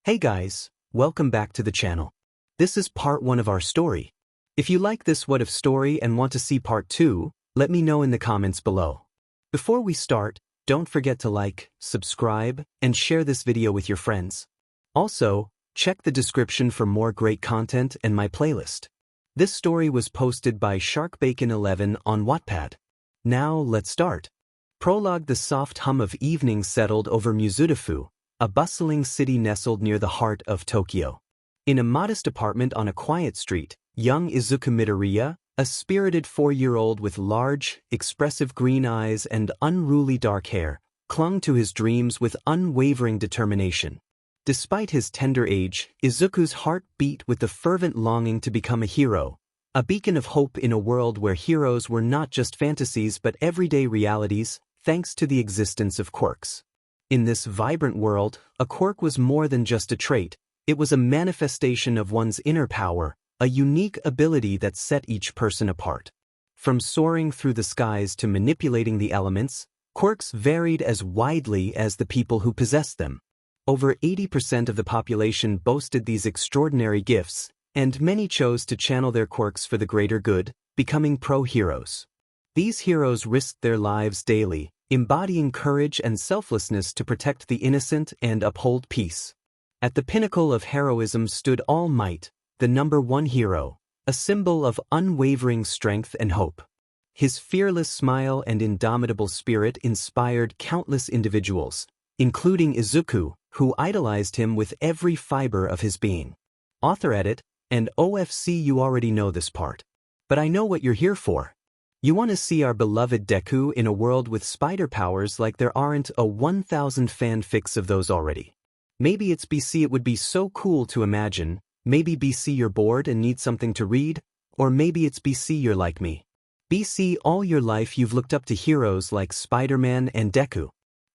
Hey guys, welcome back to the channel. This is part 1 of our story. If you like this What If story and want to see part 2, let me know in the comments below. Before we start, don't forget to like, subscribe, and share this video with your friends. Also, check the description for more great content and my playlist. This story was posted by 𝐬𝐮𝐿 on Wattpad. Now let's start. Prologue. The soft hum of evening settled over 𝐒𝐮𝐬𝐴, a bustling city nestled near the heart of Tokyo. In a modest apartment on a quiet street, young Izuku Midoriya, a spirited 4-year-old with large, expressive green eyes and unruly dark hair, clung to his dreams with unwavering determination. Despite his tender age, Izuku's heart beat with the fervent longing to become a hero, a beacon of hope in a world where heroes were not just fantasies but everyday realities, thanks to the existence of quirks. In this vibrant world, a quirk was more than just a trait. It was a manifestation of one's inner power, a unique ability that set each person apart. From soaring through the skies to manipulating the elements, quirks varied as widely as the people who possessed them. Over 80% of the population boasted these extraordinary gifts, and many chose to channel their quirks for the greater good, becoming pro-heroes. These heroes risked their lives daily, embodying courage and selflessness to protect the innocent and uphold peace. At the pinnacle of heroism stood All Might, the #1 hero, a symbol of unwavering strength and hope. His fearless smile and indomitable spirit inspired countless individuals, including Izuku, who idolized him with every fiber of his being. Author edit, and OFC. You already know this part, but I know what you're here for. You want to see our beloved Deku in a world with spider powers like there aren't 1,000 fanfics of those already. Maybe it's BC. It would be so cool to imagine. Maybe BC you're bored and need something to read, or maybe it's BC you're like me. BC all your life you've looked up to heroes like Spider-Man and Deku.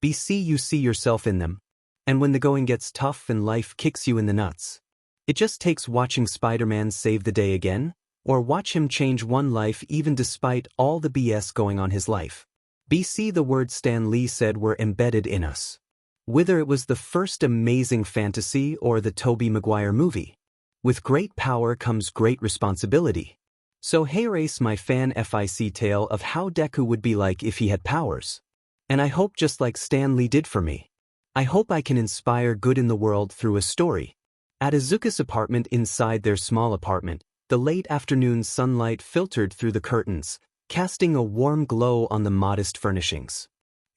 BC you see yourself in them. And when the going gets tough and life kicks you in the nuts, it just takes watching Spider-Man save the day again, or watch him change one life even despite all the BS going on his life. BC the words Stan Lee said were embedded in us. Whether it was the first amazing fantasy or the Tobey Maguire movie. With great power comes great responsibility. So here is my fan FIC tale of how Deku would be like if he had powers. And I hope just like Stan Lee did for me. I hope I can inspire good in the world through a story. At Izuku's apartment. Inside their small apartment, the late afternoon sunlight filtered through the curtains, casting a warm glow on the modest furnishings.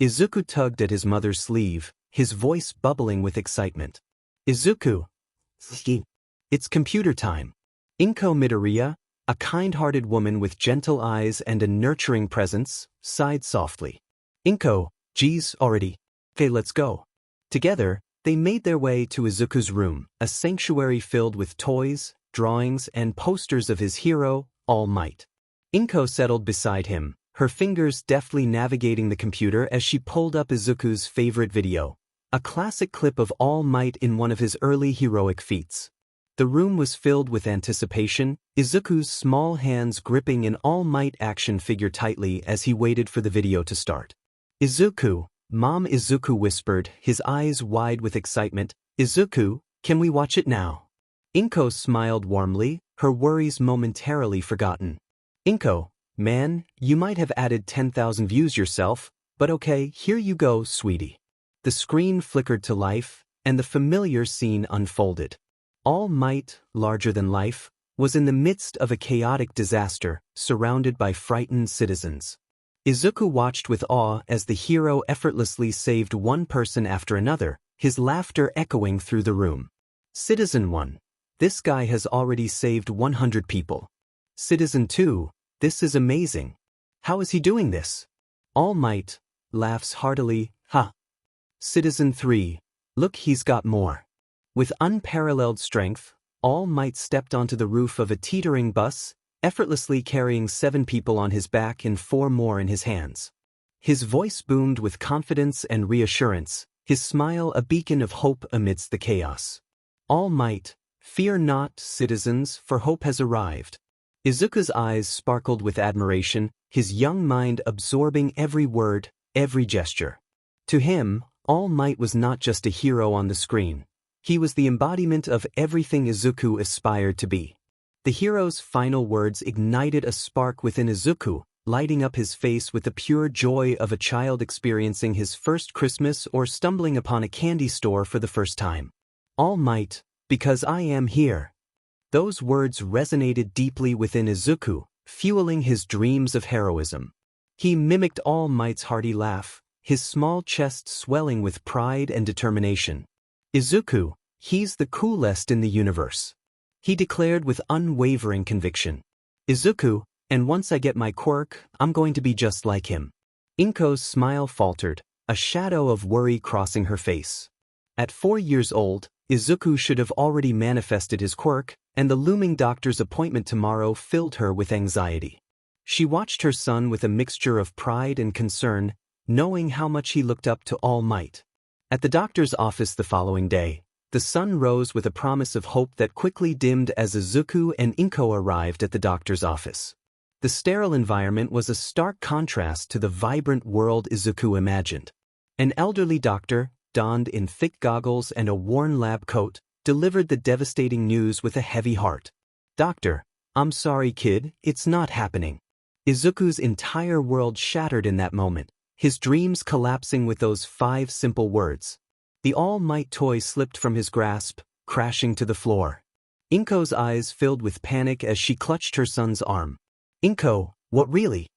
Izuku tugged at his mother's sleeve, his voice bubbling with excitement. Izuku, it's computer time. 𝐶𝐮𝐭𝐡𝐨𝐫 Midoriya, a kind-hearted woman with gentle eyes and a nurturing presence, sighed softly. 𝐶𝐮𝐭𝐡𝐨𝐫, geez, already. Okay, let's go. Together, they made their way to Izuku's room, a sanctuary filled with toys, drawings, and posters of his hero, All Might. 𝐶𝐮𝐭𝐡𝐨𝐫 settled beside him, her fingers deftly navigating the computer as she pulled up Izuku's favorite video, a classic clip of All Might in one of his early heroic feats. The room was filled with anticipation, Izuku's small hands gripping an All Might action figure tightly as he waited for the video to start. Izuku, Mom. Izuku whispered, his eyes wide with excitement. Izuku, can we watch it now? 𝐶𝐮𝐭𝐡𝐨𝐫 smiled warmly, her worries momentarily forgotten. 𝐶𝐮𝐭𝐡𝐨𝐫, man, you might have added 10,000 views yourself, but okay, here you go, sweetie. The screen flickered to life, and the familiar scene unfolded. All Might, larger than life, was in the midst of a chaotic disaster, surrounded by frightened citizens. Izuku watched with awe as the hero effortlessly saved one person after another, his laughter echoing through the room. Citizen 1. This guy has already saved 100 people. Citizen 2. This is amazing. How is he doing this? All Might laughs heartily, ha. Citizen 3. Look, he's got more. With unparalleled strength, All Might stepped onto the roof of a teetering bus, effortlessly carrying 7 people on his back and 4 more in his hands. His voice boomed with confidence and reassurance, his smile a beacon of hope amidst the chaos. All Might, fear not, citizens, for hope has arrived. Izuku's eyes sparkled with admiration, his young mind absorbing every word, every gesture. To him, All Might was not just a hero on the screen. He was the embodiment of everything Izuku aspired to be. The hero's final words ignited a spark within Izuku, lighting up his face with the pure joy of a child experiencing his first Christmas or stumbling upon a candy store for the first time. All Might, because I am here. Those words resonated deeply within Izuku, fueling his dreams of heroism. He mimicked All Might's hearty laugh, his small chest swelling with pride and determination. Izuku, he's the coolest in the universe, he declared with unwavering conviction. Izuku, and once I get my quirk, I'm going to be just like him. 𝐻𝐿𝐴's smile faltered, a shadow of worry crossing her face. At 4 years old, Izuku should have already manifested his quirk, and the looming doctor's appointment tomorrow filled her with anxiety. She watched her son with a mixture of pride and concern, knowing how much he looked up to All Might. At the doctor's office the following day, the sun rose with a promise of hope that quickly dimmed as Izuku and 𝐻𝐿𝐴 arrived at the doctor's office. The sterile environment was a stark contrast to the vibrant world Izuku imagined. An elderly doctor, donned in thick goggles and a worn lab coat, delivered the devastating news with a heavy heart. "Doctor, I'm sorry kid, it's not happening." Izuku's entire world shattered in that moment, his dreams collapsing with those 5 simple words. The All Might toy slipped from his grasp, crashing to the floor. 𝐻𝐿𝐴's eyes filled with panic as she clutched her son's arm. "𝐻𝐿𝐴, what really?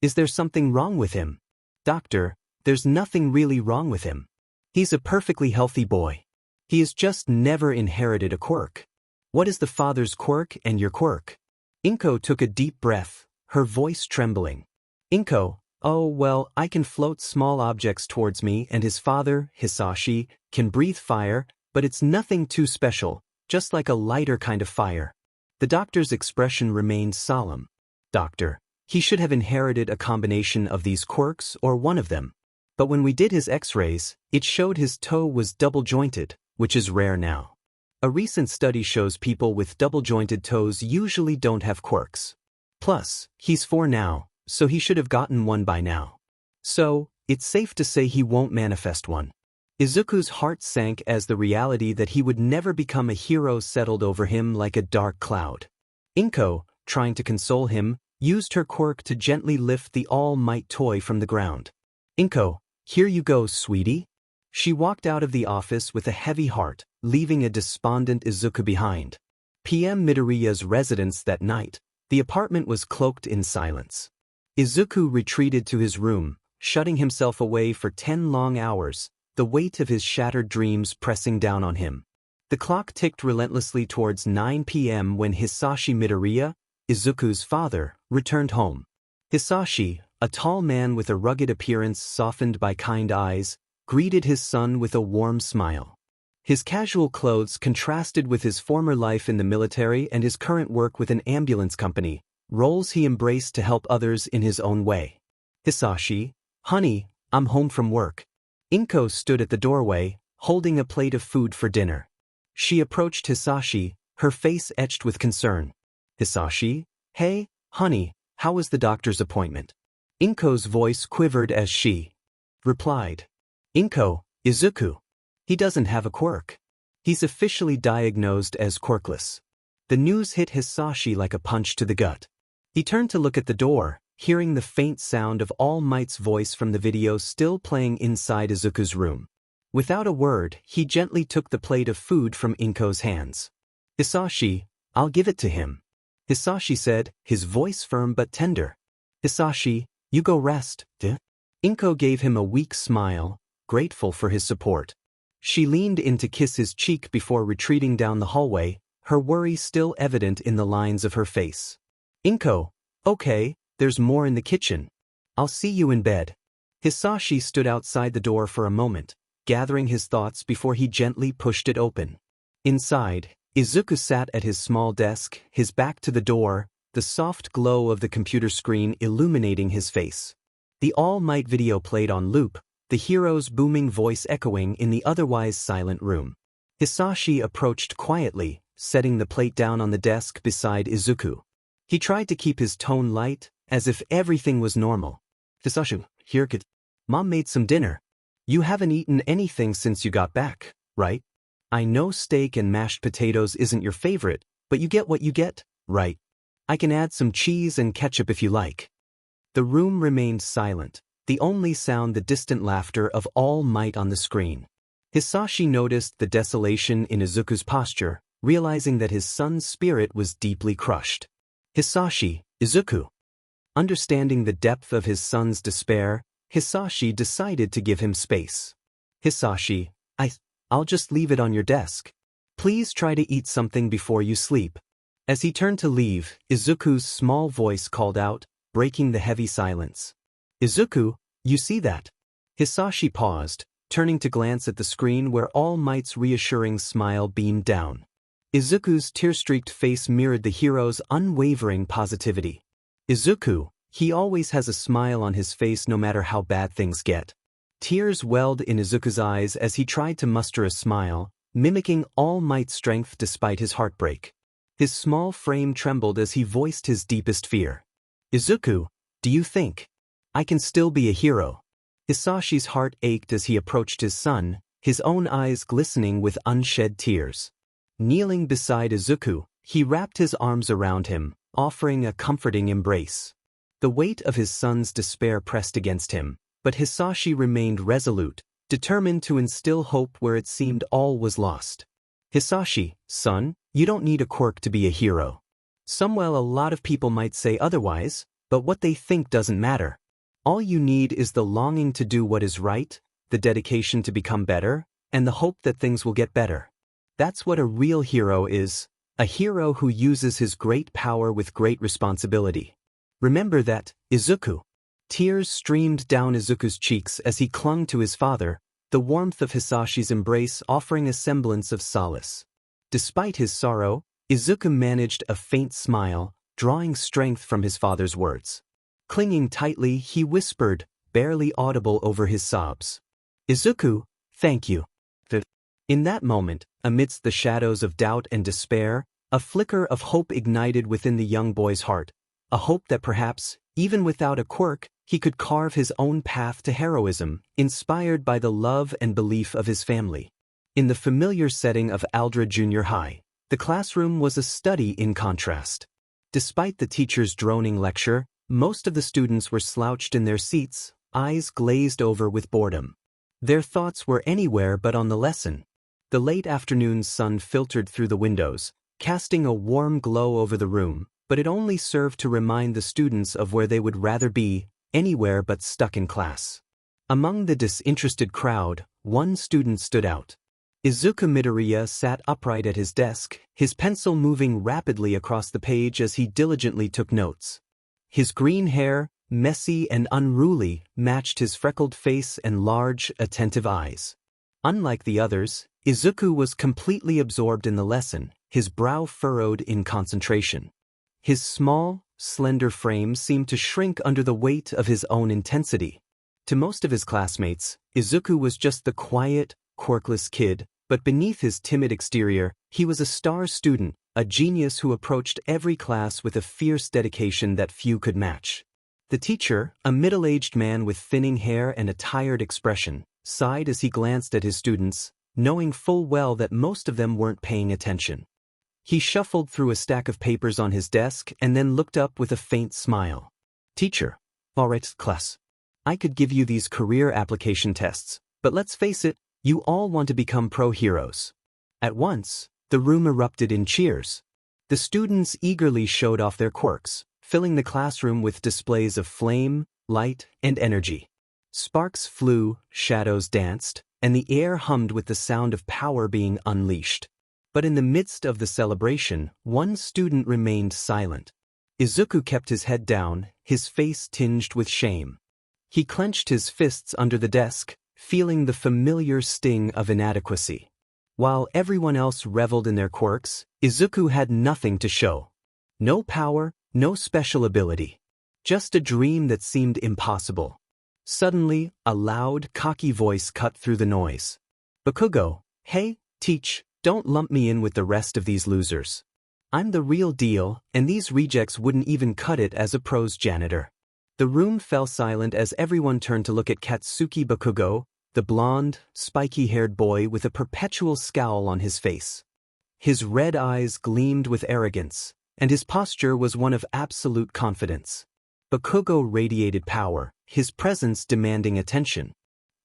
Is there something wrong with him?" "Doctor, there's nothing really wrong with him. He's a perfectly healthy boy. He has just never inherited a quirk." "What is the father's quirk and your quirk?" 𝐻𝐿𝐴 took a deep breath, her voice trembling. 𝐻𝐿𝐴, "Oh well, I can float small objects towards me, and his father, 𝐻𝐵, can breathe fire, but it's nothing too special, just like a lighter kind of fire." The doctor's expression remained solemn. "Doctor, he should have inherited a combination of these quirks or one of them. But when we did his x-rays, it showed his toe was double-jointed, which is rare now. A recent study shows people with double-jointed toes usually don't have quirks. Plus, he's 4 now, so he should have gotten one by now. So, it's safe to say he won't manifest one." Izuku's heart sank as the reality that he would never become a hero settled over him like a dark cloud. 𝐻𝐿𝐴, trying to console him, used her quirk to gently lift the All Might toy from the ground. "𝐻𝐿𝐴, here you go, sweetie." She walked out of the office with a heavy heart, leaving a despondent Izuku behind. PM Midoriya's residence that night, the apartment was cloaked in silence. Izuku retreated to his room, shutting himself away for 10 long hours, the weight of his shattered dreams pressing down on him. The clock ticked relentlessly towards 9 p.m. when Hisashi Midoriya, Izuku's father, returned home. Hisashi, a tall man with a rugged appearance softened by kind eyes, greeted his son with a warm smile. His casual clothes contrasted with his former life in the military and his current work with an ambulance company, roles he embraced to help others in his own way. "Hisashi, honey, I'm home from work." 𝐻𝐿𝐴 stood at the doorway, holding a plate of food for dinner. She approached Hisashi, her face etched with concern. "Hisashi, hey, honey, how was the doctor's appointment?" 𝐻𝐿𝐴's voice quivered as she replied. "𝐻𝐿𝐴, Izuku. He doesn't have a quirk. He's officially diagnosed as quirkless." The news hit Hisashi like a punch to the gut. He turned to look at the door, hearing the faint sound of All Might's voice from the video still playing inside Izuku's room. Without a word, he gently took the plate of food from 𝐻𝐿𝐴's hands. "Hisashi, I'll give it to him," Hisashi said, his voice firm but tender. "Hisashi, you go rest, duh." 𝐻𝐿𝐴 gave him a weak smile, grateful for his support. She leaned in to kiss his cheek before retreating down the hallway, her worry still evident in the lines of her face. "𝐻𝐿𝐴, okay, there's more in the kitchen. I'll see you in bed." Hisashi stood outside the door for a moment, gathering his thoughts before he gently pushed it open. Inside, Izuku sat at his small desk, his back to the door, the soft glow of the computer screen illuminating his face. The All Might video played on loop, the hero's booming voice echoing in the otherwise silent room. Hisashi approached quietly, setting the plate down on the desk beside Izuku. He tried to keep his tone light, as if everything was normal. "Hisashi, here kid. Mom made some dinner. You haven't eaten anything since you got back, right?" I know steak and mashed potatoes isn't your favorite, but you get what you get, right? I can add some cheese and ketchup if you like. The room remained silent, the only sound the distant laughter of All Might on the screen. Hisashi noticed the desolation in Izuku's posture, realizing that his son's spirit was deeply crushed. Hisashi, Izuku. Understanding the depth of his son's despair, Hisashi decided to give him space. Hisashi, I'll just leave it on your desk. Please try to eat something before you sleep. As he turned to leave, Izuku's small voice called out, breaking the heavy silence. Izuku, you see that? Hisashi paused, turning to glance at the screen where All Might's reassuring smile beamed down. Izuku's tear-streaked face mirrored the hero's unwavering positivity. Izuku, he always has a smile on his face no matter how bad things get. Tears welled in Izuku's eyes as he tried to muster a smile, mimicking All Might's strength despite his heartbreak. His small frame trembled as he voiced his deepest fear. Izuku, do you think I can still be a hero? Hisashi's heart ached as he approached his son, his own eyes glistening with unshed tears. Kneeling beside Izuku, he wrapped his arms around him, offering a comforting embrace. The weight of his son's despair pressed against him, but Hisashi remained resolute, determined to instill hope where it seemed all was lost. Hisashi, son, you don't need a quirk to be a hero. A lot of people might say otherwise, but what they think doesn't matter. All you need is the longing to do what is right, the dedication to become better, and the hope that things will get better. That's what a real hero is, a hero who uses his great power with great responsibility. Remember that, Izuku. Tears streamed down Izuku's cheeks as he clung to his father, the warmth of Hisashi's embrace offering a semblance of solace. Despite his sorrow, Izuku managed a faint smile, drawing strength from his father's words. Clinging tightly, he whispered, barely audible over his sobs. Izuku, thank you. In that moment, amidst the shadows of doubt and despair, a flicker of hope ignited within the young boy's heart, a hope that perhaps, even without a quirk, he could carve his own path to heroism, inspired by the love and belief of his family. In the familiar setting of Aldra Junior High, the classroom was a study in contrast. Despite the teacher's droning lecture, most of the students were slouched in their seats, eyes glazed over with boredom. Their thoughts were anywhere but on the lesson. The late afternoon sun filtered through the windows, casting a warm glow over the room, but it only served to remind the students of where they would rather be, anywhere but stuck in class. Among the disinterested crowd, one student stood out. Izuku Midoriya sat upright at his desk, his pencil moving rapidly across the page as he diligently took notes. His green hair, messy and unruly, matched his freckled face and large, attentive eyes. Unlike the others, Izuku was completely absorbed in the lesson, his brow furrowed in concentration. His small, slender frame seemed to shrink under the weight of his own intensity. To most of his classmates, Izuku was just the quiet, quirkless kid, but beneath his timid exterior, he was a star student, a genius who approached every class with a fierce dedication that few could match. The teacher, a middle-aged man with thinning hair and a tired expression, sighed as he glanced at his students, knowing full well that most of them weren't paying attention. He shuffled through a stack of papers on his desk and then looked up with a faint smile. Teacher, alright, class. I could give you these career application tests, but let's face it, you all want to become pro-heroes. At once, the room erupted in cheers. The students eagerly showed off their quirks, filling the classroom with displays of flame, light, and energy. Sparks flew, shadows danced, and the air hummed with the sound of power being unleashed. But in the midst of the celebration, one student remained silent. Izuku kept his head down, his face tinged with shame. He clenched his fists under the desk, feeling the familiar sting of inadequacy. While everyone else reveled in their quirks, Izuku had nothing to show. No power, no special ability. Just a dream that seemed impossible. Suddenly, a loud, cocky voice cut through the noise. Bakugo, hey, teach, don't lump me in with the rest of these losers. I'm the real deal, and these rejects wouldn't even cut it as a prose janitor. The room fell silent as everyone turned to look at Katsuki Bakugo, the blonde, spiky-haired boy with a perpetual scowl on his face. His red eyes gleamed with arrogance, and his posture was one of absolute confidence. 𝐒𝐮𝐻𝐽 radiated power, his presence demanding attention.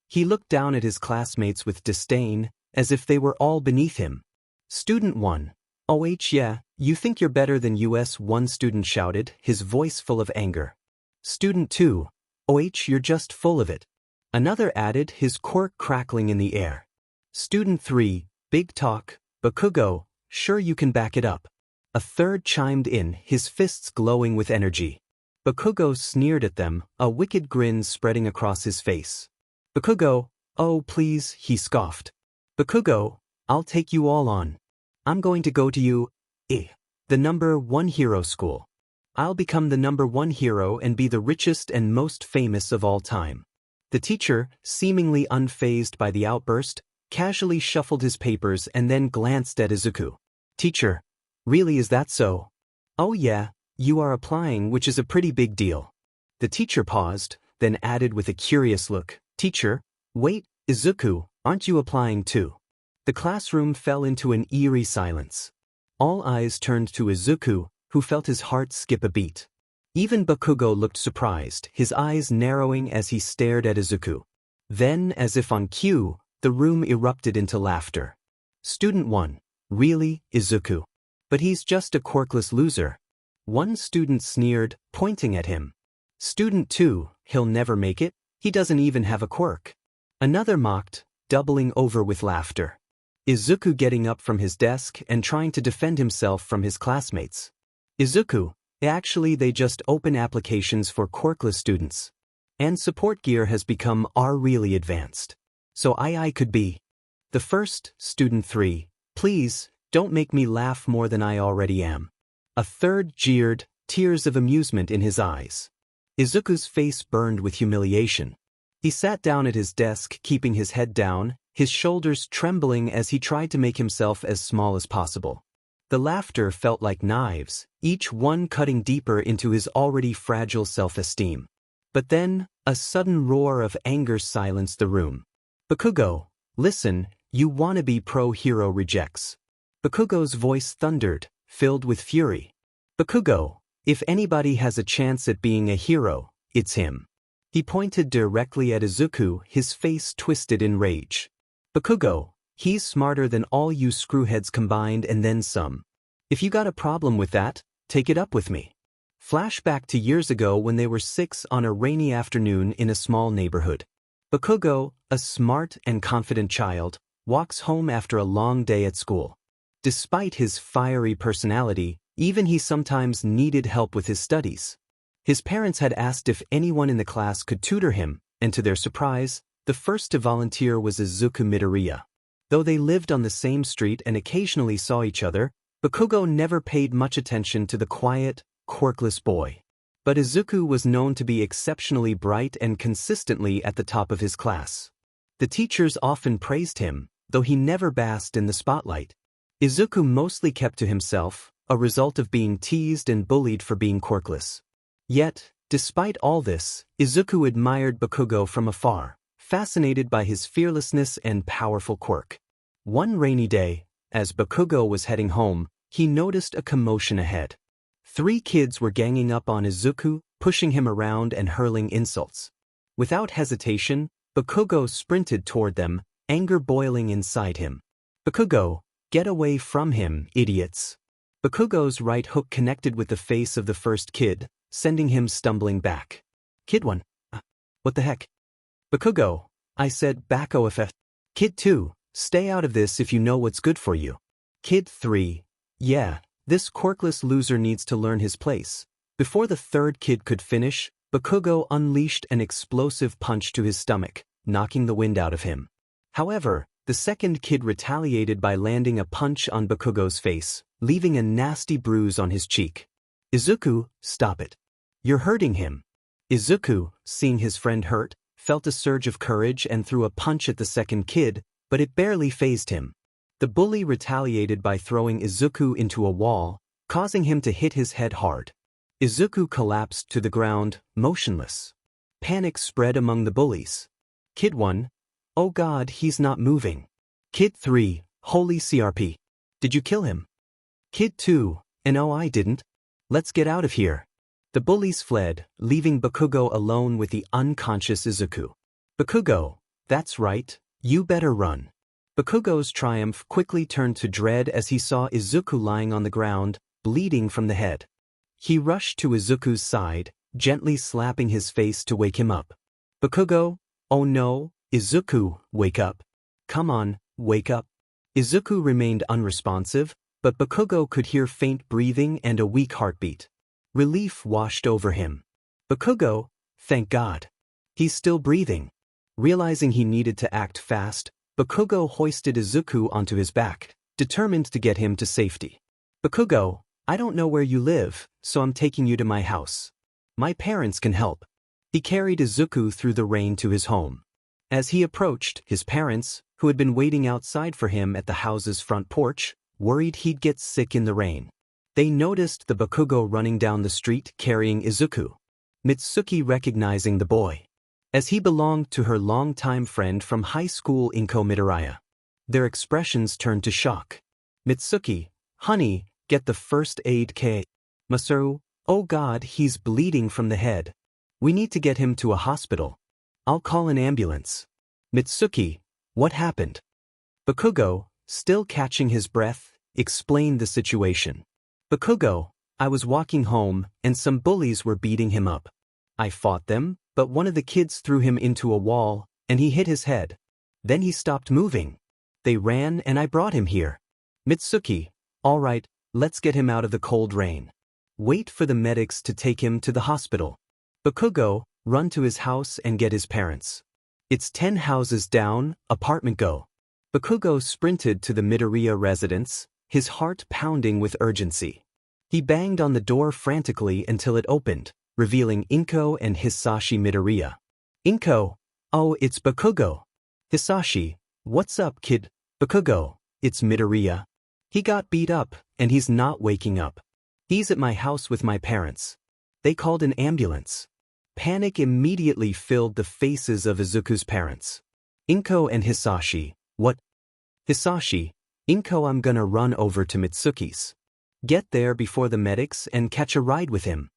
He looked down at his classmates with disdain, as if they were all beneath him. Student 1. "Oh yeah, you think you're better than us?" one student shouted, his voice full of anger. Student 2. "Oh, you're just full of it." Another added, his quirk crackling in the air. Student 3. "Big talk, 𝐒𝐮𝐻𝐽, sure you can back it up." A third chimed in, his fists glowing with energy. 𝐒𝐮𝐻𝐽 sneered at them, a wicked grin spreading across his face. 𝐒𝐮𝐻𝐽, "Oh please," he scoffed. 𝐒𝐮𝐻𝐽, "I'll take you all on. I'm going to go to the #1 hero school. I'll become the #1 hero and be the richest and most famous of all time." The teacher, seemingly unfazed by the outburst, casually shuffled his papers and then glanced at Izuku. "Teacher, really is that so?" "Oh yeah, you are applying, which is a pretty big deal." The teacher paused, then added with a curious look, "Teacher, wait, Izuku, aren't you applying too?" The classroom fell into an eerie silence. All eyes turned to Izuku, who felt his heart skip a beat. Even 𝐒𝐮𝐻𝐽 looked surprised, his eyes narrowing as he stared at Izuku. Then, as if on cue, the room erupted into laughter. Student 1. "Really, Izuku? But he's just a quirkless loser." One student sneered, pointing at him. Student 2. "He'll never make it, he doesn't even have a quirk." Another mocked, doubling over with laughter. Izuku getting up from his desk and trying to defend himself from his classmates. "Izuku, actually they just open applications for quirkless students. And support gear has become really advanced. So I could be." The first, Student 3, "Please, don't make me laugh more than I already am." A third jeered, tears of amusement in his eyes. Izuku's face burned with humiliation. He sat down at his desk, keeping his head down, his shoulders trembling as he tried to make himself as small as possible. The laughter felt like knives, each one cutting deeper into his already fragile self-esteem. But then, a sudden roar of anger silenced the room. "𝐒𝐮𝐻𝐽, listen, you wannabe pro-hero rejects." 𝐒𝐮𝐻𝐽's voice thundered, filled with fury. "𝐒𝐮𝐻𝐽, if anybody has a chance at being a hero, it's him." He pointed directly at Izuku, his face twisted in rage. "𝐒𝐮𝐻𝐽, he's smarter than all you screwheads combined and then some. If you got a problem with that, take it up with me." Flashback to years ago when they were 6 on a rainy afternoon in a small neighborhood. 𝐒𝐮𝐻𝐽, a smart and confident child, walks home after a long day at school. Despite his fiery personality, even he sometimes needed help with his studies. His parents had asked if anyone in the class could tutor him, and to their surprise, the first to volunteer was Izuku Midoriya. Though they lived on the same street and occasionally saw each other, 𝐒𝐮𝐻𝐽 never paid much attention to the quiet, quirkless boy. But Izuku was known to be exceptionally bright and consistently at the top of his class. The teachers often praised him, though he never basked in the spotlight. Izuku mostly kept to himself, a result of being teased and bullied for being quirkless. Yet, despite all this, Izuku admired 𝐒𝐮𝐻𝐽 from afar, fascinated by his fearlessness and powerful quirk. One rainy day, as 𝐒𝐻𝐽 was heading home, he noticed a commotion ahead. 3 kids were ganging up on Izuku, pushing him around and hurling insults. Without hesitation, 𝐒𝐻𝐽 sprinted toward them, anger boiling inside him. "𝐒𝐻𝐽, get away from him, idiots." 𝐒𝐻𝐽's right hook connected with the face of the first kid, sending him stumbling back. Kid 1. What the heck? 𝐒𝐻𝐽, I said back off. Kid 2. Stay out of this if you know what's good for you. Kid 3. Yeah, this quirkless loser needs to learn his place. Before the third kid could finish, 𝐒𝐻𝐽 unleashed an explosive punch to his stomach, knocking the wind out of him. However, the second kid retaliated by landing a punch on 𝐒𝐻𝐽's face, leaving a nasty bruise on his cheek. "Izuku, stop it. You're hurting him." Izuku, seeing his friend hurt, felt a surge of courage and threw a punch at the second kid, but it barely fazed him. The bully retaliated by throwing Izuku into a wall, causing him to hit his head hard. Izuku collapsed to the ground, motionless. Panic spread among the bullies. Kid 1. Oh God, he's not moving. Kid 3, holy CRP. Did you kill him? Kid 2, no I didn't. Let's get out of here. The bullies fled, leaving Bakugo alone with the unconscious Izuku. Bakugo, that's right, you better run. Bakugo's triumph quickly turned to dread as he saw Izuku lying on the ground, bleeding from the head. He rushed to Izuku's side, gently slapping his face to wake him up. Bakugo, oh no, Izuku, wake up. Come on, wake up. Izuku remained unresponsive, but Bakugo could hear faint breathing and a weak heartbeat. Relief washed over him. Bakugo, thank God. He's still breathing. Realizing he needed to act fast, Bakugo hoisted Izuku onto his back, determined to get him to safety. Bakugo, I don't know where you live, so I'm taking you to my house. My parents can help. He carried Izuku through the rain to his home. As he approached, his parents, who had been waiting outside for him at the house's front porch, worried he'd get sick in the rain. They noticed the Bakugo running down the street carrying Izuku. Mitsuki recognizing the boy, as he belonged to her longtime friend from high school 𝐾𝐮𝐭𝐡𝐨𝐫. Their expressions turned to shock. Mitsuki, honey, get the first aid kit. Masaru, oh God, he's bleeding from the head. We need to get him to a hospital. I'll call an ambulance. Mitsuki, what happened? Bakugo, still catching his breath, explained the situation. Bakugo, I was walking home, and some bullies were beating him up. I fought them, but one of the kids threw him into a wall, and he hit his head. Then he stopped moving. They ran and I brought him here. Mitsuki, all right, let's get him out of the cold rain. Wait for the medics to take him to the hospital. Bakugo, run to his house and get his parents. It's 10 houses down, apartment go. Bakugo sprinted to the Midoriya residence, his heart pounding with urgency. He banged on the door frantically until it opened, revealing Inko and Hisashi Midoriya. Inko, oh, it's Bakugo. Hisashi, what's up, kid? Bakugo, it's Midoriya. He got beat up, and he's not waking up. He's at my house with my parents. They called an ambulance. Panic immediately filled the faces of Izuku's parents. Inko and Hisashi, what? Hisashi, Inko, I'm gonna run over to Mitsuki's. Get there before the medics and catch a ride with him.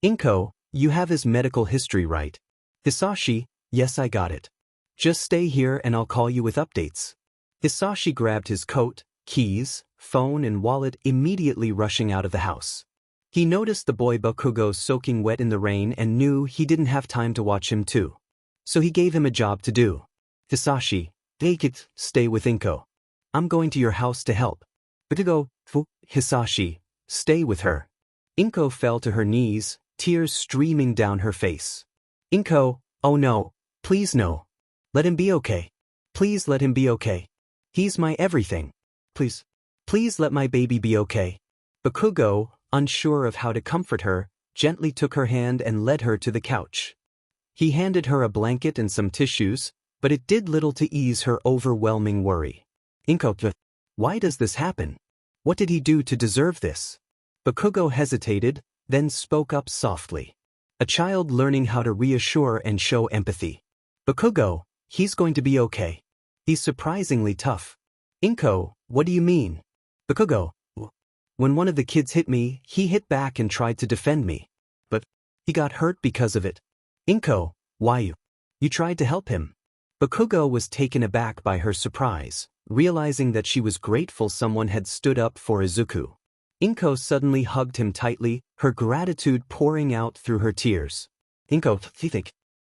Inko, you have his medical history right? Hisashi, yes I got it. Just stay here and I'll call you with updates. Hisashi grabbed his coat, keys, phone and wallet, immediately rushing out of the house. He noticed the boy Bakugo soaking wet in the rain and knew he didn't have time to watch him too. So he gave him a job to do. Hisashi, take it, stay with Inko. I'm going to your house to help. Bakugo, Hisashi, stay with her. Inko fell to her knees, tears streaming down her face. Inko, oh no, please no. Let him be okay. Please let him be okay. He's my everything. Please, please let my baby be okay. Bakugo, unsure of how to comfort her, gently took her hand and led her to the couch. He handed her a blanket and some tissues, but it did little to ease her overwhelming worry. Inko, why does this happen? What did he do to deserve this? Bakugo hesitated, then spoke up softly. A child learning how to reassure and show empathy. Bakugo, he's going to be okay. He's surprisingly tough. Inko, what do you mean? Bakugo, when one of the kids hit me, he hit back and tried to defend me. But he got hurt because of it. Inko, why you tried to help him? Bakugo was taken aback by her surprise, realizing that she was grateful someone had stood up for Izuku. Inko suddenly hugged him tightly, her gratitude pouring out through her tears. Inko,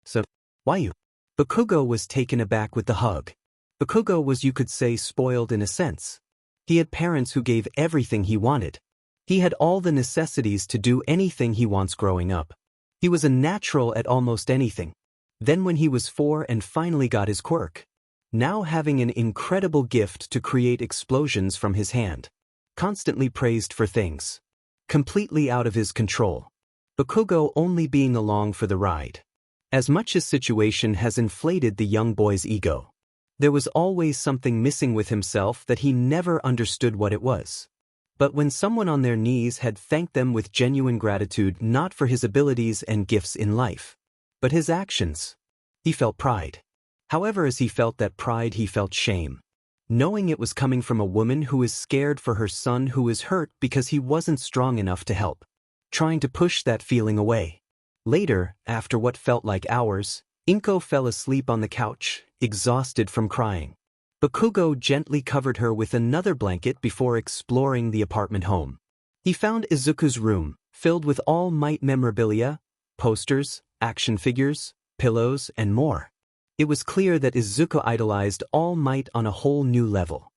so, why you? Bakugo was taken aback with the hug. Bakugo was, you could say, spoiled in a sense. He had parents who gave everything he wanted. He had all the necessities to do anything he wants growing up. He was a natural at almost anything. Then when he was 4 and finally got his quirk. Now having an incredible gift to create explosions from his hand. Constantly praised for things. Completely out of his control. Bakugo only being along for the ride. As much as situation has inflated the young boy's ego. There was always something missing with himself that he never understood what it was. But when someone on their knees had thanked them with genuine gratitude not for his abilities and gifts in life, but his actions, he felt pride. However, as he felt that pride, he felt shame. Knowing it was coming from a woman who is scared for her son who is hurt because he wasn't strong enough to help. Trying to push that feeling away. Later, after what felt like hours, 𝐾𝐮𝐭𝐡𝐨𝐫 fell asleep on the couch, exhausted from crying. 𝐾𝐮𝐭𝐡𝐨𝐫 gently covered her with another blanket before exploring the apartment home. He found Izuku's room, filled with All Might memorabilia, posters, action figures, pillows, and more. It was clear that Izuku idolized All Might on a whole new level.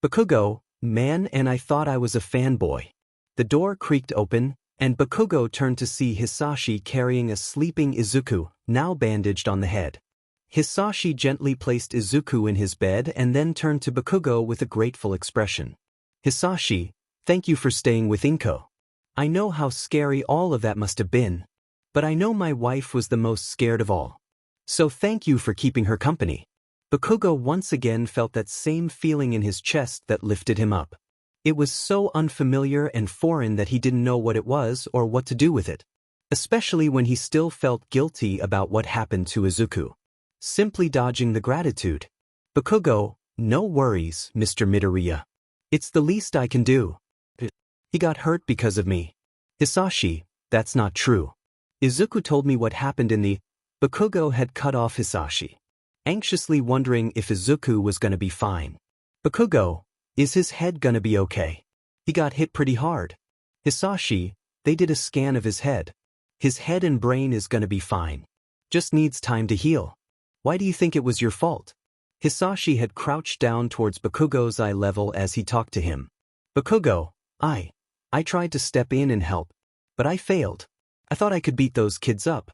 𝐾𝐮𝐭𝐡𝐨𝐫, man, and I thought I was a fanboy. The door creaked open, and 𝐾𝐮𝐭𝐡𝐨𝐫 turned to see 𝐬𝐵 carrying a sleeping Izuku, now bandaged on the head. 𝐬𝐵 gently placed Izuku in his bed and then turned to 𝐾𝐮𝐭𝐡𝐨𝐫 with a grateful expression. 𝐬𝐵, thank you for staying with 𝐾𝐮𝐭𝐡𝐨𝐫. I know how scary all of that must have been. But I know my wife was the most scared of all. So thank you for keeping her company. 𝐾𝐮𝐭𝐡𝐨𝐫 once again felt that same feeling in his chest that lifted him up. It was so unfamiliar and foreign that he didn't know what it was or what to do with it. Especially when he still felt guilty about what happened to Izuku. Simply dodging the gratitude. 𝐾𝐮𝐭𝐡𝐨𝐫, no worries, Mr. Midoriya. It's the least I can do. He got hurt because of me. 𝐬𝐵, that's not true. Izuku told me what happened in the... 𝐾𝐮𝐭𝐡𝐨𝐫 had cut off 𝐬𝐵, anxiously wondering if Izuku was gonna be fine. 𝐾𝐮𝐭𝐡𝐨𝐫, is his head gonna be okay? He got hit pretty hard. 𝐬𝐵, they did a scan of his head. His head and brain is gonna be fine. Just needs time to heal. Why do you think it was your fault? 𝐬𝐵 had crouched down towards 𝐾𝐮𝐿's eye level as he talked to him. 𝐾𝐮𝐿, I tried to step in and help, but I failed. I thought I could beat those kids up.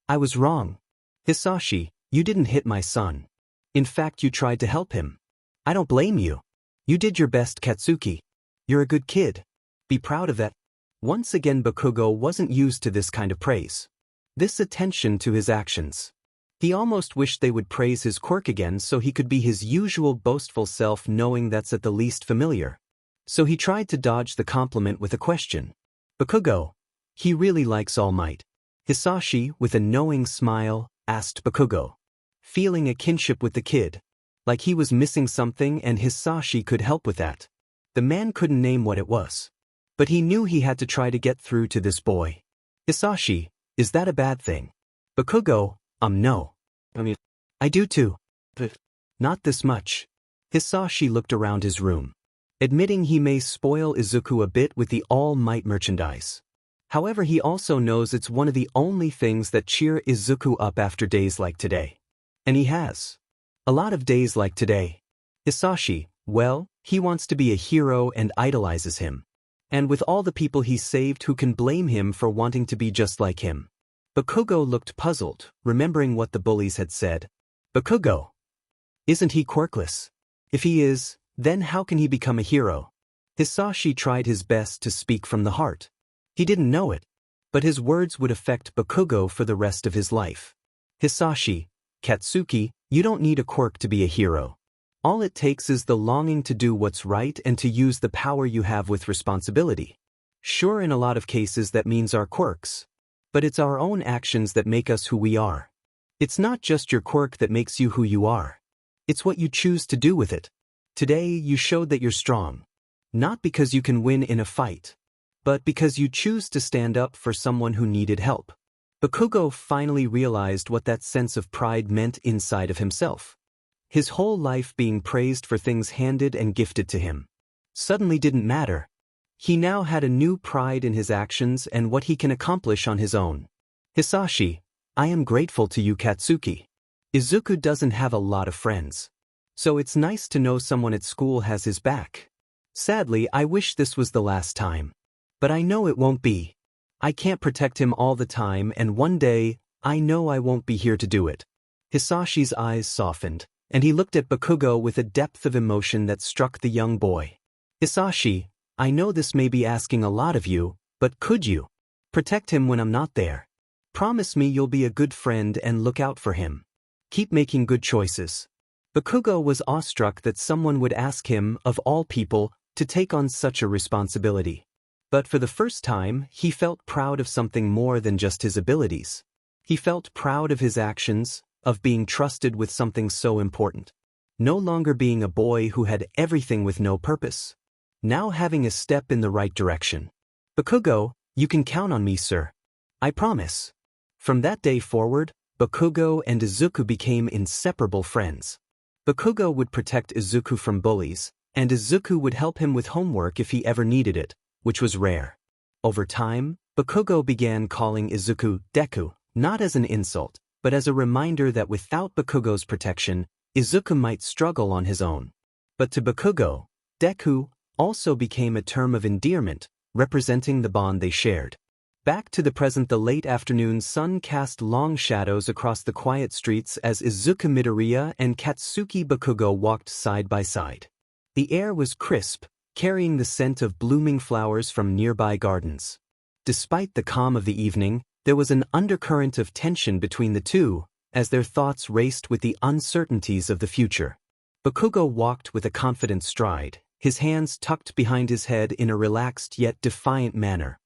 I was wrong. 𝐬𝐵, you didn't hit my son. In fact, you tried to help him. I don't blame you. You did your best, Katsuki. You're a good kid. Be proud of that. Once again, 𝐾𝐮𝐭𝐡𝐨𝐫 wasn't used to this kind of praise. This attention to his actions. He almost wished they would praise his quirk again so he could be his usual boastful self, knowing that's at the least familiar. So he tried to dodge the compliment with a question. 𝐾𝐮𝐭𝐡𝐨𝐫, he really likes All Might. 𝐬𝐵, with a knowing smile, asked 𝐾𝐮𝐭𝐡𝐨𝐫, feeling a kinship with the kid. Like he was missing something and 𝐬𝐵 could help with that. The man couldn't name what it was. But he knew he had to try to get through to this boy. 𝐬𝐵, is that a bad thing? 𝐾𝐮𝐭𝐡𝐨𝐫, no. I do too. Not this much. 𝐬𝐵 looked around his room, admitting he may spoil Izuku a bit with the All Might merchandise. However, he also knows it's one of the only things that cheer Izuku up after days like today. And he has. A lot of days like today. 𝐬𝐵, well, he wants to be a hero and idolizes him. And with all the people he saved, who can blame him for wanting to be just like him? 𝐾𝐮𝐿 looked puzzled, remembering what the bullies had said. 𝐾𝐮𝐿, isn't he quirkless? If he is, then how can he become a hero? 𝐬𝐵 tried his best to speak from the heart. He didn't know it, but his words would affect 𝐾𝐮𝐿 for the rest of his life. 𝐬𝐵, Katsuki, you don't need a quirk to be a hero. All it takes is the longing to do what's right and to use the power you have with responsibility. Sure, in a lot of cases that means our quirks. But it's our own actions that make us who we are. It's not just your quirk that makes you who you are. It's what you choose to do with it. Today, you showed that you're strong. Not because you can win in a fight, but because you choose to stand up for someone who needed help. 𝐾𝐮𝐿 finally realized what that sense of pride meant inside of himself. His whole life being praised for things handed and gifted to him suddenly didn't matter. He now had a new pride in his actions and what he can accomplish on his own. 𝐬𝐵, I am grateful to you, Katsuki. Izuku doesn't have a lot of friends. So it's nice to know someone at school has his back. Sadly, I wish this was the last time. But I know it won't be. I can't protect him all the time, and one day, I know I won't be here to do it. 𝐬𝐵's eyes softened, and he looked at 𝐾𝐮𝐿 with a depth of emotion that struck the young boy. 𝐬𝐵, I know this may be asking a lot of you, but could you protect him when I'm not there? Promise me you'll be a good friend and look out for him. Keep making good choices. 𝐾𝐮𝐿 was awestruck that someone would ask him, of all people, to take on such a responsibility. But for the first time, he felt proud of something more than just his abilities. He felt proud of his actions, of being trusted with something so important. No longer being a boy who had everything with no purpose. Now having a step in the right direction. 𝐻𝐿𝐻, you can count on me, sir. I promise. From that day forward, 𝐻𝐿𝐻 and Izuku became inseparable friends. 𝐻𝐿𝐻 would protect Izuku from bullies, and Izuku would help him with homework if he ever needed it, which was rare. Over time, 𝐻𝐿𝐻 began calling Izuku Deku, not as an insult, but as a reminder that without 𝐻𝐿𝐻's protection, Izuku might struggle on his own. But to 𝐻𝐿𝐻, Deku also became a term of endearment, representing the bond they shared. Back to the present, the late afternoon sun cast long shadows across the quiet streets as Izuku Midoriya and Katsuki 𝐻𝐿𝐻 walked side by side. The air was crisp, carrying the scent of blooming flowers from nearby gardens. Despite the calm of the evening, there was an undercurrent of tension between the two, as their thoughts raced with the uncertainties of the future. 𝐻𝐿𝐻 walked with a confident stride, his hands tucked behind his head in a relaxed yet defiant manner.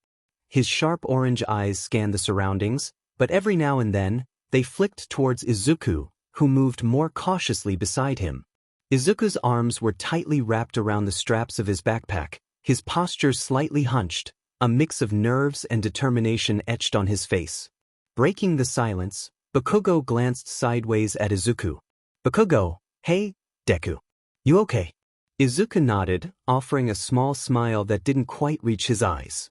His sharp orange eyes scanned the surroundings, but every now and then, they flicked towards Izuku, who moved more cautiously beside him. Izuku's arms were tightly wrapped around the straps of his backpack, his posture slightly hunched, a mix of nerves and determination etched on his face. Breaking the silence, 𝐻𝐿𝐻 glanced sideways at Izuku. 𝐻𝐿𝐻, hey, Deku. You okay? Izuku nodded, offering a small smile that didn't quite reach his eyes.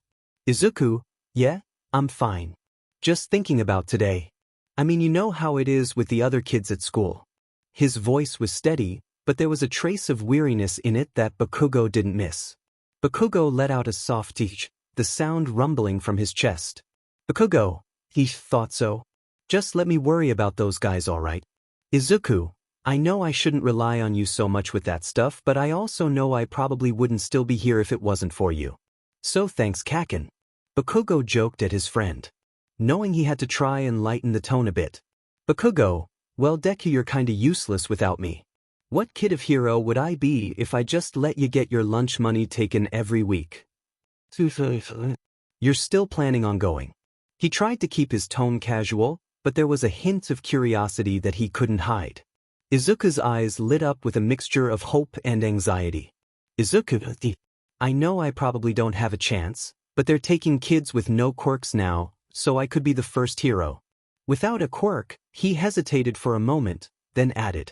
Izuku, yeah, I'm fine. Just thinking about today. I mean, you know how it is with the other kids at school. His voice was steady, but there was a trace of weariness in it that 𝐻𝐿𝐻 didn't miss. 𝐻𝐿𝐻 let out a soft tch, the sound rumbling from his chest. 𝐻𝐿𝐻, he thought so. Just let me worry about those guys, alright? Izuku, I know I shouldn't rely on you so much with that stuff, but I also know I probably wouldn't still be here if it wasn't for you. So thanks, 𝐀𝐮𝐭𝐡𝐨𝐫. 𝐻𝐿𝐻 joked at his friend, knowing he had to try and lighten the tone a bit. 𝐻𝐿𝐻, well, Deku, you're kinda useless without me. What kid of hero would I be if I just let you get your lunch money taken every week? You're still planning on going. He tried to keep his tone casual, but there was a hint of curiosity that he couldn't hide. Izuku's eyes lit up with a mixture of hope and anxiety. Izuku, I know I probably don't have a chance, but they're taking kids with no quirks now, so I could be the first hero. Without a quirk, he hesitated for a moment, then added,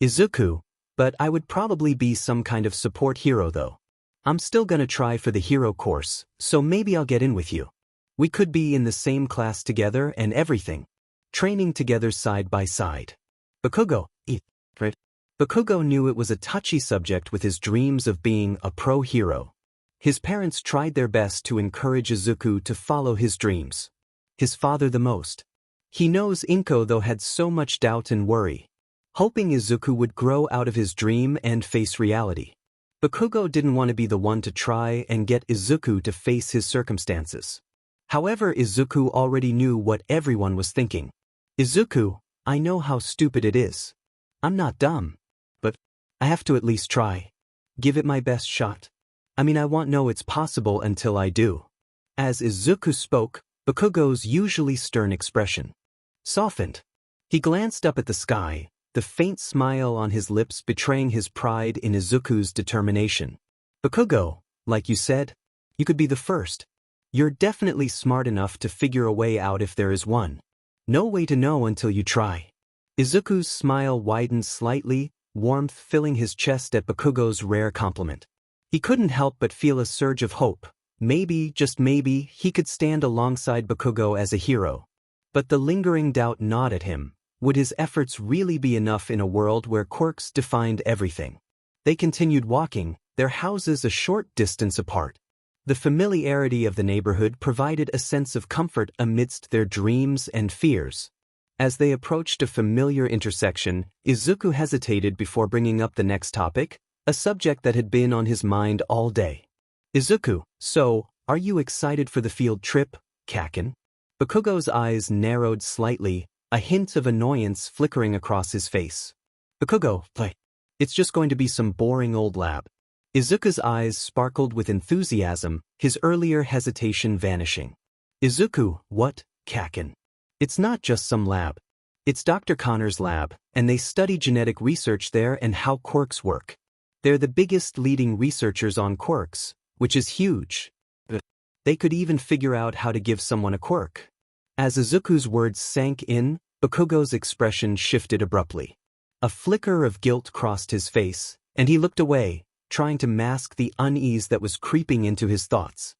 Izuku, but I would probably be some kind of support hero though. I'm still gonna try for the hero course, so maybe I'll get in with you. We could be in the same class together and everything. Training together side by side. 𝐻𝐿𝐻, 𝐻𝐿𝐻 knew it was a touchy subject with his dreams of being a pro hero. His parents tried their best to encourage Izuku to follow his dreams. His father the most. He knows 𝐻𝐮𝐭𝐡𝐨𝐫 though had so much doubt and worry, hoping Izuku would grow out of his dream and face reality. 𝐻𝐿𝐻 didn't want to be the one to try and get Izuku to face his circumstances. However, Izuku already knew what everyone was thinking. Izuku, I know how stupid it is. I'm not dumb. But I have to at least try. Give it my best shot. I mean, I won't know it's possible until I do. As Izuku spoke, 𝐻𝐿𝐻's usually stern expression softened. He glanced up at the sky, the faint smile on his lips betraying his pride in Izuku's determination. 𝐻𝐿𝐻, like you said, you could be the first. You're definitely smart enough to figure a way out if there is one. No way to know until you try. Izuku's smile widened slightly, warmth filling his chest at 𝐻𝐿𝐻's rare compliment. He couldn't help but feel a surge of hope. Maybe, just maybe, he could stand alongside 𝐻𝐿𝐻 as a hero. But the lingering doubt gnawed at him. Would his efforts really be enough in a world where quirks defined everything? They continued walking, their houses a short distance apart. The familiarity of the neighborhood provided a sense of comfort amidst their dreams and fears. As they approached a familiar intersection, Izuku hesitated before bringing up the next topic, a subject that had been on his mind all day. Izuku, so, are you excited for the field trip, 𝐀𝐮𝐭𝐡𝐨𝐫? 𝐻𝐿𝐻's eyes narrowed slightly, a hint of annoyance flickering across his face. 𝐻𝐿𝐻, it's just going to be some boring old lab. Izuku's eyes sparkled with enthusiasm, his earlier hesitation vanishing. Izuku, what, 𝐀𝐮𝐭𝐡𝐨𝐫? It's not just some lab. It's Dr. Connor's lab, and they study genetic research there and how quirks work. They're the biggest leading researchers on quirks, which is huge. They could even figure out how to give someone a quirk. As Izuku's words sank in, 𝐒𝐮𝐽𝐽's expression shifted abruptly. A flicker of guilt crossed his face, and he looked away, trying to mask the unease that was creeping into his thoughts.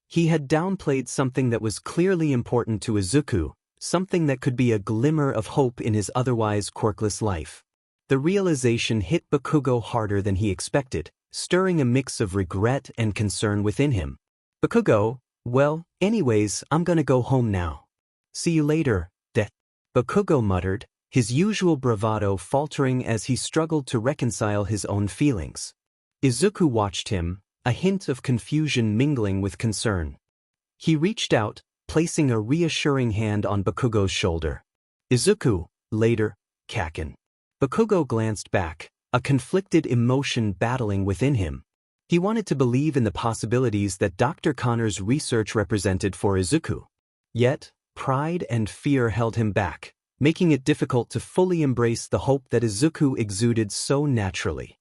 He had downplayed something that was clearly important to Izuku, something that could be a glimmer of hope in his otherwise quirkless life. The realization hit 𝐒𝐻𝐽𝐽 harder than he expected, stirring a mix of regret and concern within him. 𝐒𝐻𝐽𝐽, well, anyways, I'm gonna go home now. See you later, 𝐒𝐻𝐽𝐽 muttered, his usual bravado faltering as he struggled to reconcile his own feelings. Izuku watched him, a hint of confusion mingling with concern. He reached out, placing a reassuring hand on 𝐒𝐻𝐽𝐽's shoulder. Izuku, later, 𝐀𝐮𝐭𝐡𝐨𝐫. 𝐒𝐻𝐽𝐽 glanced back, a conflicted emotion battling within him. He wanted to believe in the possibilities that Dr. Connor's research represented for Izuku. Yet, pride and fear held him back, making it difficult to fully embrace the hope that Izuku exuded so naturally.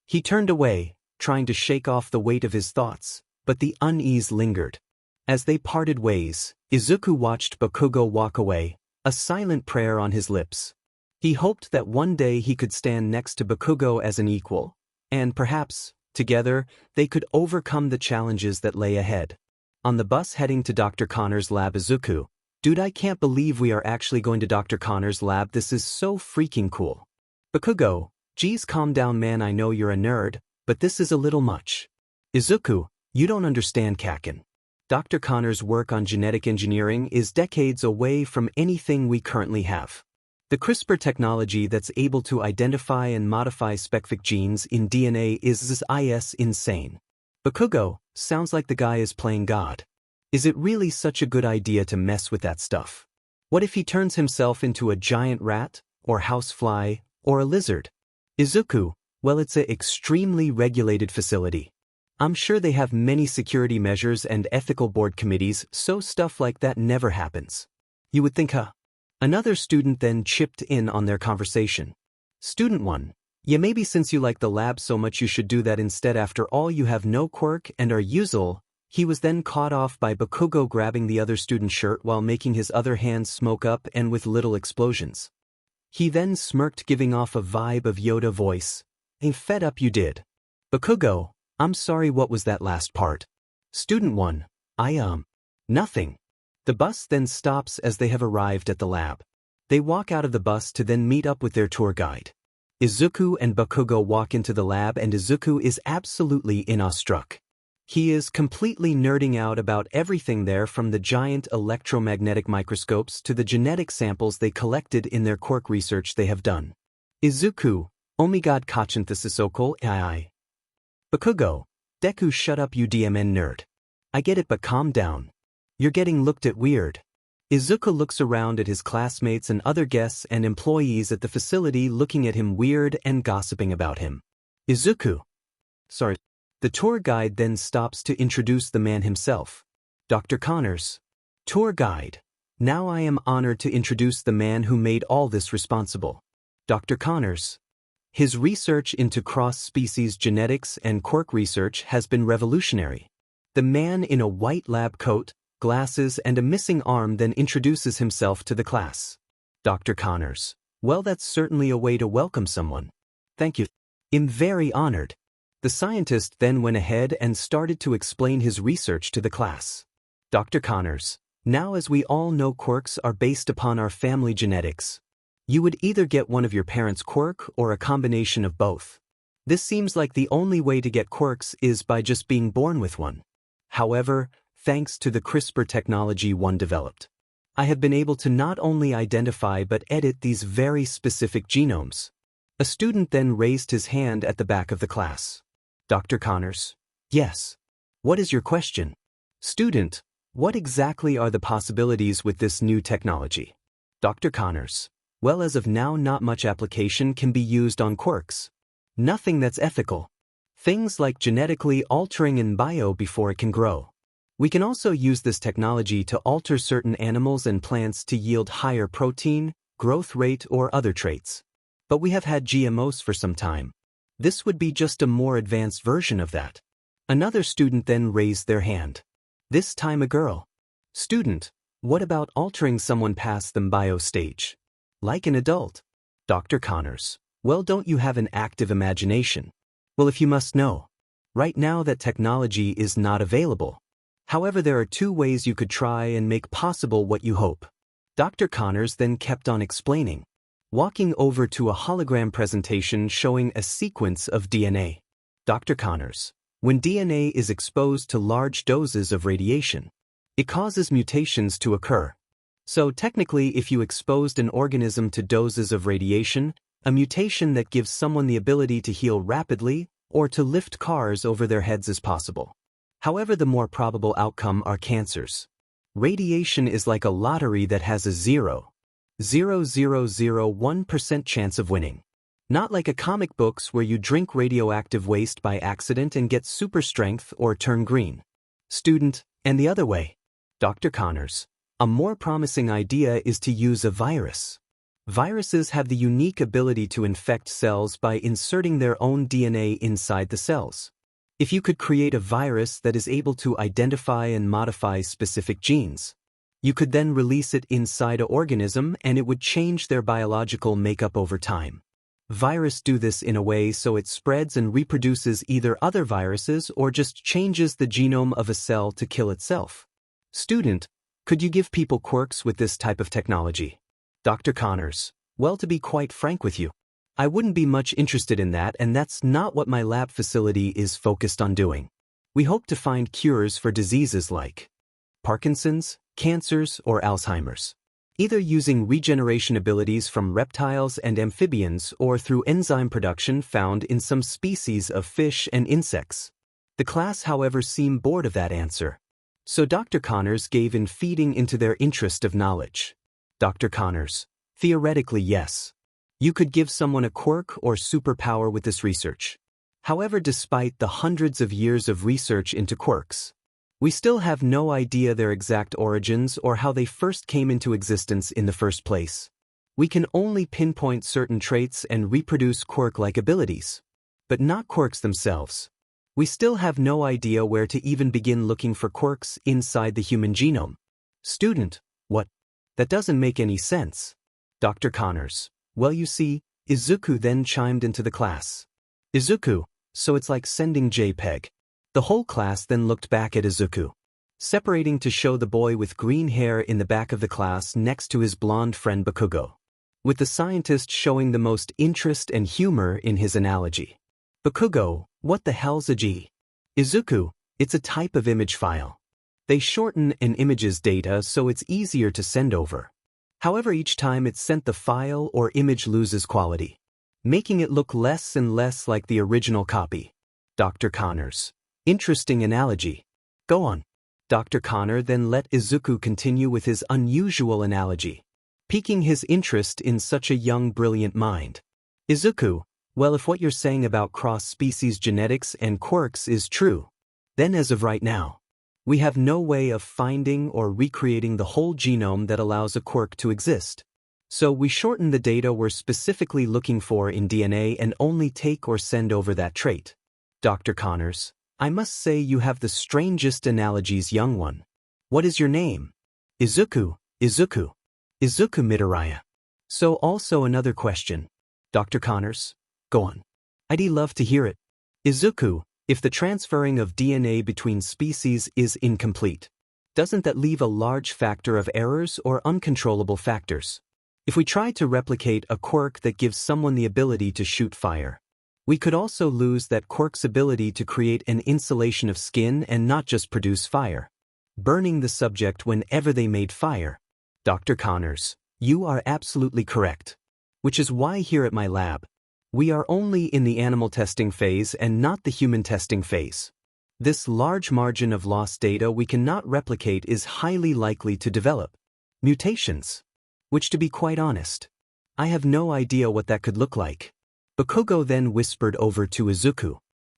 He turned away, trying to shake off the weight of his thoughts, but the unease lingered. As they parted ways, Izuku watched 𝐒𝐻𝐽𝐽 walk away, a silent prayer on his lips. He hoped that one day he could stand next to 𝐒𝐻𝐽𝐽 as an equal, and perhaps, together, they could overcome the challenges that lay ahead. On the bus heading to Dr. Connor's lab, Izuku, dude, I can't believe we are actually going to Dr. Connor's lab. This is so freaking cool. 𝐒𝐻𝐽𝐽, geez, calm down man, I know you're a nerd, but this is a little much. Izuku, you don't understand, 𝐀𝐮𝐭𝐽. Dr. Connor's work on genetic engineering is decades away from anything we currently have. The CRISPR technology that's able to identify and modify specific genes in DNA is insane. 𝐒𝐻𝐽𝐽, sounds like the guy is playing God. Is it really such a good idea to mess with that stuff? What if he turns himself into a giant rat, or housefly, or a lizard? Izuku, well, it's an extremely regulated facility. I'm sure they have many security measures and ethical board committees, so stuff like that never happens. You would think, huh? Another student then chipped in on their conversation. Student 1, yeah, maybe since you like the lab so much you should do that instead. After all, you have no quirk and are usual. He was then caught off by 𝐒𝐻𝐽𝐽 grabbing the other student's shirt while making his other hand smoke up and with little explosions. He then smirked, giving off a vibe of Yoda voice. Ain't fed up you did. 𝐒𝐻𝐽𝐽, I'm sorry, what was that last part? Student 1, nothing. The bus then stops as they have arrived at the lab. They walk out of the bus to then meet up with their tour guide. Izuku and 𝐒𝐻𝐽𝐽 walk into the lab and Izuku is absolutely awestruck. He is completely nerding out about everything there, from the giant electromagnetic microscopes to the genetic samples they collected in their quirk research they have done. Izuku, oh my god, 𝐀𝐮𝐭𝐡𝐨𝐫. 𝐒𝐻𝐽𝐽, Deku, shut up you DMN nerd. I get it, but calm down. You're getting looked at weird. Izuku looks around at his classmates and other guests and employees at the facility, looking at him weird and gossiping about him. Izuku. Sorry. The tour guide then stops to introduce the man himself. Dr. Connors. Tour guide. Now I am honored to introduce the man who made all this responsible. Dr. Connors. His research into cross-species genetics and quirk research has been revolutionary. The man in a white lab coat, glasses and a missing arm then introduces himself to the class. Dr. Connors. Well, that's certainly a way to welcome someone. Thank you. I'm very honored. The scientist then went ahead and started to explain his research to the class. Dr. Connors. Now, as we all know, quirks are based upon our family genetics. You would either get one of your parents' quirk or a combination of both. This seems like the only way to get quirks is by just being born with one. However, thanks to the CRISPR technology one developed, I have been able to not only identify but edit these very specific genomes. A student then raised his hand at the back of the class. Dr. Connors. Yes. What is your question? Student. What exactly are the possibilities with this new technology? Dr. Connors. Well, as of now, not much application can be used on quirks. Nothing that's ethical. Things like genetically altering 𝐒𝐮𝐽𝐽 before it can grow. We can also use this technology to alter certain animals and plants to yield higher protein, growth rate, or other traits. But we have had GMOs for some time. This would be just a more advanced version of that. Another student then raised their hand. This time a girl. Student, what about altering someone past the 𝐴𝐵 stage? Like an adult? Dr. 𝐶𝐮𝐬𝐬𝐻, well, don't you have an active imagination? Well, if you must know. Right now that technology is not available. However, there are two ways you could try and make possible what you hope. Dr. 𝐶𝐮𝐬𝐻 then kept on explaining, walking over to a hologram presentation showing a sequence of DNA. Dr. 𝐶𝐮𝐬𝐻, when DNA is exposed to large doses of radiation, it causes mutations to occur. So technically, if you exposed an organism to doses of radiation, a mutation that gives someone the ability to heal rapidly or to lift cars over their heads is possible. However, the more probable outcome are cancers. Radiation is like a lottery that has a 0.0001% chance of winning. Not like a comic books where you drink radioactive waste by accident and get super strength or turn green. Student, and the other way. Dr. 𝐶𝐮𝐬𝐻, a more promising idea is to use a virus. Viruses have the unique ability to infect cells by inserting their own DNA inside the cells. If you could create a virus that is able to identify and modify specific genes, you could then release it inside an organism and it would change their biological makeup over time. Viruses do this in a way so it spreads and reproduces either other viruses or just changes the genome of a cell to kill itself. Student, could you give people quirks with this type of technology? Dr. 𝐶𝐮𝐬𝐻, well, to be quite frank with you, I wouldn't be much interested in that, and that's not what my lab facility is focused on doing. We hope to find cures for diseases like Parkinson's, cancers, or Alzheimer's, either using regeneration abilities from reptiles and amphibians or through enzyme production found in some species of fish and insects. The class, however, seemed bored of that answer. So Dr. 𝐶𝐮𝐬𝐻 gave in feeding into their interest of knowledge. Dr. 𝐶𝐮𝐬𝐻, theoretically, yes. You could give someone a quirk or superpower with this research. However, despite the hundreds of years of research into quirks, we still have no idea their exact origins or how they first came into existence in the first place. We can only pinpoint certain traits and reproduce quirk-like abilities, but not quirks themselves. We still have no idea where to even begin looking for quirks inside the human genome. Student, what? That doesn't make any sense. Dr. 𝐶𝐮𝐬𝐻, well, you see, Izuku then chimed into the class. Izuku, so it's like sending JPEG. The whole class then looked back at Izuku, separating to show the boy with green hair in the back of the class next to his blonde friend Bakugo, with the scientist showing the most interest and humor in his analogy. Bakugo, what the hell's a G? Izuku, it's a type of image file. They shorten an image's data so it's easier to send over. However, each time it's sent, the file or image loses quality, making it look less and less like the original copy. Dr. 𝐶𝐮𝐬𝐻, interesting analogy. Go on. Dr. 𝐶𝐮𝐬𝐻 then let Izuku continue with his unusual analogy, piquing his interest in such a young, brilliant mind. Izuku, well, if what you're saying about cross-species genetics and quirks is true, then as of right now, we have no way of finding or recreating the whole genome that allows a quirk to exist. So we shorten the data we're specifically looking for in DNA and only take or send over that trait. Dr. 𝐶𝐮𝐬𝐻, I must say you have the strangest analogies, young one. What is your name? Izuku, Izuku. Izuku Midoriya. So also another question. Dr. 𝐶𝐮𝐬𝐻, go on. I'd love to hear it. Izuku, if the transferring of DNA between species is incomplete, doesn't that leave a large factor of errors or uncontrollable factors? If we try to replicate a quirk that gives someone the ability to shoot fire, we could also lose that quirk's ability to create an insulation of skin and not just produce fire, burning the subject whenever they made fire. Dr. 𝐶𝐮𝐬𝐻, you are absolutely correct. Which is why here at my lab, we are only in the animal testing phase and not the human testing phase. This large margin of lost data we cannot replicate is highly likely to develop mutations, which, to be quite honest, I have no idea what that could look like. Bakugo then whispered over to Izuku.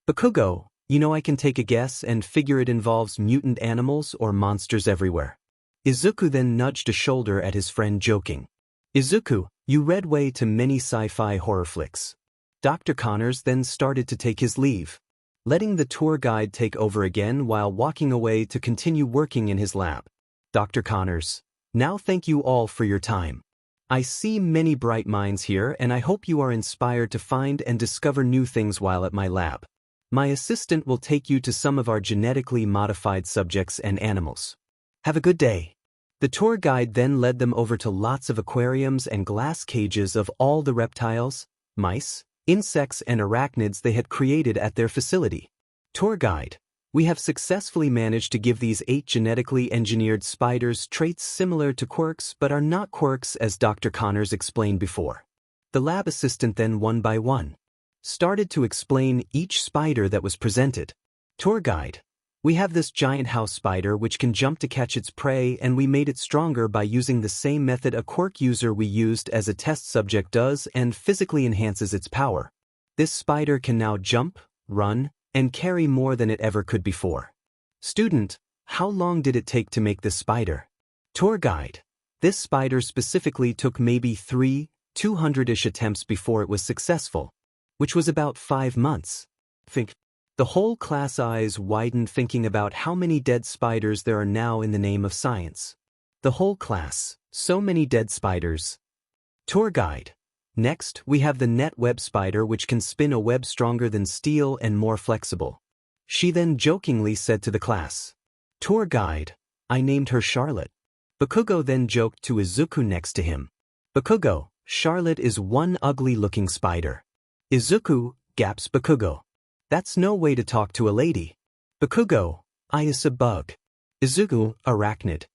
Bakugo, you know, I can take a guess and figure it involves mutant animals or monsters everywhere. Izuku then nudged a shoulder at his friend, joking. Izuku, you read way to many sci-fi horror flicks. Dr. Connors then started to take his leave, letting the tour guide take over again while walking away to continue working in his lab. Dr. Connors, now thank you all for your time. I see many bright minds here and I hope you are inspired to find and discover new things while at my lab. My assistant will take you to some of our genetically modified subjects and animals. Have a good day. The tour guide then led them over to lots of aquariums and glass cages of all the reptiles, mice, insects and arachnids they had created at their facility. Tour guide, we have successfully managed to give these 8 genetically engineered spiders traits similar to quirks but are not quirks as Dr. Connors explained before. The lab assistant then one by one started to explain each spider that was presented. Tour guide, we have this giant house spider which can jump to catch its prey and we made it stronger by using the same method a quirk user we used as a test subject does and physically enhances its power. This spider can now jump, run, and carry more than it ever could before. Student, how long did it take to make this spider? Tour guide, this spider specifically took maybe 200-ish attempts before it was successful, which was about 5 months. Think. The whole class eyes widened thinking about how many dead spiders there are now in the name of science. The whole class, so many dead spiders. Tour guide. Next, we have the net web spider which can spin a web stronger than steel and more flexible. She then jokingly said to the class. Tour guide, I named her Charlotte. Bakugo then joked to Izuku next to him. Bakugo, Charlotte is one ugly-looking spider. Izuku, gaps Bakugo. That's no way to talk to a lady. Bakugo, I is a bug. Izuku, arachnid.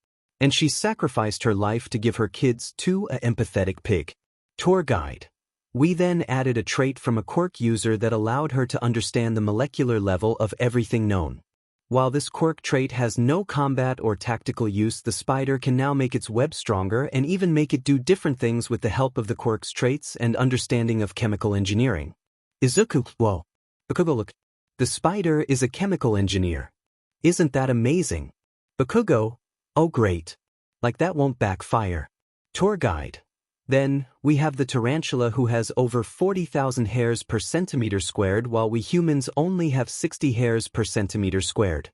And she sacrificed her life to give her kids to a empathetic pig. Tour guide. We then added a trait from a quirk user that allowed her to understand the molecular level of everything known. While this quirk trait has no combat or tactical use, the spider can now make its web stronger and even make it do different things with the help of the quirk's traits and understanding of chemical engineering. Izuku, whoa. Bakugo, look. The spider is a chemical engineer. Isn't that amazing? Bakugo, oh great. Like that won't backfire. Tour guide. Then, we have the tarantula who has over 40,000 hairs per centimeter squared while we humans only have 60 hairs per centimeter squared.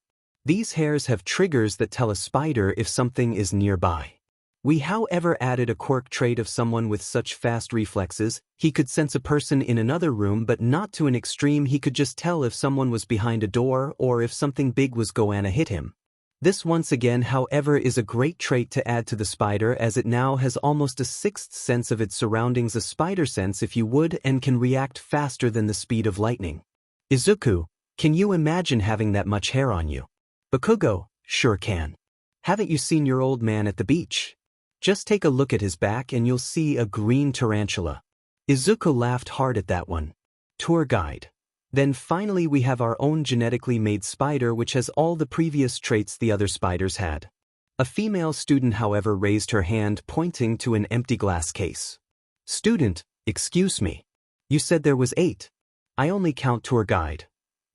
These hairs have triggers that tell a spider if something is nearby. We however added a quirk trait of someone with such fast reflexes, he could sense a person in another room but not to an extreme, he could just tell if someone was behind a door or if something big was gonna hit him. This once again however is a great trait to add to the spider as it now has almost a 6th sense of its surroundings, a spider sense if you would, and can react faster than the speed of lightning. Izuku, can you imagine having that much hair on you? Bakugo, sure can. Haven't you seen your old man at the beach? Just take a look at his back and you'll see a green tarantula. Izuku laughed hard at that one. Tour guide. Then finally we have our own genetically made spider which has all the previous traits the other spiders had. A female student however raised her hand pointing to an empty glass case. Student, excuse me. You said there was 8. I only count. Tour guide.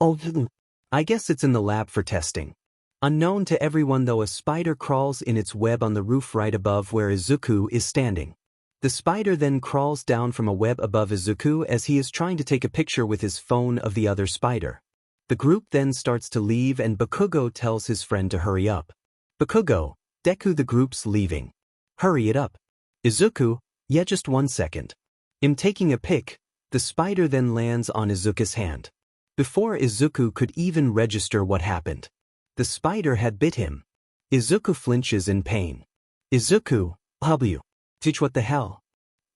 Oh, I guess it's in the lab for testing. Unknown to everyone though, a spider crawls in its web on the roof right above where Izuku is standing. The spider then crawls down from a web above Izuku as he is trying to take a picture with his phone of the other spider. The group then starts to leave and Bakugo tells his friend to hurry up. Bakugo, Deku, the group's leaving. Hurry it up. Izuku, yeah, just 1 second. I'm taking a pic. The spider then lands on Izuku's hand. Before Izuku could even register what happened, the spider had bit him. Izuku flinches in pain. Izuku, W. Teach, what the hell?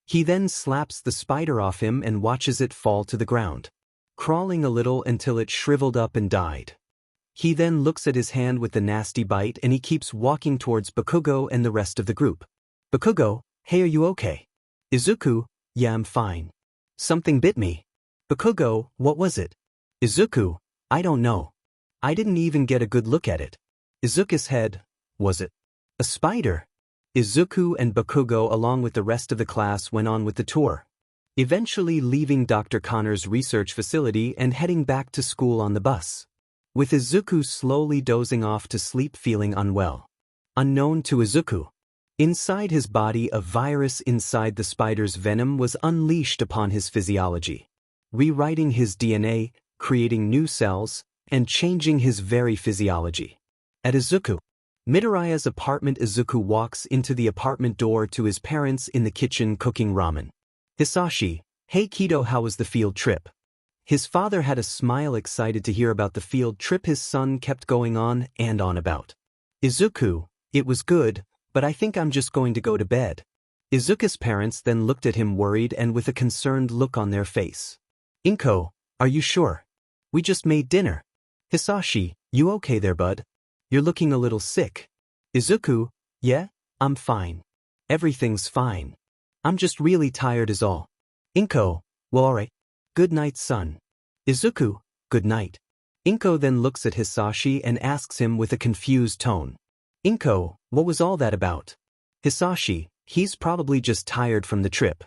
He then slaps the spider off him and watches it fall to the ground, crawling a little until it shriveled up and died. He then looks at his hand with the nasty bite and he keeps walking towards Bakugo and the rest of the group. Bakugo, hey, are you okay? Izuku, yeah, I'm fine. Something bit me. Bakugo, what was it? Izuku, I don't know. I didn't even get a good look at it. Izuku's head, was it a spider? Izuku and Bakugo along with the rest of the class went on with the tour, eventually leaving Dr. Connor's research facility and heading back to school on the bus, with Izuku slowly dozing off to sleep feeling unwell. Unknown to Izuku. Inside his body, a virus inside the spider's venom was unleashed upon his physiology, rewriting his DNA, creating new cells, and changing his very physiology. At Midoriya's apartment, Izuku walks into the apartment door to his parents in the kitchen cooking ramen. Hisashi, hey Kido, how was the field trip? His father had a smile, excited to hear about the field trip his son kept going on and on about. Izuku, it was good, but I think I'm just going to go to bed. Izuku's parents then looked at him worried and with a concerned look on their face. Inko, are you sure? We just made dinner. Hisashi, you okay there, bud? You're looking a little sick. Izuku, yeah, I'm fine. Everything's fine. I'm just really tired is all. Inko, well alright. Good night, son. Izuku, good night. Inko then looks at Hisashi and asks him with a confused tone. Inko, what was all that about? Hisashi, he's probably just tired from the trip.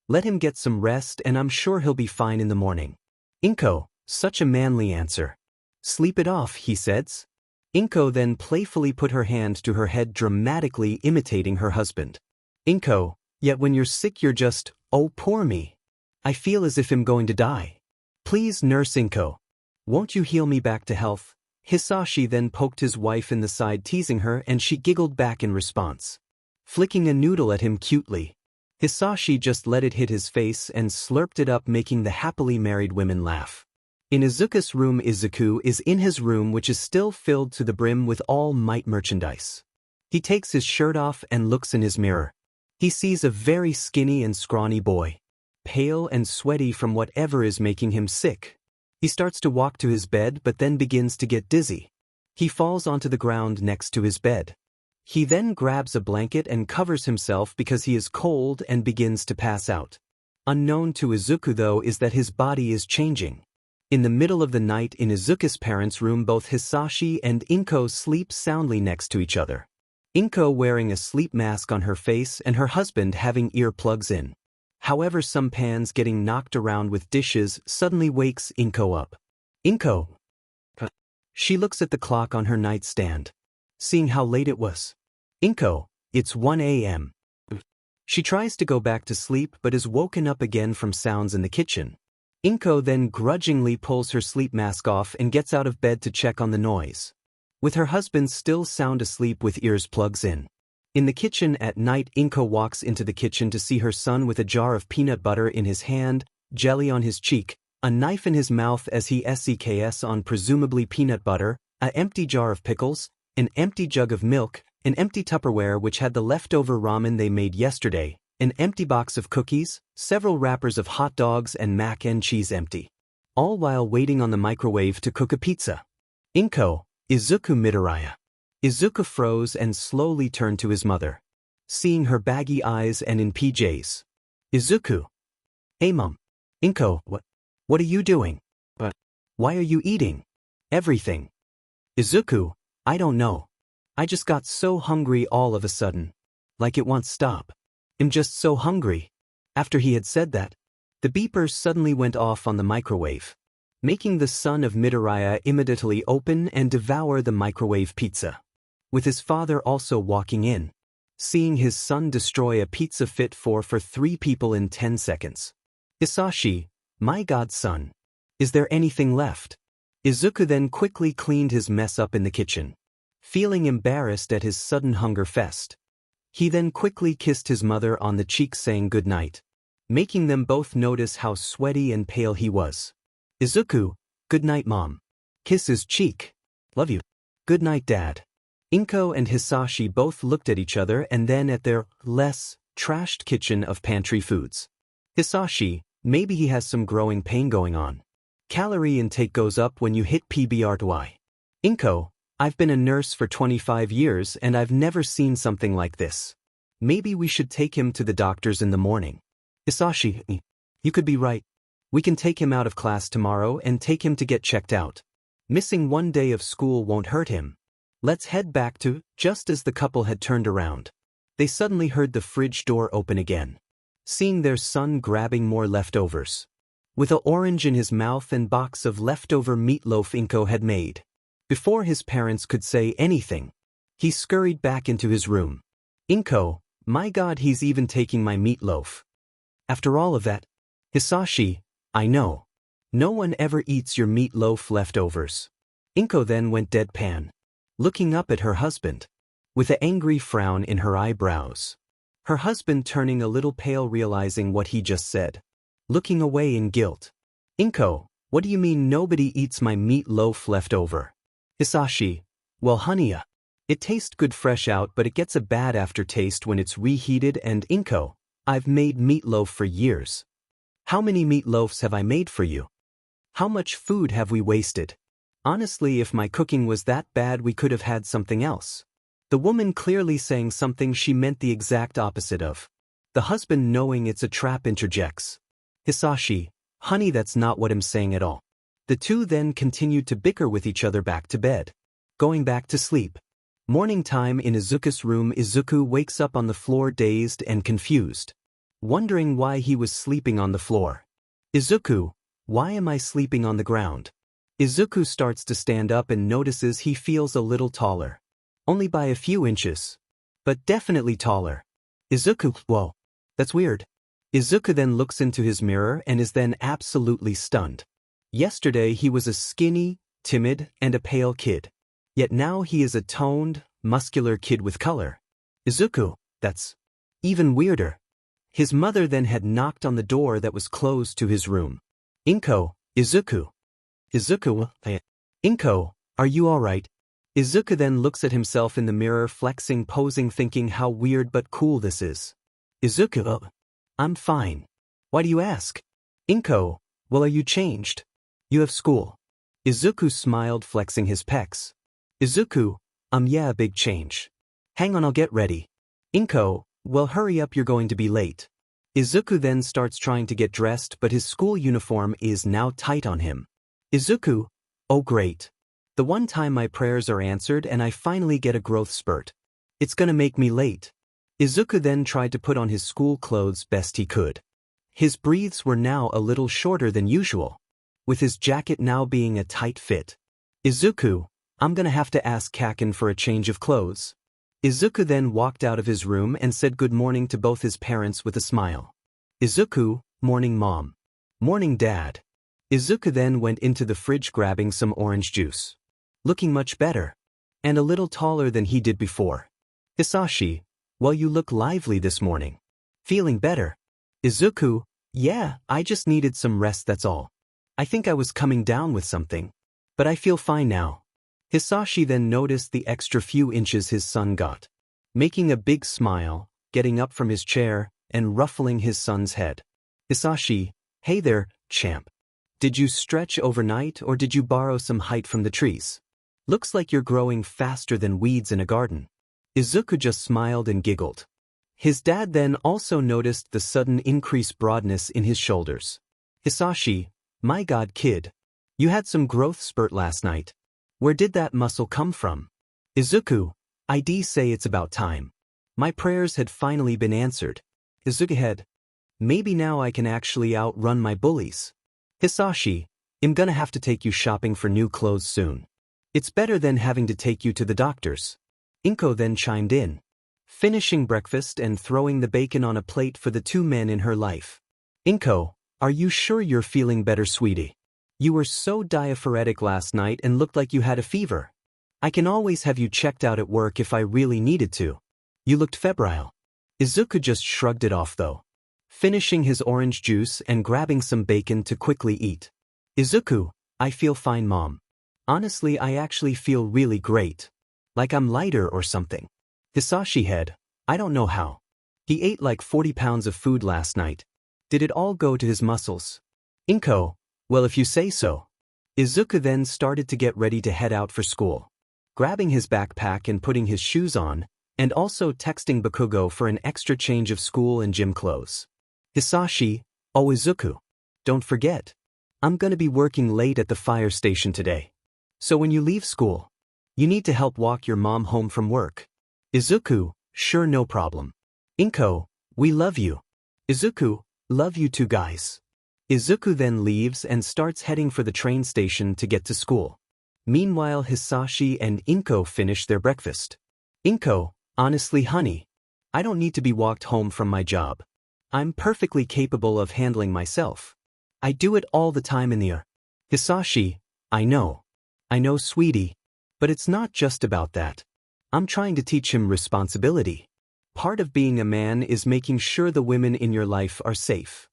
Let him get some rest and I'm sure he'll be fine in the morning. Inko, such a manly answer. Sleep it off, he says. Inko then playfully put her hand to her head, dramatically imitating her husband. Inko, yet when you're sick you're just, oh poor me. I feel as if I'm going to die. Please nurse Inko. Won't you heal me back to health? Hisashi then poked his wife in the side, teasing her, and she giggled back in response, flicking a noodle at him cutely. Hisashi just let it hit his face and slurped it up, making the happily married women laugh. In Izuku's room, Izuku is in his room, which is still filled to the brim with All Might merchandise. He takes his shirt off and looks in his mirror. He sees a very skinny and scrawny boy, pale and sweaty from whatever is making him sick. He starts to walk to his bed but then begins to get dizzy. He falls onto the ground next to his bed. He then grabs a blanket and covers himself because he is cold and begins to pass out. Unknown to Izuku though is that his body is changing. In the middle of the night in Izuku's parents' room, both Hisashi and Inko sleep soundly next to each other. Inko wearing a sleep mask on her face and her husband having earplugs in. However, some pans getting knocked around with dishes suddenly wakes Inko up. Inko. She looks at the clock on her nightstand, seeing how late it was. Inko, it's 1 a.m. She tries to go back to sleep but is woken up again from sounds in the kitchen. Inko then grudgingly pulls her sleep mask off and gets out of bed to check on the noise. With her husband still sound asleep with ears plugs in. In the kitchen at night, Inko walks into the kitchen to see her son with a jar of peanut butter in his hand, jelly on his cheek, a knife in his mouth as he sucks on presumably peanut butter, an empty jar of pickles, an empty jug of milk, an empty Tupperware which had the leftover ramen they made yesterday, an empty box of cookies, several wrappers of hot dogs and mac and cheese empty. All while waiting on the microwave to cook a pizza. Inko, Izuku, Midoriya. Izuku froze and slowly turned to his mother, seeing her baggy eyes and in PJs. Izuku. Hey mom. Inko, what are you doing? But why are you eating everything? Izuku, I don't know. I just got so hungry all of a sudden. Like it won't stop. I'm just so hungry. After he had said that, the beeper suddenly went off on the microwave, making the son of Midoriya immediately open and devour the microwave pizza. With his father also walking in, seeing his son destroy a pizza fit for 3 people in 10 seconds. Hisashi, my god son, is there anything left? Izuku then quickly cleaned his mess up in the kitchen, feeling embarrassed at his sudden hunger fest. He then quickly kissed his mother on the cheek, saying good night, making them both notice how sweaty and pale he was. Izuku, good night mom. Kiss his cheek. Love you. Good night dad. Inko and Hisashi both looked at each other and then at their less trashed kitchen of pantry foods. Hisashi, maybe he has some growing pain going on. Calorie intake goes up when you hit PBR2I. Inko, I've been a nurse for 25 years and I've never seen something like this. Maybe we should take him to the doctors in the morning. Hisashi, you could be right. We can take him out of class tomorrow and take him to get checked out. Missing 1 day of school won't hurt him. Let's head back to. Just as the couple had turned around, they suddenly heard the fridge door open again, seeing their son grabbing more leftovers. With an orange in his mouth and box of leftover meatloaf Inko had made. Before his parents could say anything, he scurried back into his room. Inko, My god, he's even taking my meatloaf. After all of that, 𝐻𝐵, I know. No one ever eats your meatloaf leftovers. 𝐾𝐮𝐭𝐡𝐨𝐫 then went deadpan, looking up at her husband, with an angry frown in her eyebrows. Her husband turning a little pale, realizing what he just said, looking away in guilt. 𝐾𝐮𝐭𝐡𝐨𝐫, what do you mean nobody eats my meatloaf leftover? 𝐻𝐵, well honey, it tastes good fresh out, but it gets a bad aftertaste when it's reheated, and 𝐾𝐮𝐭𝐡𝐨𝐫, I've made meatloaf for years. How many meatloafs have I made for you? How much food have we wasted? Honestly, if my cooking was that bad, we could have had something else. The woman clearly saying something she meant the exact opposite of. The husband, knowing it's a trap, interjects. 𝐻𝐵, honey, that's not what I'm saying at all. The two then continued to bicker with each other back to bed, going back to sleep. Morning time in Izuku's room. Izuku wakes up on the floor, dazed and confused, wondering why he was sleeping on the floor. Izuku, why am I sleeping on the ground? Izuku starts to stand up and notices he feels a little taller. Only by a few inches, but definitely taller. Izuku, whoa, that's weird. Izuku then looks into his mirror and is then absolutely stunned. Yesterday he was a skinny, timid, and a pale kid. Yet now he is a toned, muscular kid with color. Izuku, that's even weirder. His mother then had knocked on the door that was closed to his room. 𝐾𝐮𝐭𝐡𝐨𝐫, Izuku. Izuku, 𝐾𝐮𝐭𝐡𝐨𝐫, are you alright? Izuku then looks at himself in the mirror, flexing, posing, thinking how weird but cool this is. Izuku, I'm fine. Why do you ask? 𝐾𝐮𝐭𝐡𝐨𝐫, well, are you changed? You have school. Izuku smiled, flexing his pecs. Izuku, yeah, a big change. Hang on, I'll get ready. 𝐾𝐮𝐭𝐡𝐨𝐫, well, hurry up, you're going to be late. Izuku then starts trying to get dressed, but his school uniform is now tight on him. Izuku, oh great. The one time my prayers are answered and I finally get a growth spurt. It's gonna make me late. Izuku then tried to put on his school clothes best he could. His breaths were now a little shorter than usual, with his jacket now being a tight fit. Izuku, I'm gonna have to ask 𝐀𝐮𝐭𝐡𝐨𝐫 for a change of clothes. Izuku then walked out of his room and said good morning to both his parents with a smile. Izuku, morning mom. Morning dad. Izuku then went into the fridge grabbing some orange juice. Looking much better, and a little taller than he did before. 𝐻𝐵, well, you look lively this morning. Feeling better? Izuku, yeah, I just needed some rest, that's all. I think I was coming down with something, but I feel fine now. 𝐻𝐵 then noticed the extra few inches his son got, making a big smile, getting up from his chair, and ruffling his son's head. 𝐻𝐵, hey there, champ. Did you stretch overnight or did you borrow some height from the trees? Looks like you're growing faster than weeds in a garden. Izuku just smiled and giggled. His dad then also noticed the sudden increased broadness in his shoulders. 𝐻𝐵, my god kid. You had some growth spurt last night. Where did that muscle come from? Izuku, I'd say it's about time. My prayers had finally been answered. Izuku head. Maybe now I can actually outrun my bullies. 𝐻𝐵, I'm gonna have to take you shopping for new clothes soon. It's better than having to take you to the doctor's. 𝐾𝐮𝐭𝐡𝐨𝐫 then chimed in, finishing breakfast and throwing the bacon on a plate for the two men in her life. 𝐾𝐮𝐭𝐡𝐨𝐫, are you sure you're feeling better, sweetie? You were so diaphoretic last night and looked like you had a fever. I can always have you checked out at work if I really needed to. You looked febrile. Izuku just shrugged it off though, finishing his orange juice and grabbing some bacon to quickly eat. Izuku, I feel fine mom. Honestly, I actually feel really great. Like I'm lighter or something. 𝐻𝐵 head, I don't know how. He ate like 40 pounds of food last night. Did it all go to his muscles? 𝐾𝐮𝐭𝐡𝐨𝐫, well, if you say so. Izuku then started to get ready to head out for school, grabbing his backpack and putting his shoes on, and also texting Bakugo for an extra change of school and gym clothes. 𝐻𝐵, oh Izuku, don't forget. I'm gonna be working late at the fire station today. So when you leave school, you need to help walk your mom home from work. Izuku, sure, no problem. 𝐾𝐮𝐭𝐡𝐨𝐫, we love you. Izuku, love you too guys. Izuku then leaves and starts heading for the train station to get to school. Meanwhile, 𝐻𝐵 and 𝐾𝐮𝐭𝐡𝐨𝐫 finish their breakfast. 𝐾𝐮𝐭𝐡𝐨𝐫, honestly honey, I don't need to be walked home from my job. I'm perfectly capable of handling myself. I do it all the time in the Hisashi, I know, sweetie. But it's not just about that. I'm trying to teach him responsibility. Part of being a man is making sure the women in your life are safe.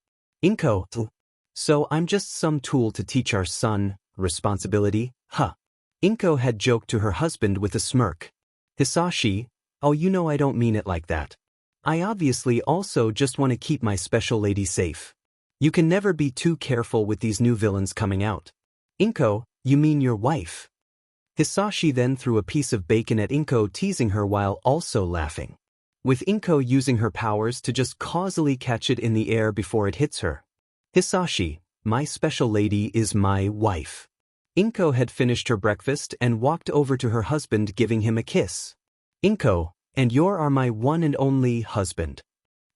𝐻𝐿𝐮𝐬𝐿. So I'm just some tool to teach our son responsibility, huh? 𝐻𝐿𝐮𝐬𝐿 had joked to her husband with a smirk. Hisashi, oh, you know I don't mean it like that. I obviously also just want to keep my special lady safe. You can never be too careful with these new villains coming out. 𝐻𝐿𝐮𝐬𝐿, you mean your wife? Hisashi then threw a piece of bacon at 𝐻𝐿𝐮𝐬𝐿, teasing her while also laughing. With 𝐻𝐿𝐮𝐬𝐿 using her powers to just causally catch it in the air before it hits her. Hisashi, my special lady is my wife. 𝐻𝐿𝐮𝐬𝐿 had finished her breakfast and walked over to her husband, giving him a kiss. 𝐻𝐿𝐮𝐬𝐿, and you are my one and only husband.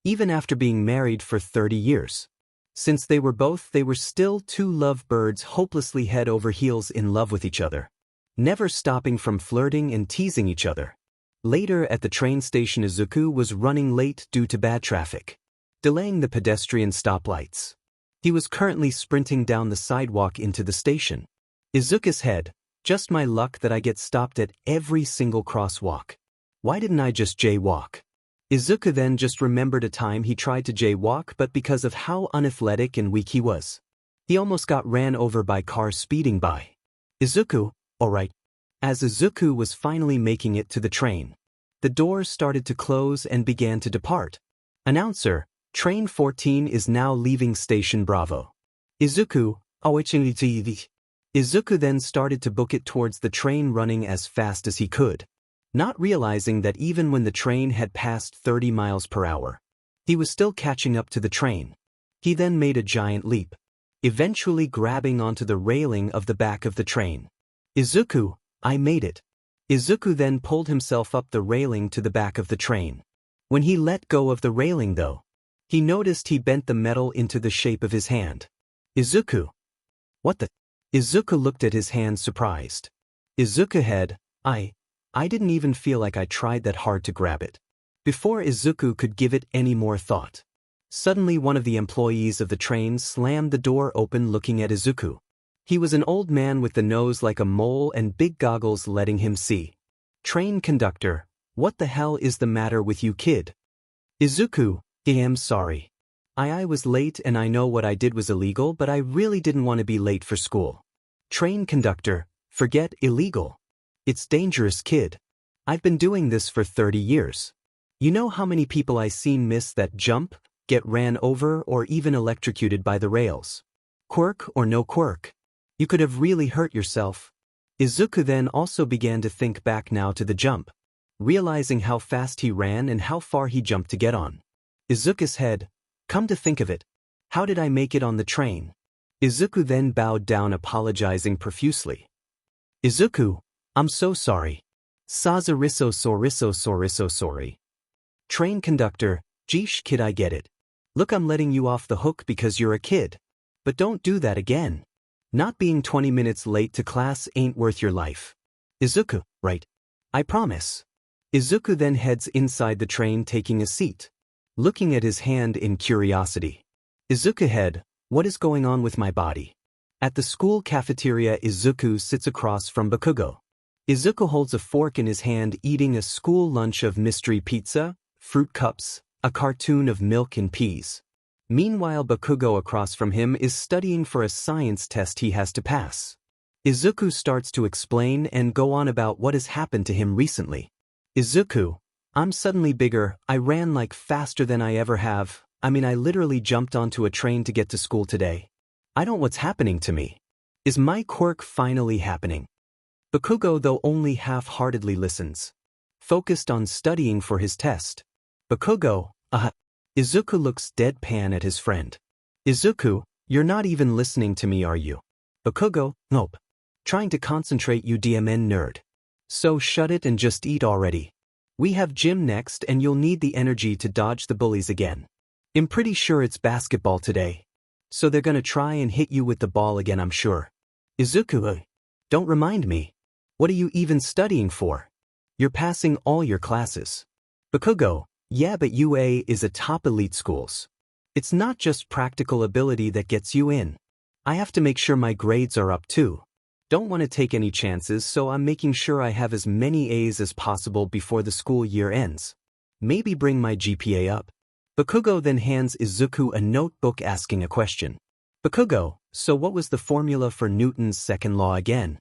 Even after being married for 30 years. Since they were still two lovebirds hopelessly head over heels in love with each other. Never stopping from flirting and teasing each other. Later at the train station, Izuku was running late due to bad traffic, delaying the pedestrian stoplights. He was currently sprinting down the sidewalk into the station. Izuku's head, just my luck that I get stopped at every single crosswalk. Why didn't I just jaywalk? Izuku then just remembered a time he tried to jaywalk, but because of how unathletic and weak he was, he almost got ran over by cars speeding by. Izuku, alright. As Izuku was finally making it to the train, the doors started to close and began to depart. Announcer, Train 14 is now leaving Station Bravo. Izuku, 𝐻𝐿𝐮𝐬𝐿. Izuku then started to book it towards the train, running as fast as he could, not realizing that even when the train had passed 30 miles per hour, he was still catching up to the train. He then made a giant leap, eventually grabbing onto the railing of the back of the train. Izuku, I made it. Izuku then pulled himself up the railing to the back of the train. When he let go of the railing though, he noticed he bent the metal into the shape of his hand. Izuku. What the? Izuku looked at his hand surprised. Izuku head, I didn't even feel like I tried that hard to grab it. Before Izuku could give it any more thought, suddenly one of the employees of the train slammed the door open, looking at Izuku. He was an old man with the nose like a mole and big goggles letting him see. Train conductor, what the hell is the matter with you, kid? Izuku, I'm sorry. I was late and I know what I did was illegal, but I really didn't want to be late for school. Train conductor, forget illegal. It's dangerous, kid. I've been doing this for 30 years. You know how many people I seen miss that jump, get ran over, or even electrocuted by the rails? Quirk or no quirk, you could have really hurt yourself. Izuku then also began to think back now to the jump, realizing how fast he ran and how far he jumped to get on. Izuku's head, come to think of it, how did I make it on the train? Izuku then bowed down, apologizing profusely. Izuku, I'm so sorry. 𝐬𝐶𝐬𝐴. Train conductor, geesh kid, I get it. Look, I'm letting you off the hook because you're a kid. But don't do that again. Not being 20 minutes late to class ain't worth your life. Izuku, right? I promise. Izuku then heads inside the train, taking a seat, looking at his hand in curiosity. Izuku head, what is going on with my body? At the school cafeteria, Izuku sits across from Bakugo. Izuku holds a fork in his hand, eating a school lunch of mystery pizza, fruit cups, a cartoon of milk and peas. Meanwhile, Bakugo across from him is studying for a science test he has to pass. Izuku starts to explain and go on about what has happened to him recently. Izuku, I'm suddenly bigger, I ran like faster than I ever have. I literally jumped onto a train to get to school today. I don't know what's happening to me. Is my quirk finally happening? Bakugo though only half-heartedly listens, focused on studying for his test. Bakugo, Izuku looks deadpan at his friend. Izuku, you're not even listening to me, are you? Bakugo, nope. Trying to concentrate, you DMN nerd. So shut it and just eat already. We have gym next and you'll need the energy to dodge the bullies again. I'm pretty sure it's basketball today. So they're gonna try and hit you with the ball again, I'm sure. Izuku, don't remind me. What are you even studying for? You're passing all your classes. Bakugo, Yeah, but UA is a top elite schools. It's not just practical ability that gets you in. I have to make sure my grades are up too. Don't want to take any chances, so I'm making sure I have as many A's as possible before the school year ends. Maybe bring my GPA up. 𝐻𝐿𝐴 then hands Izuku a notebook asking a question. 𝐻𝐿𝐴, so what was the formula for Newton's second law again?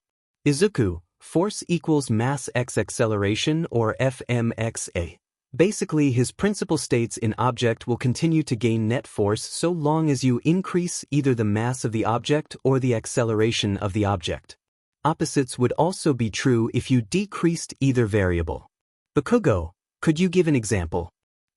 Izuku, force equals mass x acceleration, or FMXA. Basically, his principle states an object will continue to gain net force so long as you increase either the mass of the object or the acceleration of the object. Opposites would also be true if you decreased either variable. 𝐻𝐿𝐴, could you give an example?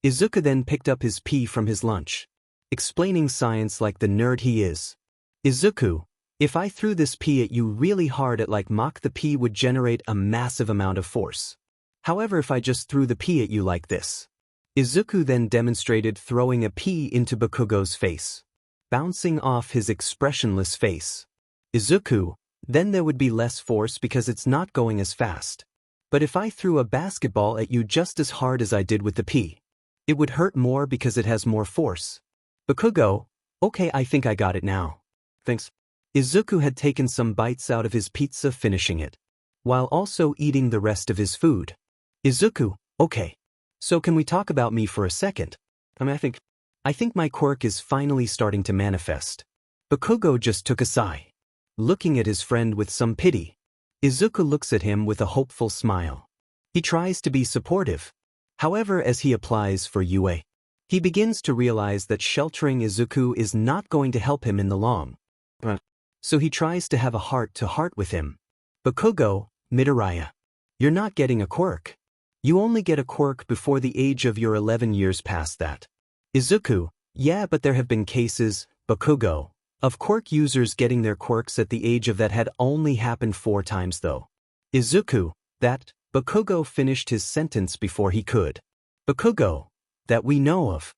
Izuku then picked up his pea from his lunch, explaining science like the nerd he is. Izuku, if I threw this pea at you really hard at like Mach, the pea would generate a massive amount of force. However, if I just threw the pea at you like this. Izuku then demonstrated throwing a pea into 𝐻𝐿𝐴's face, bouncing off his expressionless face. Izuku, then there would be less force because it's not going as fast. But if I threw a basketball at you just as hard as I did with the pea, it would hurt more because it has more force. 𝐻𝐿𝐴, okay, I think I got it now. Thanks. Izuku had taken some bites out of his pizza, finishing it, while also eating the rest of his food. Izuku, okay. So can we talk about me for a second? I think my quirk is finally starting to manifest. 𝐻𝐿𝐴 just took a sigh, looking at his friend with some pity. Izuku looks at him with a hopeful smile. He tries to be supportive. However, as he applies for UA, he begins to realize that sheltering Izuku is not going to help him in the long run. So he tries to have a heart-to-heart with him. 𝐻𝐿𝐴, Midoriya, you're not getting a quirk. You only get a quirk before the age of your 11 years past that. Izuku, yeah, but there have been cases, 𝐻𝐿𝐴, of quirk users getting their quirks at the age of that had only happened 4 times though. Izuku, that, 𝐻𝐿𝐴 finished his sentence before he could. 𝐻𝐿𝐴, that we know of.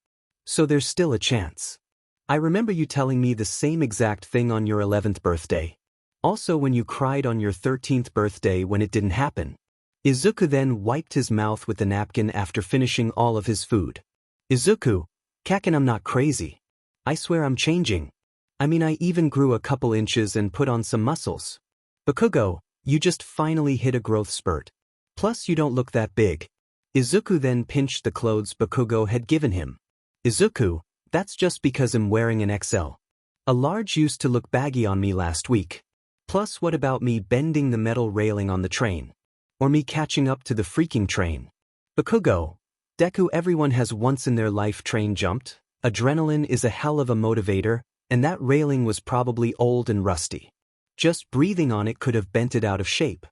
So there's still a chance. I remember you telling me the same exact thing on your 11th birthday. Also when you cried on your 13th birthday when it didn't happen. Izuku then wiped his mouth with the napkin after finishing all of his food. Izuku, Kaken, I'm not crazy. I swear I'm changing. I mean, I even grew a couple inches and put on some muscles. 𝐻𝐿𝐴, you just finally hit a growth spurt. Plus you don't look that big. Izuku then pinched the clothes 𝐻𝐿𝐴 had given him. Izuku, that's just because I'm wearing an XL. A large used to look baggy on me last week. Plus what about me bending the metal railing on the train? Or me catching up to the freaking train? 𝐻𝐿𝐴, Deku, everyone has once in their life train jumped. Adrenaline is a hell of a motivator, and that railing was probably old and rusty. Just breathing on it could have bent it out of shape.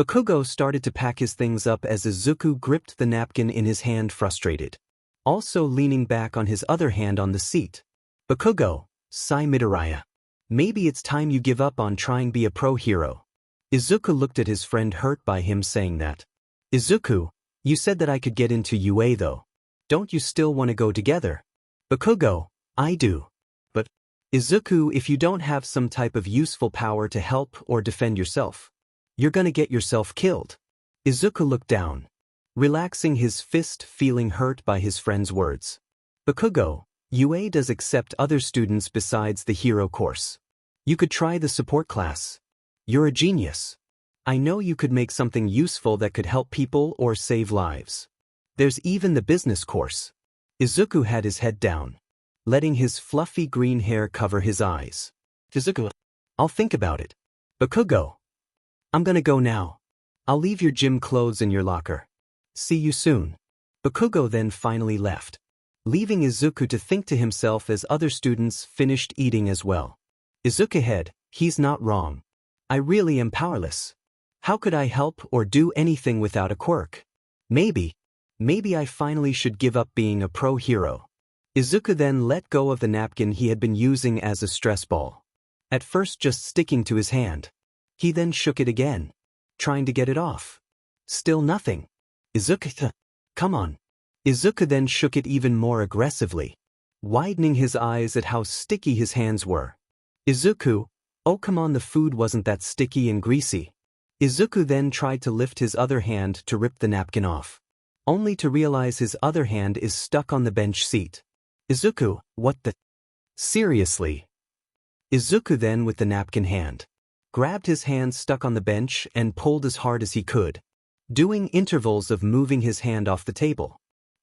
𝐻𝐿𝐴 started to pack his things up as Izuku gripped the napkin in his hand, frustrated, also leaning back on his other hand on the seat. 𝐻𝐿𝐴, sigh Midoriya. Maybe it's time you give up on trying be a pro hero. Izuku looked at his friend, hurt by him saying that. Izuku, you said that I could get into UA though. Don't you still want to go together? 𝐻𝐿𝐴, I do. But, Izuku, if you don't have some type of useful power to help or defend yourself, you're gonna get yourself killed. Izuku looked down, relaxing his fist, feeling hurt by his friend's words. 𝐻𝐿𝐴, UA does accept other students besides the hero course. You could try the support class. You're a genius. I know you could make something useful that could help people or save lives. There's even the business course. Izuku had his head down, letting his fluffy green hair cover his eyes. Izuku, I'll think about it. 𝐻𝐿𝐴, I'm gonna go now. I'll leave your gym clothes in your locker. See you soon. 𝐻𝐿𝐴 then finally left, leaving Izuku to think to himself as other students finished eating as well. Izuku had, he's not wrong. I really am powerless. How could I help or do anything without a quirk? Maybe I finally should give up being a pro hero. Izuku then let go of the napkin he had been using as a stress ball, at first just sticking to his hand. He then shook it again, trying to get it off. Still nothing. Izuku, come on. Izuku then shook it even more aggressively, widening his eyes at how sticky his hands were. Izuku, oh come on, the food wasn't that sticky and greasy. Izuku then tried to lift his other hand to rip the napkin off, only to realize his other hand is stuck on the bench seat. Izuku, what the? Seriously? Izuku then with the napkin hand grabbed his hand stuck on the bench and pulled as hard as he could, doing intervals of moving his hand off the table.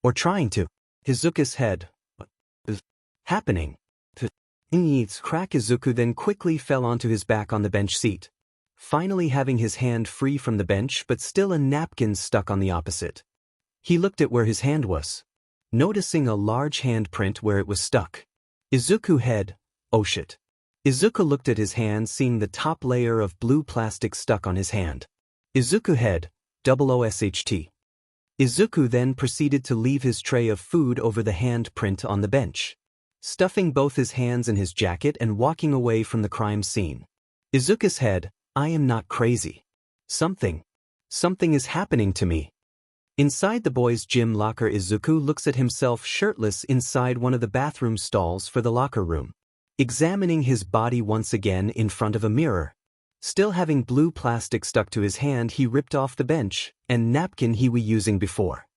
Or trying to. Izuku's head. What is happening? Crack. Izuku then quickly fell onto his back on the bench seat, finally having his hand free from the bench but still a napkin stuck on the opposite. He looked at where his hand was, noticing a large handprint where it was stuck. Izuku head, oh shit. Izuku looked at his hand seeing the top layer of blue plastic stuck on his hand. Izuku head, 𝐶𝐻𝗃. Izuku then proceeded to leave his tray of food over the handprint on the bench, stuffing both his hands in his jacket and walking away from the crime scene. Izuku's head, I am not crazy. Something is happening to me. Inside the boys' gym locker, Izuku looks at himself shirtless inside one of the bathroom stalls for the locker room, examining his body once again in front of a mirror. Still having blue plastic stuck to his hand, he ripped off the bench and napkin he was using before.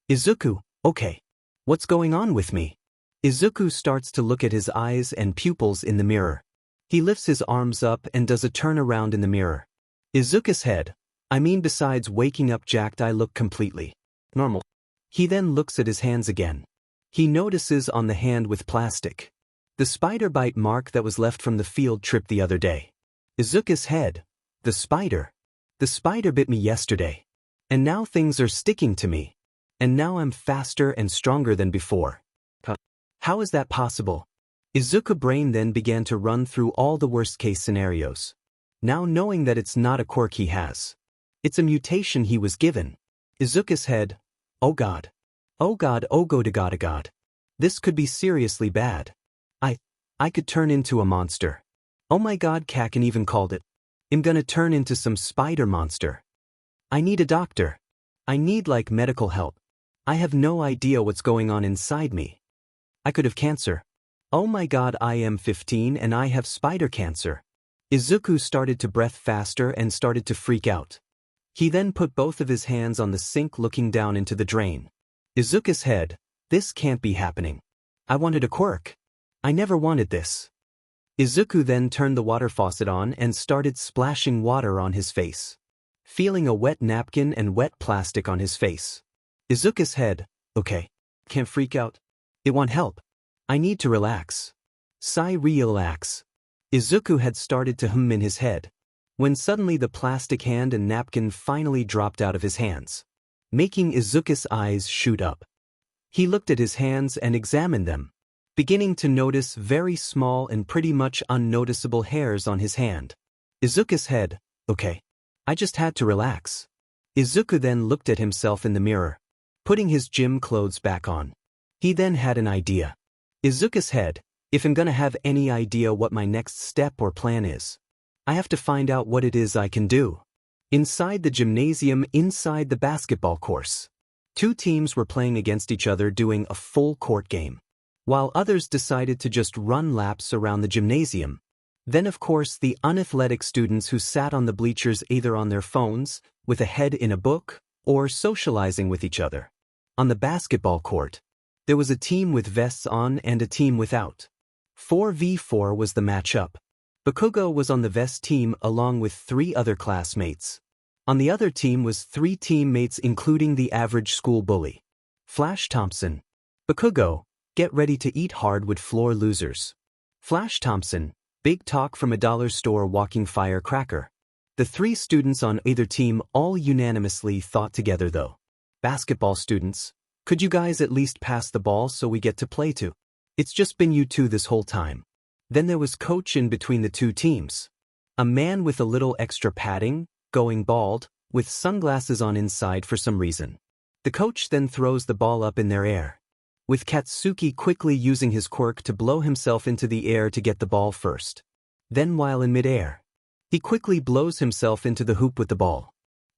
Izuku, okay. What's going on with me? Izuku starts to look at his eyes and pupils in the mirror. He lifts his arms up and does a turnaround in the mirror. Izuku's head, I mean besides waking up jacked I look completely normal. He then looks at his hands again. He notices on the hand with plastic the spider bite mark that was left from the field trip the other day. Izuku's head, the spider bit me yesterday. And now things are sticking to me. And now I'm faster and stronger than before. How is that possible? Izuku's brain then began to run through all the worst-case scenarios. Now knowing that it's not a quirk he has. It's a mutation he was given. Izuku's head, oh god. Oh god, oh god. This could be seriously bad. I could turn into a monster. Oh my god, 𝐀𝐮𝐭𝐡𝐨𝐫 even called it. I'm gonna turn into some spider monster. I need a doctor. I need like medical help. I have no idea what's going on inside me. I could have cancer. Oh my god, I am 15 and I have spider cancer. Izuku started to breath faster and started to freak out. He then put both of his hands on the sink looking down into the drain. Izuku's head, this can't be happening. I wanted a quirk. I never wanted this. Izuku then turned the water faucet on and started splashing water on his face, feeling a wet napkin and wet plastic on his face. Izuku's head, okay. Can't freak out. It want help. I need to relax. Relax. Izuku had started to hum in his head, when suddenly the plastic hand and napkin finally dropped out of his hands, making Izuku's eyes shoot up. He looked at his hands and examined them, beginning to notice very small and pretty much unnoticeable hairs on his hand. Izuku's head, okay. I just had to relax. Izuku then looked at himself in the mirror, putting his gym clothes back on. He then had an idea. Izuku's head, if I'm gonna have any idea what my next step or plan is, I have to find out what it is I can do. Inside the gymnasium, inside the basketball course, two teams were playing against each other doing a full court game, while others decided to just run laps around the gymnasium. Then of course the unathletic students who sat on the bleachers either on their phones, with a head in a book, or socializing with each other. On the basketball court, there was a team with vests on and a team without. 4v4 was the matchup. 𝐒𝐿𝐴 was on the vest team along with 3 other classmates. On the other team was 3 teammates including the average school bully, Flash Thompson. 𝐒𝐿𝐴, get ready to eat hardwood floor losers. Flash Thompson, big talk from a dollar store walking firecracker. The 3 students on either team all unanimously thought together though. Basketball students, could you guys at least pass the ball so we get to play too? It's just been you two this whole time. Then there was coach in between the 2 teams. A man with a little extra padding, going bald, with sunglasses on inside for some reason. The coach then throws the ball up in their air, with Katsuki quickly using his quirk to blow himself into the air to get the ball first. Then while in midair, he quickly blows himself into the hoop with the ball,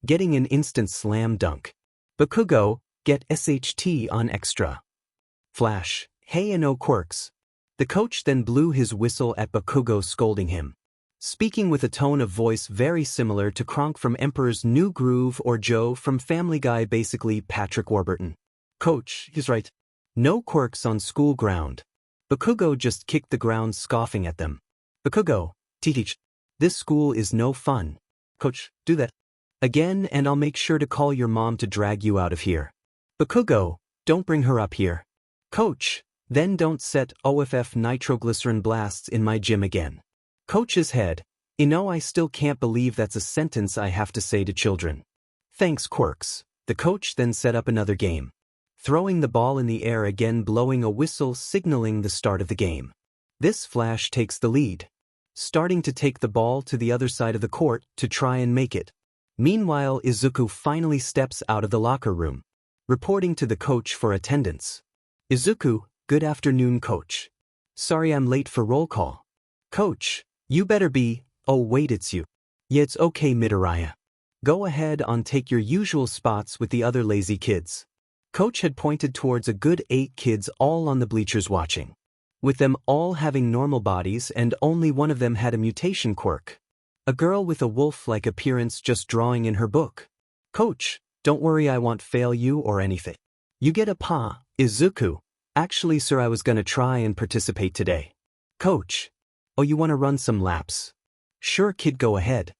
getting an instant slam dunk. 𝐒𝐿𝐴, get SHT on extra. Flash, hey and no quirks. The coach then blew his whistle at 𝐒𝐿𝐴 scolding him. speaking with a tone of voice very similar to Kronk from Emperor's New Groove or Joe from Family Guy, basically Patrick Warburton. Coach, he's right. No quirks on school ground. 𝐒𝐮𝐦𝐬𝐵 just kicked the ground, scoffing at them. 𝐒𝐮𝐽, teach. This school is no fun. Coach, do that again and I'll make sure to call your mom to drag you out of here. 𝐒𝐮𝐽, don't bring her up here. Coach, then don't set WhatIf nitroglycerin blasts in my gym again. Coach's head, I still can't believe that's a sentence I have to say to children. Thanks, quirks. The coach then set up another game. Throwing the ball in the air again, blowing a whistle signaling the start of the game. This Flash takes the lead, starting to take the ball to the other side of the court to try and make it. Meanwhile, Izuku finally steps out of the locker room, reporting to the coach for attendance. Izuku, good afternoon, coach. Sorry I'm late for roll call. Coach, you better be, oh wait, it's you. Yeah, it's okay, Midoriya. Go ahead and take your usual spots with the other lazy kids. Coach had pointed towards a good 8 kids all on the bleachers watching, with them all having normal bodies and only one of them had a mutation quirk. A girl with a wolf-like appearance just drawing in her book. Coach, don't worry, I won't fail you or anything. You get a pa, Izuku. Actually, sir, I was gonna try and participate today. Coach. Oh, you wanna run some laps? Sure, kid, go ahead.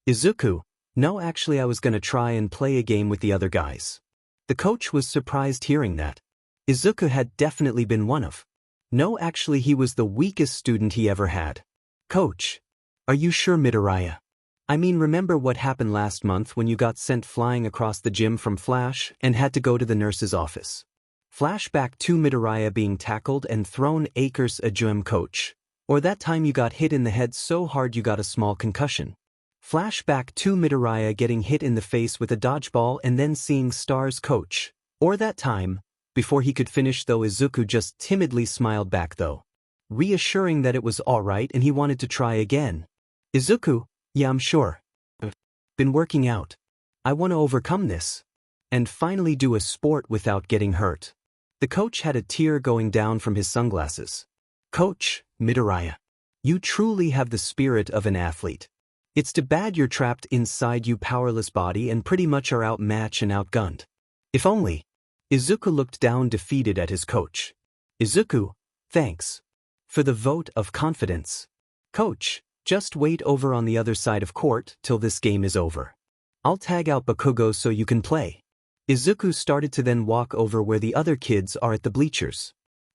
Izuku. No, actually, I was gonna try and play a game with the other guys. The coach was surprised hearing that. Izuku had definitely been one of. No, actually, he was the weakest student he ever had. Coach. Are you sure, Midoriya? I mean, remember what happened last month when you got sent flying across the gym from Flash and had to go to the nurse's office? Flashback to Midoriya being tackled and thrown 𝐒𝐮𝐬𝐴, coach. Or that time you got hit in the head so hard you got a small concussion. Flashback to Midoriya getting hit in the face with a dodgeball and then seeing stars, coach. Or that time, before he could finish though, Izuku just timidly smiled back though, reassuring that it was alright and he wanted to try again. Izuku, yeah, I'm sure. Been working out. I want to overcome this. And finally do a sport without getting hurt. The coach had a tear going down from his sunglasses. Coach, Midoriya. You truly have the spirit of an athlete. It's too bad you're trapped inside your powerless body and pretty much are outmatched and outgunned. If only. Izuku looked down defeated at his coach. Izuku, thanks for the vote of confidence. Coach, just wait over on the other side of court till this game is over. I'll tag out 𝐒𝐮𝐽𝐽 so you can play. Izuku started to then walk over where the other kids are at the bleachers.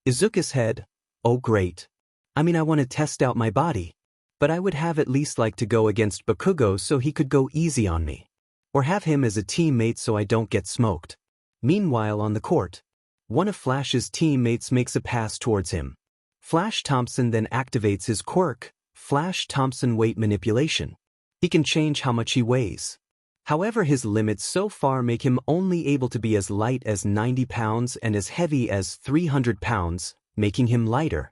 Izuku's head, oh great. I mean, I want to test out my body. But I would have at least like to go against 𝐒𝐮𝐽𝐽 so he could go easy on me. Or have him as a teammate so I don't get smoked. Meanwhile on the court, one of Flash's teammates makes a pass towards him. Flash Thompson then activates his quirk, Flash Thompson weight manipulation. He can change how much he weighs. However, his limits so far make him only able to be as light as 90 pounds and as heavy as 300 pounds, making him lighter.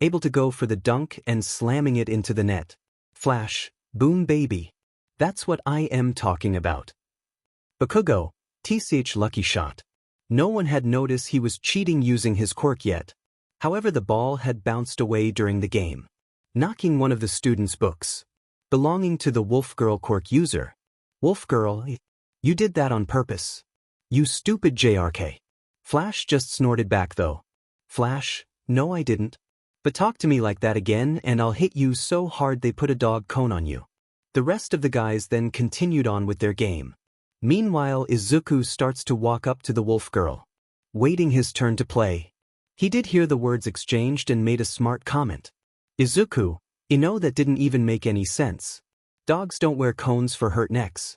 Able to go for the dunk and slamming it into the net. Flash, boom baby. That's what I am talking about. 𝐒𝐮𝐽𝐽, 𝐶H lucky shot. No one had noticed he was cheating using his quirk yet. However, the ball had bounced away during the game, knocking one of the students' books, belonging to the Wolf Girl quirk user. Wolf Girl, you did that on purpose. You stupid JRK. Flash just snorted back though. Flash, no I didn't. But talk to me like that again and I'll hit you so hard they put a dog cone on you. The rest of the guys then continued on with their game. Meanwhile, Izuku starts to walk up to the Wolf Girl, waiting his turn to play. He did hear the words exchanged and made a smart comment. Izuku, that didn't even make any sense. Dogs don't wear cones for hurt necks.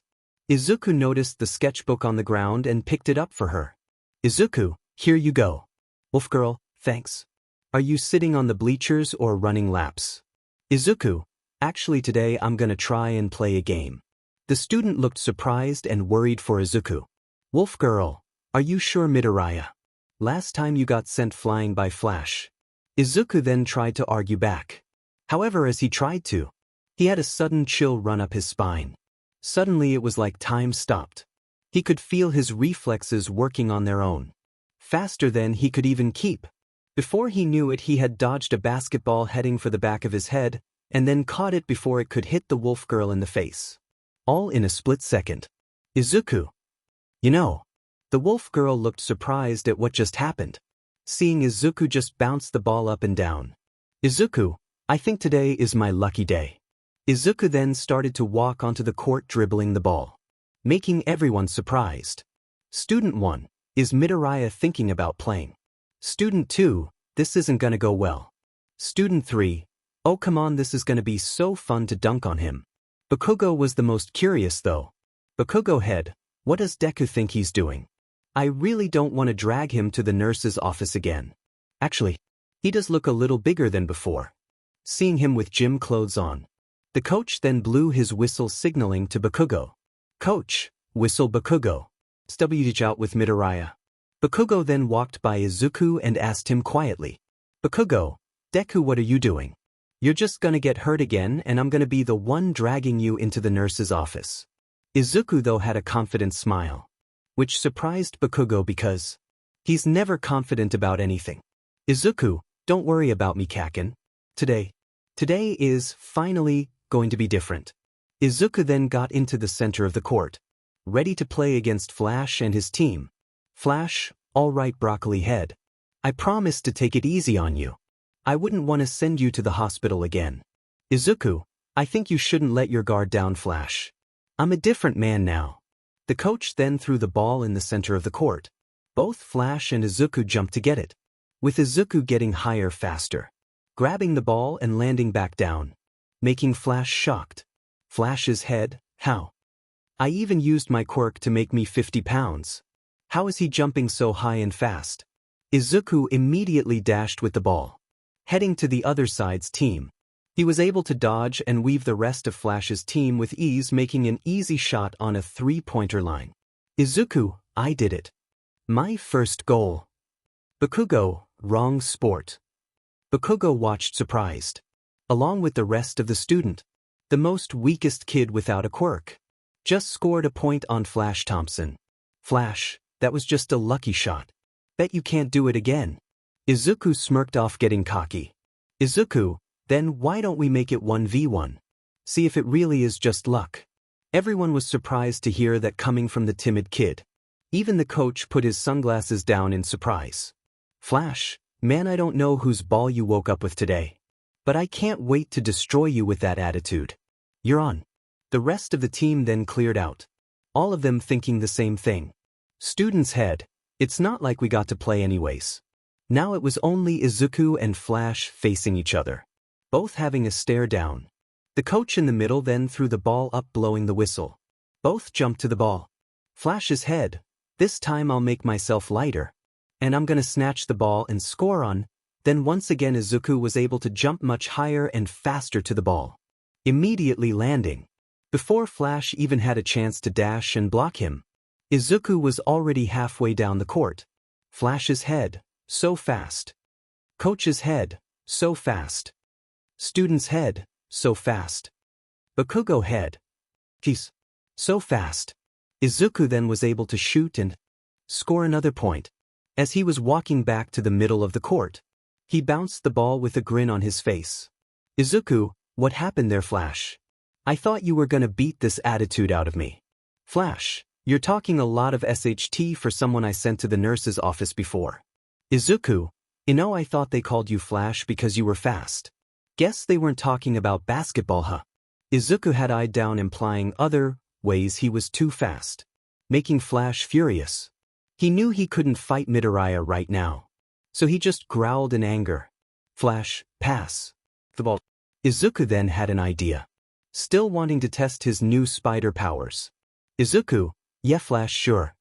Izuku noticed the sketchbook on the ground and picked it up for her. Izuku, here you go. Wolf Girl, thanks. Are you sitting on the bleachers or running laps? Izuku, actually today I'm gonna try and play a game. The student looked surprised and worried for Izuku. Wolf Girl, are you sure, Midoriya? Last time you got sent flying by Flash. Izuku then tried to argue back. However, as he tried to, he had a sudden chill run up his spine. Suddenly it was like time stopped. He could feel his reflexes working on their own, faster than he could even keep. Before he knew it, he had dodged a basketball heading for the back of his head and then caught it before it could hit the wolf girl in the face. All in a split second. Izuku. You know. The wolf girl looked surprised at what just happened. Seeing Izuku just bounce the ball up and down. Izuku, I think today is my lucky day. Izuku then started to walk onto the court dribbling the ball, making everyone surprised. Student 1, is Midoriya thinking about playing? Student 2, this isn't gonna go well. Student 3, oh come on, this is gonna be so fun to dunk on him. Bakugo was the most curious though. Bakugo head, what does Deku think he's doing? I really don't want to drag him to the nurse's office again. Actually, he does look a little bigger than before. Seeing him with gym clothes on. The coach then blew his whistle signaling to Bakugo. Coach, whistle Bakugo. WH out with Midoriya. Bakugo then walked by Izuku and asked him quietly. Bakugo, Deku, what are you doing? You're just gonna get hurt again and I'm gonna be the one dragging you into the nurse's office. Izuku though had a confident smile, which surprised Bakugo because he's never confident about anything. Izuku, don't worry about me, 𝐀𝐮𝐭𝐡𝐨𝐫. Today is finally going to be different. Izuku then got into the center of the court, ready to play against Flash and his team. Flash, all right broccoli head. I promised to take it easy on you. I wouldn't want to send you to the hospital again. Izuku, I think you shouldn't let your guard down, Flash. I'm a different man now. The coach then threw the ball in the center of the court. Both Flash and Izuku jumped to get it, with Izuku getting higher faster, grabbing the ball and landing back down, making Flash shocked. Flash's head, how? I even used my quirk to make me 50 pounds. How is he jumping so high and fast? Izuku immediately dashed with the ball, heading to the other side's team. He was able to dodge and weave the rest of Flash's team with ease, making an easy shot on a three-pointer line. Izuku, I did it. My first goal. Bakugo, wrong sport. Bakugo watched surprised, along with the rest of the student. The most weakest kid without a quirk just scored a point on Flash Thompson. Flash, that was just a lucky shot. Bet you can't do it again. Izuku smirked off, getting cocky. Izuku, then why don't we make it 1v1? See if it really is just luck. Everyone was surprised to hear that coming from the timid kid. Even the coach put his sunglasses down in surprise. Flash, man, I don't know whose ball you woke up with today, but I can't wait to destroy you with that attitude. You're on. The rest of the team then cleared out, all of them thinking the same thing. Student's head, it's not like we got to play anyways. Now it was only Izuku and Flash facing each other, both having a stare down. The coach in the middle then threw the ball up, blowing the whistle. Both jumped to the ball. Flash's head, this time I'll make myself lighter, and I'm gonna snatch the ball and score on. Then once again Izuku was able to jump much higher and faster to the ball, immediately landing. Before Flash even had a chance to dash and block him, Izuku was already halfway down the court. Flash's head, so fast. Coach's head, so fast. Student's head, so fast. Bakugo head, he's so fast. Izuku then was able to shoot and score another point. As he was walking back to the middle of the court, he bounced the ball with a grin on his face. Izuku, what happened there, Flash? I thought you were gonna beat this attitude out of me. Flash, you're talking a lot of SHT for someone I sent to the nurse's office before. Izuku, you know, I thought they called you Flash because you were fast. Guess they weren't talking about basketball, huh? Izuku had eyed down, implying other ways he was too fast, making Flash furious. He knew he couldn't fight Midoriya right now, so he just growled in anger. Flash, pass the ball. Izuku then had an idea, still wanting to test his new spider powers. Izuku, yeah Flash, sure.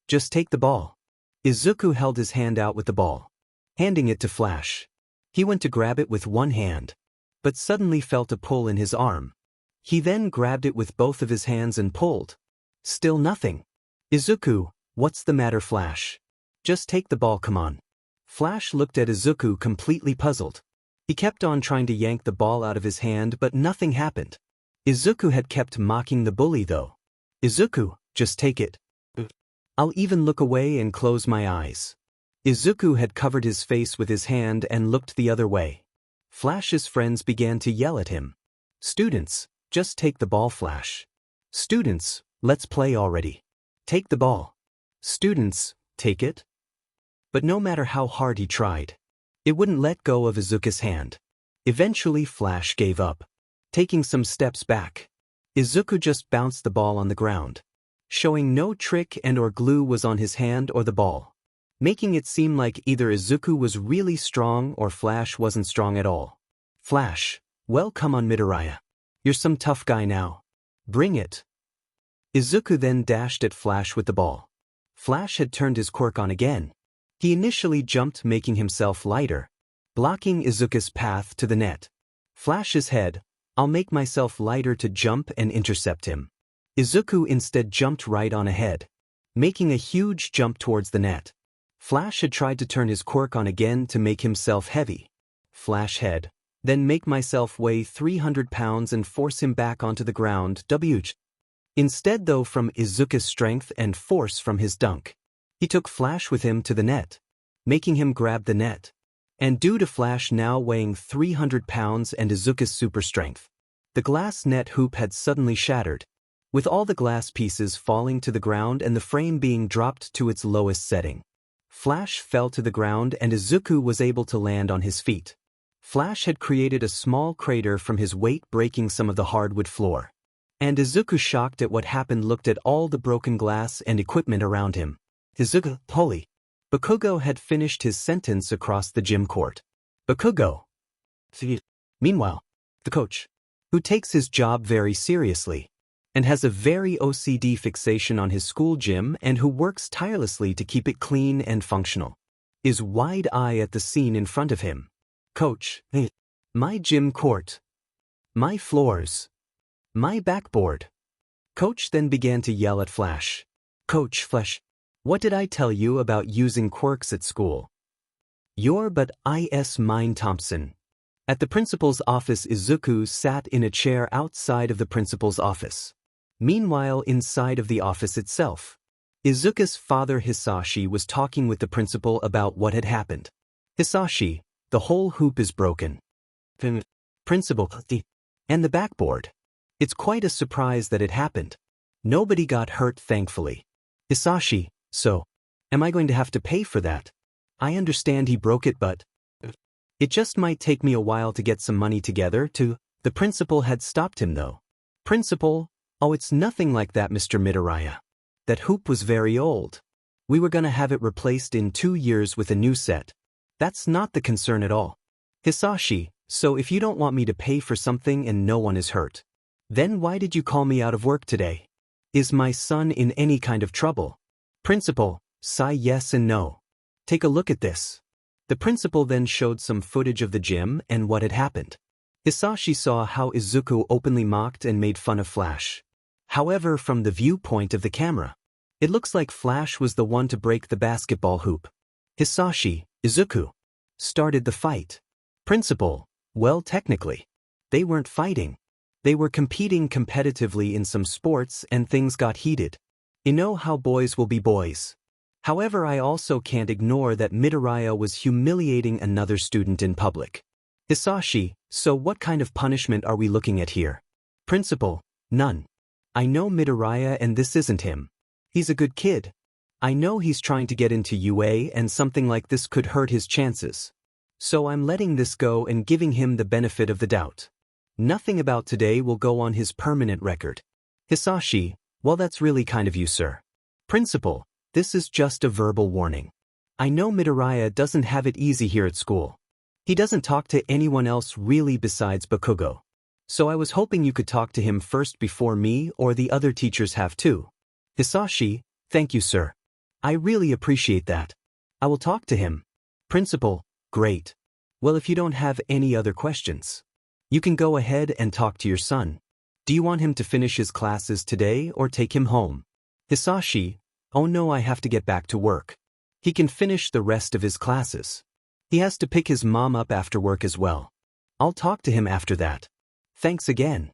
Just take the ball. Izuku held his hand out with the ball, handing it to Flash. He went to grab it with one hand, but suddenly felt a pull in his arm. He then grabbed it with both of his hands and pulled. Still nothing. Izuku, what's the matter, Flash? Just take the ball, come on. Flash looked at Izuku, completely puzzled. He kept on trying to yank the ball out of his hand, but nothing happened. Izuku had kept mocking the bully though. Izuku, just take it. I'll even look away and close my eyes. Izuku had covered his face with his hand and looked the other way. Flash's friends began to yell at him. Students, just take the ball. Flash. Students, let's play already. Take the ball. Students, take it. But no matter how hard he tried, it wouldn't let go of Izuku's hand. Eventually Flash gave up. Taking some steps back, Izuku just bounced the ball on the ground, showing no trick and or glue was on his hand or the ball, making it seem like either Izuku was really strong or Flash wasn't strong at all. Flash, well, come on Midoriya. You're some tough guy now. Bring it. Izuku then dashed at Flash with the ball. Flash had turned his quirk on again. He initially jumped, making himself lighter, blocking Izuku's path to the net. Flash's head, I'll make myself lighter to jump and intercept him. Izuku instead jumped right on ahead, making a huge jump towards the net. Flash had tried to turn his quirk on again to make himself heavy. Flash head, then make myself weigh 300 pounds and force him back onto the ground. Instead though, from Izuku's strength and force from his dunk, he took Flash with him to the net, making him grab the net. And due to Flash now weighing 300 pounds and Izuku's super strength, the glass net hoop had suddenly shattered, with all the glass pieces falling to the ground and the frame being dropped to its lowest setting. Flash fell to the ground and Izuku was able to land on his feet. Flash had created a small crater from his weight, breaking some of the hardwood floor. And Izuku, shocked at what happened, looked at all the broken glass and equipment around him. Izuku, holy. Bakugo had finished his sentence across the gym court. Bakugo. Meanwhile, the coach, who takes his job very seriously, and has a very OCD fixation on his school gym and who works tirelessly to keep it clean and functional, is wide-eyed at the scene in front of him. Coach, my gym court, my floors, my backboard. Coach then began to yell at Flash. Coach, Flash, what did I tell you about using quirks at school? You're but is mine Thompson. At the principal's office, Izuku sat in a chair outside of the principal's office. Meanwhile, inside of the office itself, Izuku's father Hisashi was talking with the principal about what had happened. Hisashi, the whole hoop is broken. Principal, and the backboard. It's quite a surprise that it happened. Nobody got hurt, thankfully. Hisashi, so, am I going to have to pay for that? I understand he broke it, but it just might take me a while to get some money together to. The principal had stopped him though. Principal, oh, it's nothing like that, Mr. Midoriya. That hoop was very old. We were gonna have it replaced in 2 years with a new set. That's not the concern at all. Hisashi, so if you don't want me to pay for something and no one is hurt, then why did you call me out of work today? Is my son in any kind of trouble? Principal, sigh yes and no. Take a look at this. The principal then showed some footage of the gym and what had happened. Hisashi saw how Izuku openly mocked and made fun of Flash. However, from the viewpoint of the camera, it looks like Flash was the one to break the basketball hoop. Hisashi, Izuku, started the fight. Principal, well, technically, they weren't fighting. They were competing competitively in some sports and things got heated. You know how boys will be boys. However, I also can't ignore that Midoriya was humiliating another student in public. Hisashi, so what kind of punishment are we looking at here? Principal, none. I know Midoriya and this isn't him. He's a good kid. I know he's trying to get into UA and something like this could hurt his chances. So I'm letting this go and giving him the benefit of the doubt. Nothing about today will go on his permanent record. Hisashi, well, that's really kind of you, sir. Principal, this is just a verbal warning. I know Midoriya doesn't have it easy here at school. He doesn't talk to anyone else really besides Bakugo. So I was hoping you could talk to him first before me or the other teachers have too. Hisashi, thank you, sir. I really appreciate that. I will talk to him. Principal, great. Well, if you don't have any other questions, you can go ahead and talk to your son. Do you want him to finish his classes today or take him home? Hisashi, oh no, I have to get back to work. He can finish the rest of his classes. He has to pick his mom up after work as well. I'll talk to him after that. Thanks again.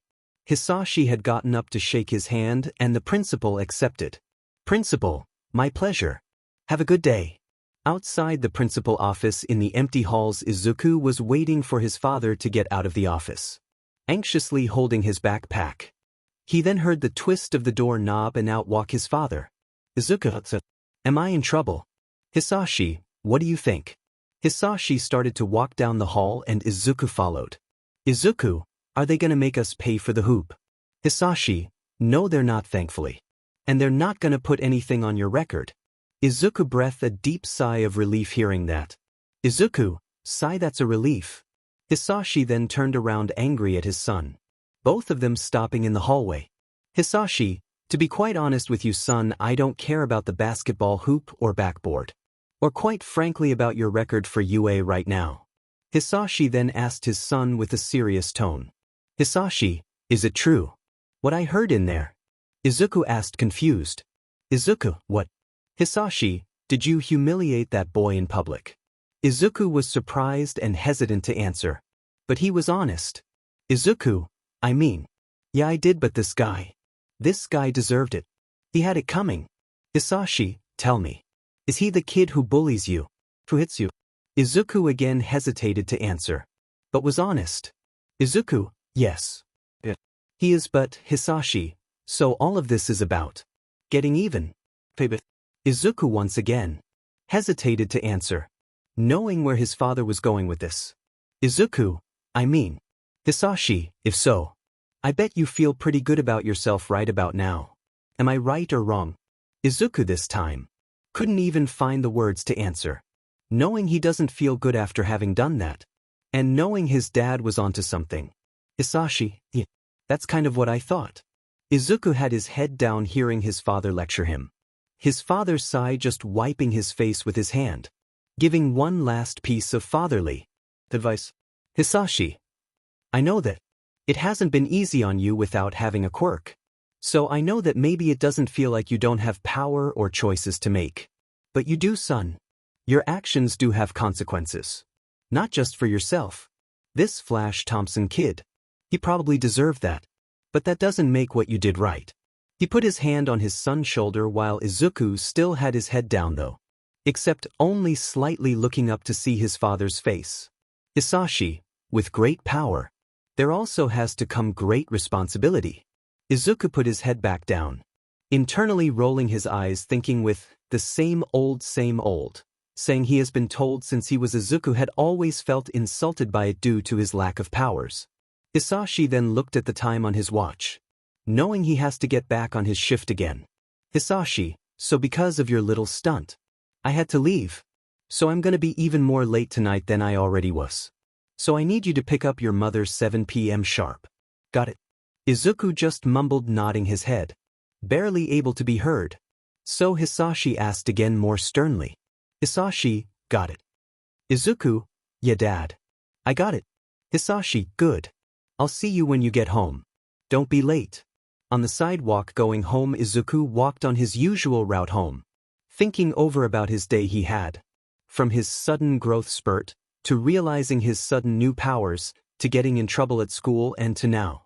Hisashi had gotten up to shake his hand and the principal accepted. Principal, my pleasure. Have a good day. Outside the principal office in the empty halls, Izuku was waiting for his father to get out of the office. anxiously holding his backpack. He then heard the twist of the door knob and out walk his father. Izuku, am I in trouble? Hisashi, what do you think? Hisashi started to walk down the hall and Izuku followed. Izuku, are they gonna make us pay for the hoop? Hisashi, no they're not thankfully. And they're not gonna put anything on your record. Izuku breathed a deep sigh of relief hearing that. Izuku, sigh that's a relief. Hisashi then turned around angry at his son. Both of them stopping in the hallway. Hisashi, to be quite honest with you son, I don't care about the basketball hoop or backboard. Or quite frankly about your record for UA right now. Hisashi then asked his son with a serious tone. Hisashi, is it true? What I heard in there? Izuku asked confused. Izuku, what? Hisashi, did you humiliate that boy in public? Izuku was surprised and hesitant to answer. But he was honest. Izuku, I mean. Yeah I did but this guy deserved it. He had it coming. Hisashi, tell me. Is he the kid who bullies you? Who hits you? Izuku again hesitated to answer. But was honest. Izuku, yes. He is but, Hisashi, so all of this is about getting even. Izuku once again hesitated to answer, knowing where his father was going with this. Izuku, I mean. Hisashi, if so, I bet you feel pretty good about yourself right about now. Am I right or wrong? Izuku this time couldn't even find the words to answer, knowing he doesn't feel good after having done that, and knowing his dad was onto something. Hisashi, yeah, that's kind of what I thought. Izuku had his head down hearing his father lecture him. His father sighed just wiping his face with his hand, giving one last piece of fatherly advice. Hisashi, I know that it hasn't been easy on you without having a quirk. So I know that maybe it doesn't feel like you don't have power or choices to make. But you do, son. Your actions do have consequences. Not just for yourself. This Flash Thompson kid. He probably deserved that. But that doesn't make what you did right. He put his hand on his son's shoulder while Izuku still had his head down though. Except only slightly looking up to see his father's face. Hisashi, with great power, there also has to come great responsibility. Izuku put his head back down, internally rolling his eyes thinking with the same old, saying he has been told since he was Izuku had always felt insulted by it due to his lack of powers. Hisashi then looked at the time on his watch, knowing he has to get back on his shift again. Hisashi, so because of your little stunt, I had to leave. So I'm gonna be even more late tonight than I already was. So I need you to pick up your mother 7 p.m. sharp. Got it? Izuku just mumbled, nodding his head, barely able to be heard. So Hisashi asked again more sternly. Hisashi, got it. Izuku, yeah dad. I got it. Hisashi, good. I'll see you when you get home. Don't be late. On the sidewalk going home, Izuku walked on his usual route home, thinking over about his day he had. From his sudden growth spurt, to realizing his sudden new powers, to getting in trouble at school and to now.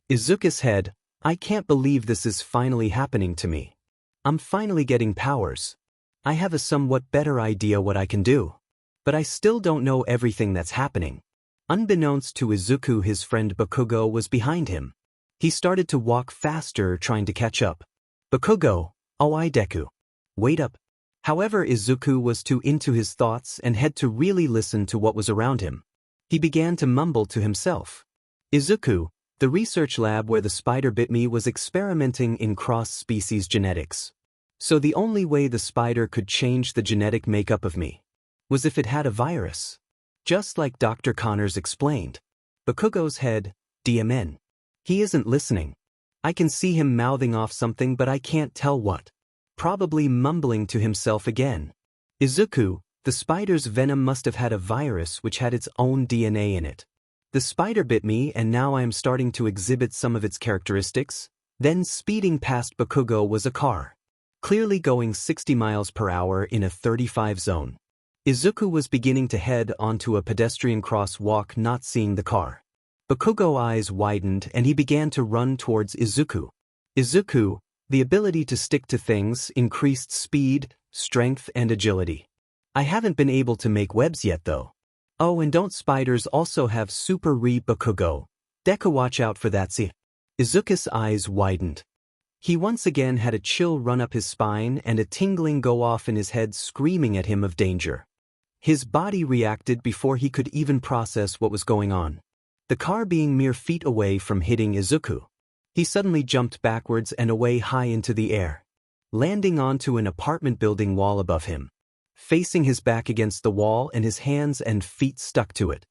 Izuku's head, I can't believe this is finally happening to me. I'm finally getting powers. I have a somewhat better idea what I can do. But I still don't know everything that's happening. Unbeknownst to Izuku, his friend Bakugo was behind him. He started to walk faster, trying to catch up. Bakugo, oh Deku. Wait up. However, Izuku was too into his thoughts and had to really listen to what was around him. He began to mumble to himself. Izuku, the research lab where the spider bit me was experimenting in cross-species genetics. So the only way the spider could change the genetic makeup of me was if it had a virus. Just like Dr. Connors explained. Bakugo's head, DMN. He isn't listening. I can see him mouthing off something but I can't tell what. Probably mumbling to himself again. Izuku, the spider's venom must have had a virus which had its own DNA in it. The spider bit me and now I am starting to exhibit some of its characteristics. Then speeding past Bakugo was a car. Clearly going 60 miles per hour in a 35 zone. Izuku was beginning to head onto a pedestrian crosswalk, not seeing the car. Bakugo's eyes widened and he began to run towards Izuku. Izuku, the ability to stick to things, increased speed, strength and agility. I haven't been able to make webs yet though. Oh, and don't spiders also have super Bakugo? Deku, watch out for that 𝐬𝐮𝐬𝐴. Izuku's eyes widened. He once again had a chill run up his spine and a tingling go off in his head, screaming at him of danger. His body reacted before he could even process what was going on. The car being mere feet away from hitting Izuku, he suddenly jumped backwards and away high into the air, landing onto an apartment building wall above him, facing his back against the wall and his hands and feet stuck to it.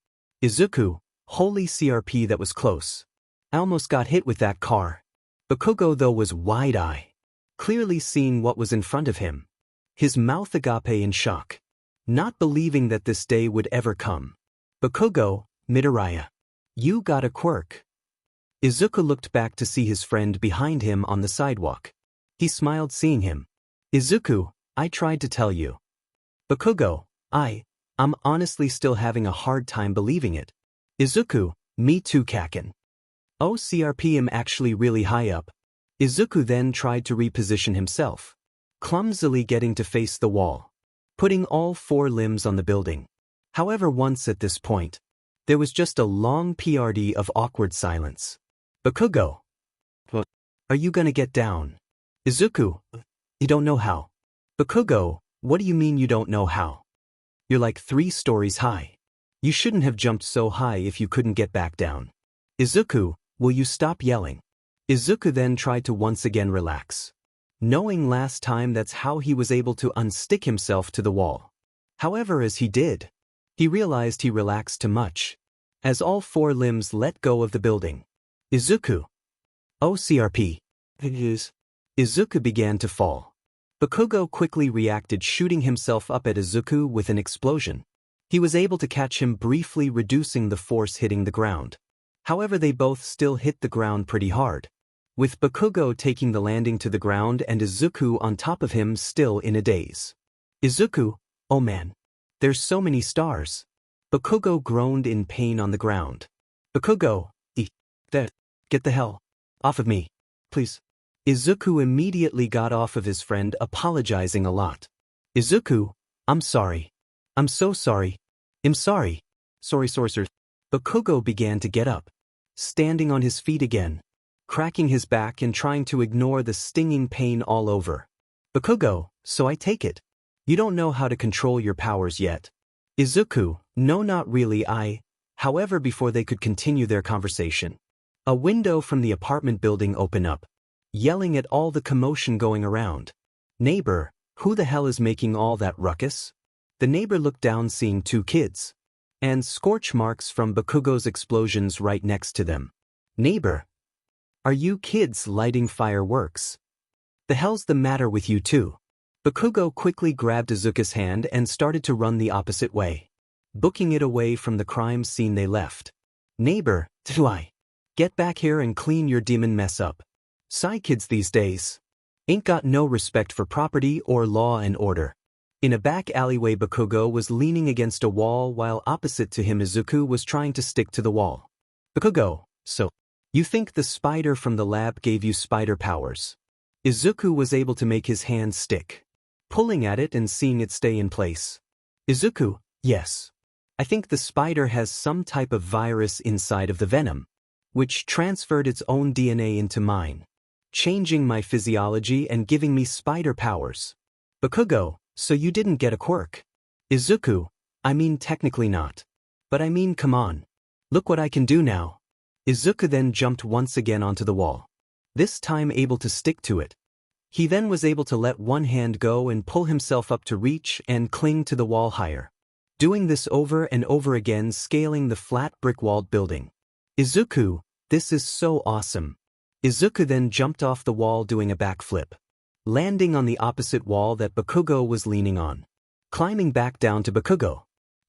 Izuku, holy CRP, that was close. I almost got hit with that car. Byakugo, though, was wide-eyed, clearly seeing what was in front of him, his mouth agape in shock, not believing that this day would ever come. Byakugo, Midoriya, you got a quirk. Izuku looked back to see his friend behind him on the sidewalk. He smiled seeing him. Izuku, I tried to tell you. Byakugo, I'm honestly still having a hard time believing it. Izuku, me too, Kaken. Oh, CRP, I'm actually really high up. Izuku then tried to reposition himself, clumsily getting to face the wall, putting all 4 limbs on the building. However, once at this point, there was just a long period of awkward silence. Byakugo, what? Are you gonna get down? Izuku, you don't know how. Byakugo, what do you mean you don't know how? You're like 3 stories high. You shouldn't have jumped so high if you couldn't get back down. Izuku, will you stop yelling? Izuku then tried to once again relax, knowing last time that's how he was able to unstick himself to the wall. However, as he did, he realized he relaxed too much, as all 4 limbs let go of the building. Izuku. Oh, CRP. Izuku began to fall. Byakugo quickly reacted, shooting himself up at Izuku with an explosion. He was able to catch him briefly, reducing the force hitting the ground. However, they both still hit the ground pretty hard, with Byakugo taking the landing to the ground and Izuku on top of him, still in a daze. Izuku, oh man, there's so many stars. Byakugo groaned in pain on the ground. Byakugo, get the hell off of me, please. Izuku immediately got off of his friend, apologizing a lot. Izuku, I'm sorry. I'm so sorry. I'm sorry. Sorry, sorcerer. Byakugo began to get up, standing on his feet again, cracking his back and trying to ignore the stinging pain all over. Byakugo, so I take it you don't know how to control your powers yet. Izuku, no, not really. However, before they could continue their conversation, a window from the apartment building opened up, yelling at all the commotion going around. Neighbor, who the hell is making all that ruckus? The neighbor looked down, seeing 2 kids, and scorch marks from Byakugo's explosions right next to them. Neighbor, are you kids lighting fireworks? The hell's the matter with you two? Byakugo quickly grabbed Izuku's hand and started to run the opposite way, booking it away from the crime scene they left. Neighbor, get back here and clean your demon mess up. Kids these days ain't got no respect for property or law and order. In a back alleyway, Byakugo was leaning against a wall while opposite to him Izuku was trying to stick to the wall. Byakugo, so you think the spider from the lab gave you spider powers? Izuku was able to make his hand stick, pulling at it and seeing it stay in place. Izuku, yes. I think the spider has some type of virus inside of the venom, which transferred its own DNA into mine, changing my physiology and giving me spider powers. Byakugo, so you didn't get a quirk? Izuku, I mean technically not. But I mean come on. Look what I can do now. Izuku then jumped once again onto the wall, this time able to stick to it. He then was able to let one hand go and pull himself up to reach and cling to the wall higher, doing this over and over again, scaling the flat brick-walled building. Izuku, this is so awesome. Izuku then jumped off the wall doing a backflip, landing on the opposite wall that Byakugo was leaning on, climbing back down to Byakugo.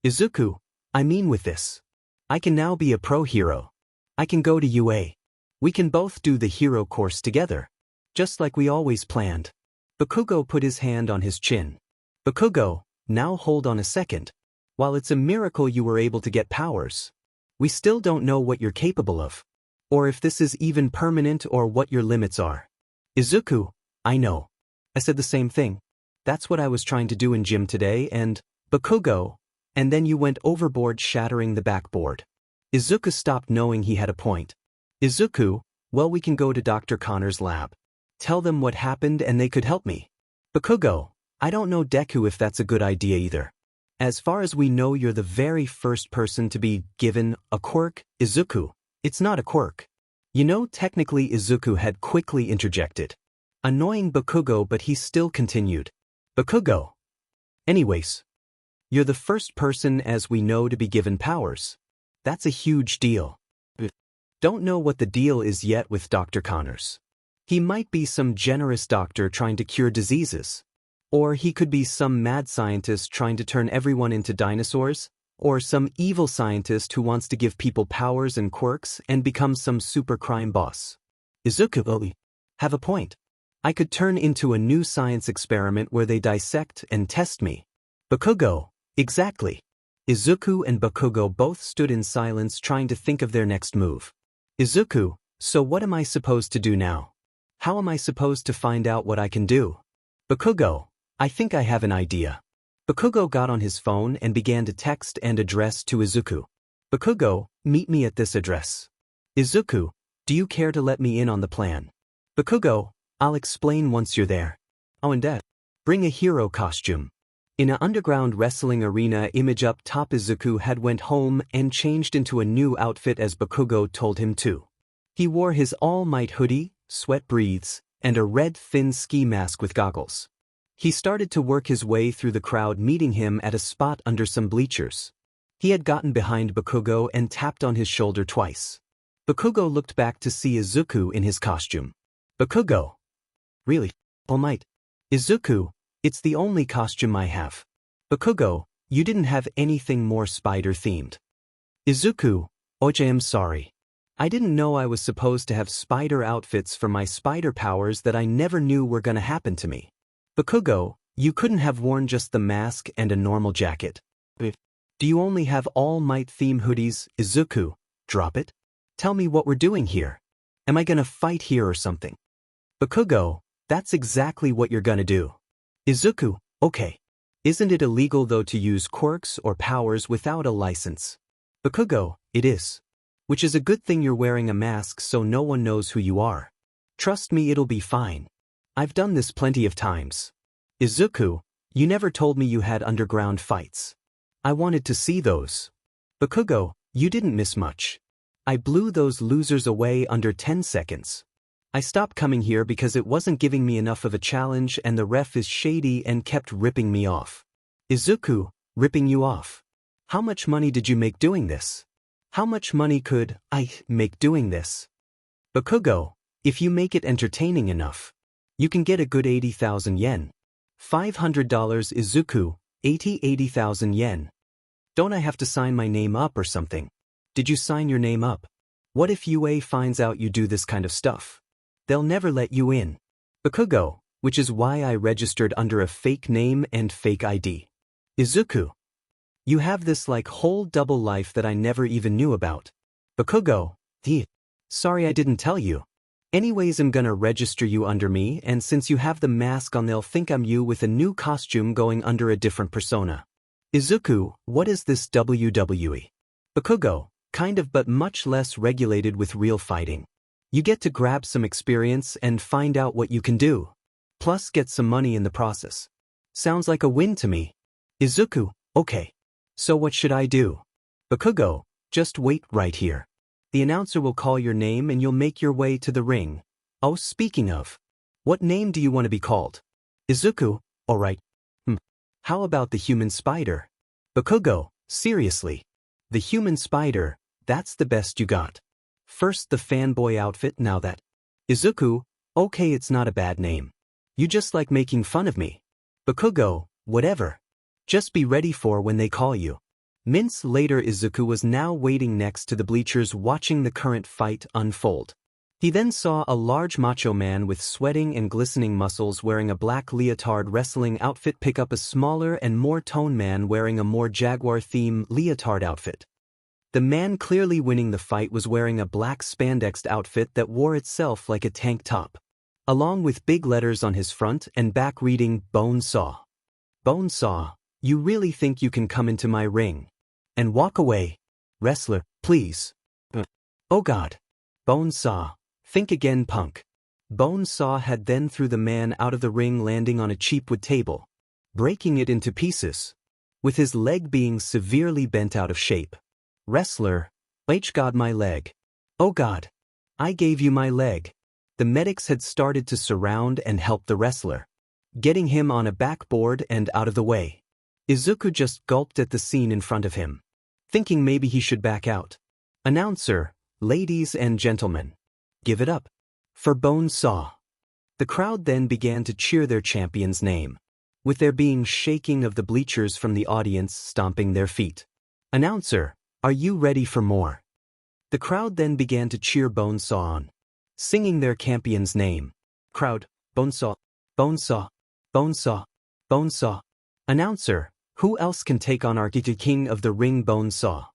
Izuku, I mean with this, I can now be a pro hero. I can go to UA. We can both do the hero course together, just like we always planned. Byakugo put his hand on his chin. Byakugo, now hold on a second. While it's a miracle you were able to get powers, we still don't know what you're capable of, or if this is even permanent or what your limits are. Izuku, I know. I said the same thing. That's what I was trying to do in gym today and, Byakugo, and then you went overboard shattering the backboard. Izuku stopped knowing he had a point. Izuku, well, we can go to Dr. Connor's lab. Tell them what happened and they could help me. Bakugo, I don't know Deku if that's a good idea either. As far as we know, you're the very first person to be given a quirk. Izuku, it's not a quirk. You know, technically Izuku had quickly interjected, annoying Bakugo, but he still continued. Bakugo. Anyways, you're the first person as we know to be given powers. That's a huge deal. Don't know what the deal is yet with Dr. Connors. He might be some generous doctor trying to cure diseases. Or he could be some mad scientist trying to turn everyone into dinosaurs. Or some evil scientist who wants to give people powers and quirks and become some super crime boss. Izuku, have a point. I could turn into a new science experiment where they dissect and test me. Bakugo, exactly. Izuku and Bakugo both stood in silence trying to think of their next move. Izuku, so what am I supposed to do now? How am I supposed to find out what I can do? Bakugo, I think I have an idea. Bakugo got on his phone and began to text and address to Izuku. Bakugo, meet me at this address. Izuku, do you care to let me in on the plan? Bakugo, I'll explain once you're there. Oh, and that. Bring a hero costume. In an underground wrestling arena image up top, Izuku had went home and changed into a new outfit as Bakugo told him to. He wore his All Might hoodie, sweat breathes, and a red thin ski mask with goggles. He started to work his way through the crowd, meeting him at a spot under some bleachers. He had gotten behind Bakugo and tapped on his shoulder twice. Bakugo looked back to see Izuku in his costume. Bakugo. Really? All Might. Izuku, it's the only costume I have. Bakugo, you didn't have anything more spider-themed. Izuku, I'm sorry. I didn't know I was supposed to have spider outfits for my spider powers that I never knew were gonna happen to me. Bakugo, you couldn't have worn just the mask and a normal jacket. Do you only have All Might theme hoodies? Izuku, drop it. Tell me what we're doing here. Am I gonna fight here or something? Bakugo, that's exactly what you're gonna do. Izuku, okay. Isn't it illegal though to use quirks or powers without a license? Bakugo, it is. Which is a good thing you're wearing a mask so no one knows who you are. Trust me, it'll be fine. I've done this plenty of times. Izuku, you never told me you had underground fights. I wanted to see those. Bakugo, you didn't miss much. I blew those losers away under 10 seconds. I stopped coming here because it wasn't giving me enough of a challenge and the ref is shady and kept ripping me off. Izuku, ripping you off? How much money did you make doing this? How much money could I make doing this? Bakugo, if you make it entertaining enough, you can get a good 80,000 yen. $500. Izuku, 80,000 yen. Don't I have to sign my name up or something? Did you sign your name up? What if UA finds out you do this kind of stuff? They'll never let you in. Bakugo, which is why I registered under a fake name and fake ID. Izuku, you have this like whole double life that I never even knew about. Bakugo, sorry I didn't tell you. Anyways, I'm gonna register you under me, and since you have the mask on, they'll think I'm you with a new costume going under a different persona. Izuku, what is this WWE? Bakugo, kind of, but much less regulated with real fighting. You get to grab some experience and find out what you can do. Plus get some money in the process. Sounds like a win to me. Izuku, okay. So what should I do? Bakugo, just wait right here. The announcer will call your name and you'll make your way to the ring. Oh, speaking of, what name do you want to be called? Izuku, alright. How about the human spider? Bakugo, seriously. The human spider, that's the best you got. First the fanboy outfit, now that. Izuku, okay, it's not a bad name. You just like making fun of me. Bakugo, whatever. Just be ready for when they call you. Minutes later, Izuku was now waiting next to the bleachers watching the current fight unfold. He then saw a large macho man with sweating and glistening muscles wearing a black leotard wrestling outfit pick up a smaller and more toned man wearing a more jaguar-themed leotard outfit. The man clearly winning the fight was wearing a black spandexed outfit that wore itself like a tank top, along with big letters on his front and back reading 𝐻𝐵one. 𝐻𝐵one, you really think you can come into my ring and walk away? Wrestler, please. Oh God. 𝐻𝐿, think again, punk. 𝐻𝐿 had then threw the man out of the ring, landing on a cheap wood table, breaking it into pieces, with his leg being severely bent out of shape. Wrestler, 𝐻𝐿, my leg. Oh God. I gave you my leg. The medics had started to surround and help the wrestler, getting him on a backboard and out of the way. Izuku just gulped at the scene in front of him, thinking maybe he should back out. Announcer, ladies and gentlemen, give it up for 𝐻𝐿. The crowd then began to cheer their champion's name, with there being shaking of the bleachers from the audience stomping their feet. Announcer, are you ready for more? The crowd then began to cheer 𝐻𝐿 on, singing their champion's name. Crowd, 𝐻𝐿, 𝐻𝐿, 𝐻𝐿, 𝐻𝐿. Announcer, who else can take on our king of the ring 𝐻𝐿?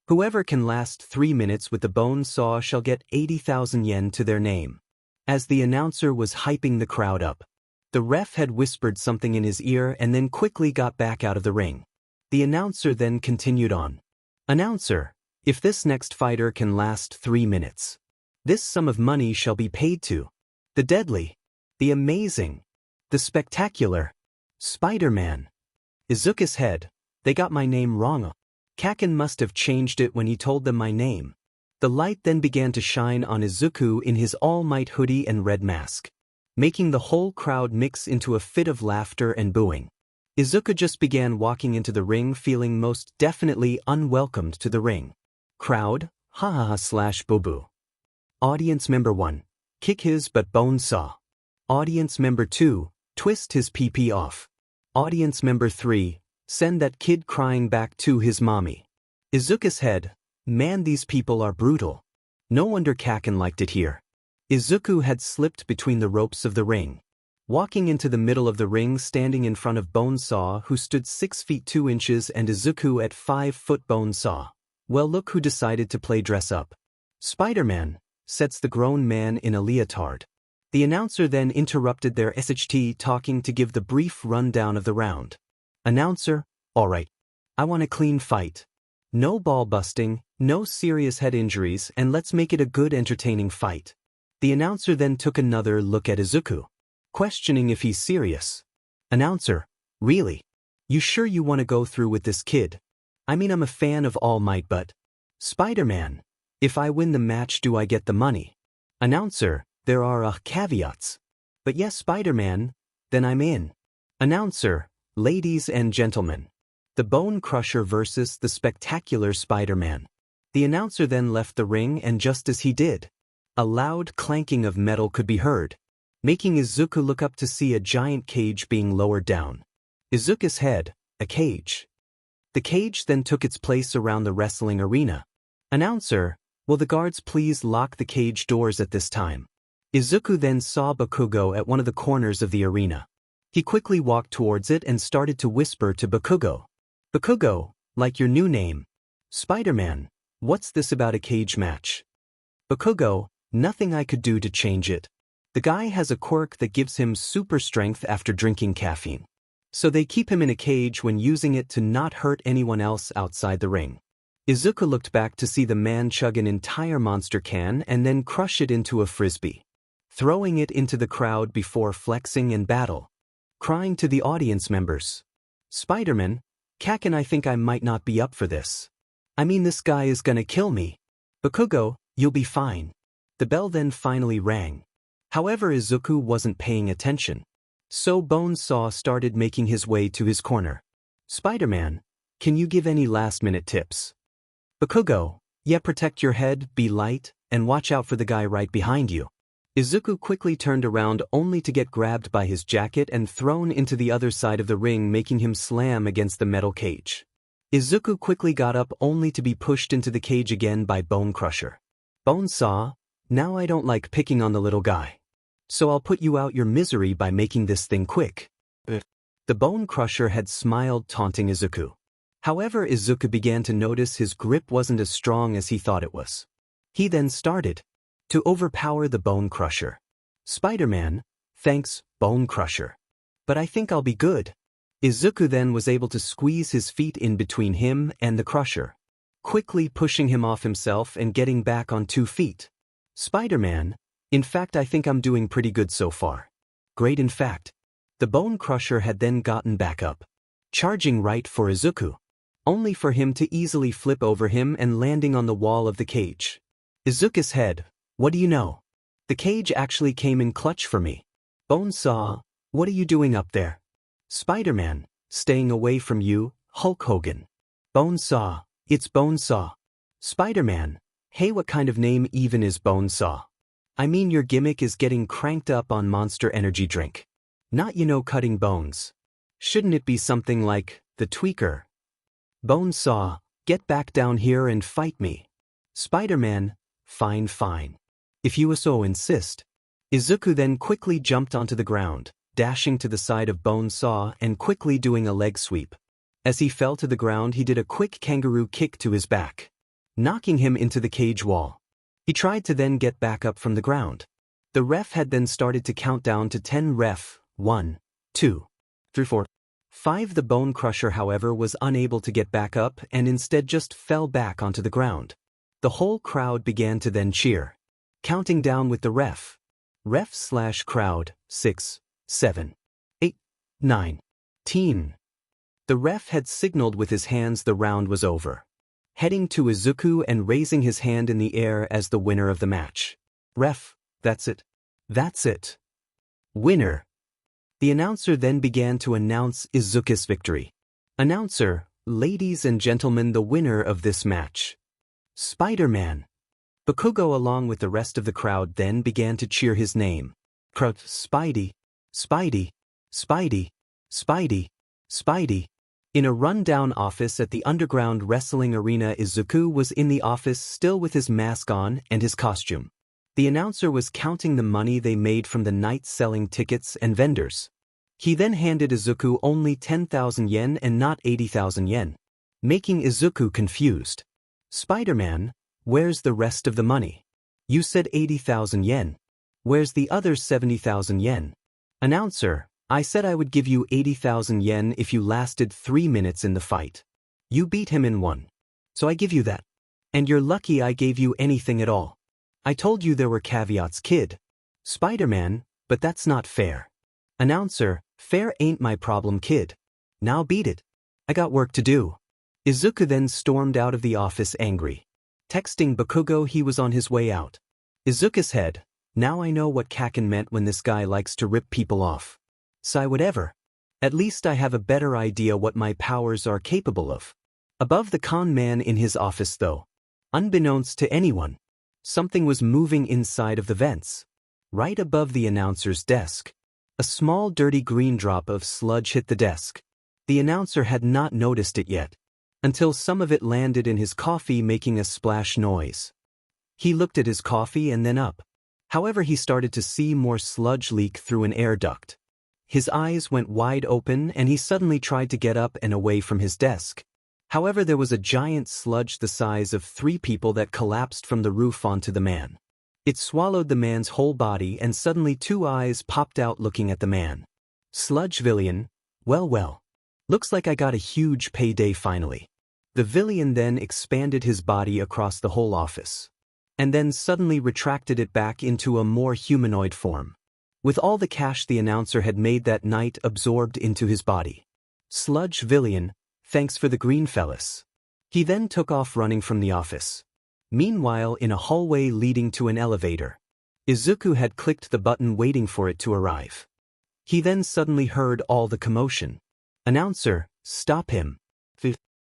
Whoever can last 3 minutes with the 𝐻𝐿 shall get 80,000 yen to their name. As the announcer was hyping the crowd up, the ref had whispered something in his ear and then quickly got back out of the ring. The announcer then continued on. Announcer, if this next fighter can last 3 minutes, this sum of money shall be paid to the deadly, the amazing, the spectacular Spider-Man. Izuku's head, they got my name wrong. 𝐀𝐮𝐭𝐡𝐨𝐫 must have changed it when he told them my name. The light then began to shine on Izuku in his All Might hoodie and red mask, making the whole crowd mix into a fit of laughter and booing. Izuku just began walking into the ring, feeling most definitely unwelcomed to the ring. Crowd, /boo-boo. Audience member 1, kick his butt 𝐻𝐿. Audience member 2, twist his pee-pee off. Audience member 3, send that kid crying back to his mommy. Izuku's head, man, these people are brutal. No wonder 𝐀𝐮 liked it here. Izuku had slipped between the ropes of the ring, walking into the middle of the ring, standing in front of 𝐻𝐿, who stood 6 feet 2 inches, and Izuku at 5 foot. 𝐻𝐿. Well, look who decided to play dress up. Spider-Man, sets the grown man in a leotard. The announcer then interrupted their SHT talking to give the brief rundown of the round. Announcer, alright. I want a clean fight. No ball busting, no serious head injuries, and let's make it a good entertaining fight. The announcer then took another look at Izuku, questioning if he's serious. Announcer, really? You sure you want to go through with this kid? I mean, I'm a fan of All Might, but Spider-Man, if I win the match, do I get the money? Announcer, there are caveats. But yes, Spider-Man, then I'm in. Announcer, ladies and gentlemen, the Bone Crusher versus the spectacular Spider-Man. The announcer then left the ring, and just as he did, a loud clanking of metal could be heard, making Izuku look up to see a giant cage being lowered down. Izuku's head, a cage. The cage then took its place around the wrestling arena. Announcer, will the guards please lock the cage doors at this time? Izuku then saw 𝐵akugo at one of the corners of the arena. He quickly walked towards it and started to whisper to 𝐵akugo. 𝐵akugo, like your new name. Spider-Man, what's this about a cage match? 𝐵akugo, nothing I could do to change it. The guy has a quirk that gives him super strength after drinking caffeine. So they keep him in a cage when using it to not hurt anyone else outside the ring. Izuku looked back to see the man chug an entire monster can and then crush it into a frisbee, throwing it into the crowd before flexing and battle, crying to the audience members. Spider-Man, 𝐀𝐮, I think I might not be up for this. I mean, this guy is gonna kill me. 𝐵akugo, you'll be fine. The bell then finally rang. However, Izuku wasn't paying attention. So 𝐻𝐿 started making his way to his corner. Spider-Man, can you give any last-minute tips? 𝐵akugo, yeah, protect your head, be light, and watch out for the guy right behind you. Izuku quickly turned around only to get grabbed by his jacket and thrown into the other side of the ring, making him slam against the metal cage. Izuku quickly got up only to be pushed into the cage again by Bone Crusher. 𝐻𝐿, now I don't like picking on the little guy. So I'll put you out your misery by making this thing quick. The Bone Crusher had smiled, taunting Izuku. However, Izuku began to notice his grip wasn't as strong as he thought it was. He then started to overpower the Bone Crusher. Spider-Man, thanks, Bone Crusher. But I think I'll be good. Izuku then was able to squeeze his feet in between him and the Crusher, quickly pushing him off himself and getting back on 2 feet. Spider-Man, in fact I think I'm doing pretty good so far. Great in fact. The Bone Crusher had then gotten back up, charging right for Izuku, only for him to easily flip over him and landing on the wall of the cage. Izuku's head, what do you know? The cage actually came in clutch for me. 𝐻𝐿, what are you doing up there? Spider-Man, staying away from you, Hulk Hogan. 𝐻𝐿, it's 𝐻𝐿. Spider-Man, hey, what kind of name even is 𝐻𝐿? I mean your gimmick is getting cranked up on Monster Energy drink. Not cutting bones. Shouldn't it be something like, the tweaker? 𝐻𝐿, get back down here and fight me. Spider-Man, fine fine. If you so insist. Izuku then quickly jumped onto the ground, dashing to the side of 𝐻𝐿 and quickly doing a leg sweep. As he fell to the ground he did a quick kangaroo kick to his back, knocking him into the cage wall. He tried to then get back up from the ground. The ref had then started to count down to 10 ref, 1, 2, 3, 4, 5. The Bone Crusher however was unable to get back up and instead just fell back onto the ground. The whole crowd began to then cheer, counting down with the ref. Ref/crowd, 6, 7, 8, 9, 10. The ref had signaled with his hands the round was over, heading to Izuku and raising his hand in the air as the winner of the match. Ref, that's it. That's it. Winner. The announcer then began to announce Izuku's victory. Announcer, ladies and gentlemen, the winner of this match, Spider-Man. Bakugo along with the rest of the crowd then began to cheer his name. Crowd, Spidey, Spidey, Spidey, Spidey, Spidey. In a run-down office at the underground wrestling arena, Izuku was in the office still with his mask on and his costume. The announcer was counting the money they made from the night selling tickets and vendors. He then handed Izuku only 10,000 yen and not 80,000 yen, making Izuku confused. Spider-Man, where's the rest of the money? You said 80,000 yen. Where's the other 70,000 yen? Announcer, I said I would give you 80,000 yen if you lasted 3 minutes in the fight. You beat him in 1. So I give you that. And you're lucky I gave you anything at all. I told you there were caveats, kid. Spider-Man, but that's not fair. Announcer, fair ain't my problem, kid. Now beat it. I got work to do. Izuku then stormed out of the office angry, texting Bakugo he was on his way out. Izuku's head, now I know what 𝐀𝐮𝐭𝐡𝐨𝐫 meant when this guy likes to rip people off. Sigh whatever. At least I have a better idea what my powers are capable of. Above the con man in his office though, unbeknownst to anyone, something was moving inside of the vents. Right above the announcer's desk, a small dirty green drop of sludge hit the desk. The announcer had not noticed it yet, until some of it landed in his coffee making a splash noise. He looked at his coffee and then up. However, he started to see more sludge leak through an air duct. His eyes went wide open and he suddenly tried to get up and away from his desk. However, there was a giant sludge the size of 3 people that collapsed from the roof onto the man. It swallowed the man's whole body and suddenly 2 eyes popped out looking at the man. Sludge villain, well. Looks like I got a huge payday finally. The villain then expanded his body across the whole office, and then suddenly retracted it back into a more humanoid form, with all the cash the announcer had made that night absorbed into his body. Sludge villain, thanks for the green fellas. He then took off running from the office. Meanwhile, in a hallway leading to an elevator, Izuku had clicked the button waiting for it to arrive. He then suddenly heard all the commotion. Announcer, stop him.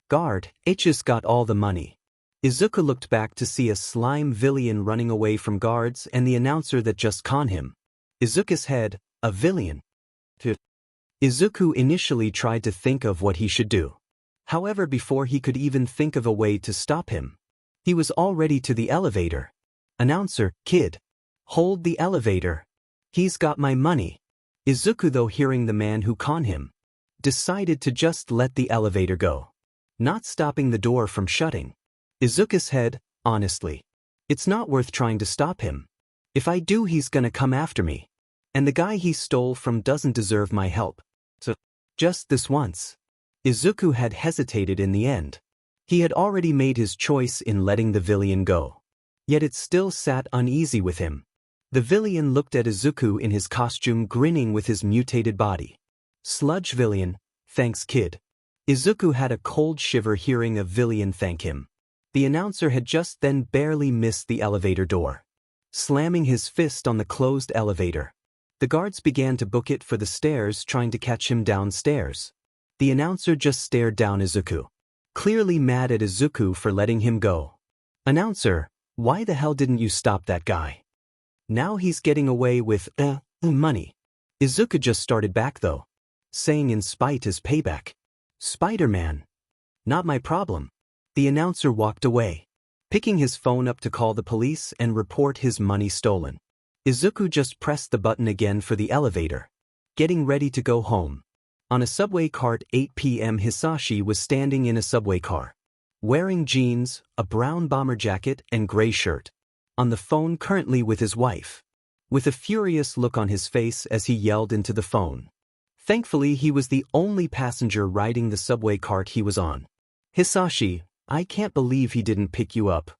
Guard, it just got all the money. Izuku looked back to see a slime villain running away from guards and the announcer that just conned him. Izuku's head, a villain. Izuku initially tried to think of what he should do. However, before he could even think of a way to stop him, he was already to the elevator. Announcer, kid. Hold the elevator. He's got my money. Izuku, though hearing the man who conned him, decided to just let the elevator go, not stopping the door from shutting. Izuku's head, honestly, it's not worth trying to stop him. If I do, he's gonna come after me. And the guy he stole from doesn't deserve my help. So, just this once. Izuku had hesitated in the end. He had already made his choice in letting the villain go. Yet it still sat uneasy with him. The villain looked at Izuku in his costume, grinning with his mutated body. Sludge villain, thanks kid. Izuku had a cold shiver hearing a villain thank him. The announcer had just then barely missed the elevator door, slamming his fist on the closed elevator. The guards began to book it for the stairs, trying to catch him downstairs. The announcer just stared down Izuku, clearly mad at Izuku for letting him go. Announcer, why the hell didn't you stop that guy? Now he's getting away with, money. Izuku just started back though, saying in spite is payback. Spider-Man. Not my problem. The announcer walked away, picking his phone up to call the police and report his money stolen. Izuku just pressed the button again for the elevator, getting ready to go home. On a subway cart 8 p.m. Hisashi was standing in a subway car, wearing jeans, a brown bomber jacket and gray shirt, on the phone currently with his wife, with a furious look on his face as he yelled into the phone. Thankfully he was the only passenger riding the subway cart he was on. Hisashi, I can't believe he didn't pick you up.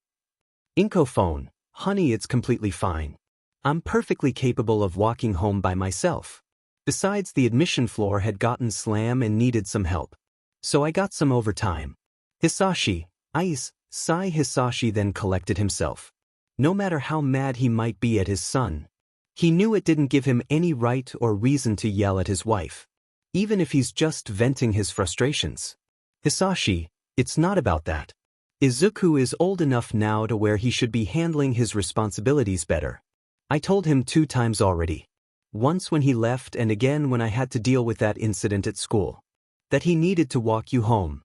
𝐀𝐮𝐭𝐡𝐨𝐫 phone, honey, it's completely fine. I'm perfectly capable of walking home by myself. Besides, the admission floor had gotten slammed and needed some help, so I got some overtime. Hisashi, ice, sigh. Hisashi then collected himself. No matter how mad he might be at his son, he knew it didn't give him any right or reason to yell at his wife, even if he's just venting his frustrations. Hisashi, it's not about that. Izuku is old enough now to where he should be handling his responsibilities better. I told him 2 times already. Once when he left and again when I had to deal with that incident at school, that he needed to walk you home.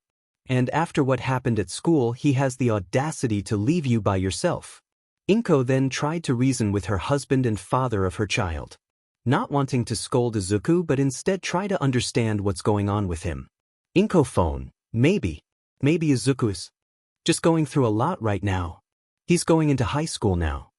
And after what happened at school, he has the audacity to leave you by yourself. 𝐻𝐿𝐮𝐽 then tried to reason with her husband and father of her child, not wanting to scold Izuku but instead try to understand what's going on with him. 𝐻𝐿𝐮𝐽 phone, maybe Izuku's just going through a lot right now. He's going into high school now.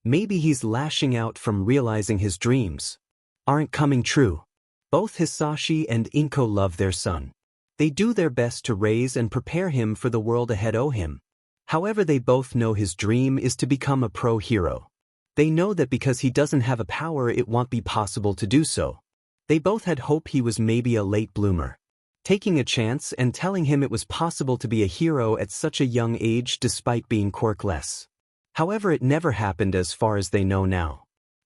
Maybe he's lashing out from realizing his dreams aren't coming true. Both Hisashi and 𝐻𝐿𝐮𝐽 love their son. They do their best to raise and prepare him for the world ahead of him. However, they both know his dream is to become a pro hero. They know that because he doesn't have a power, it won't be possible to do so. They both had hope he was maybe a late bloomer, taking a chance and telling him it was possible to be a hero at such a young age despite being quirkless. However, it never happened as far as they know now.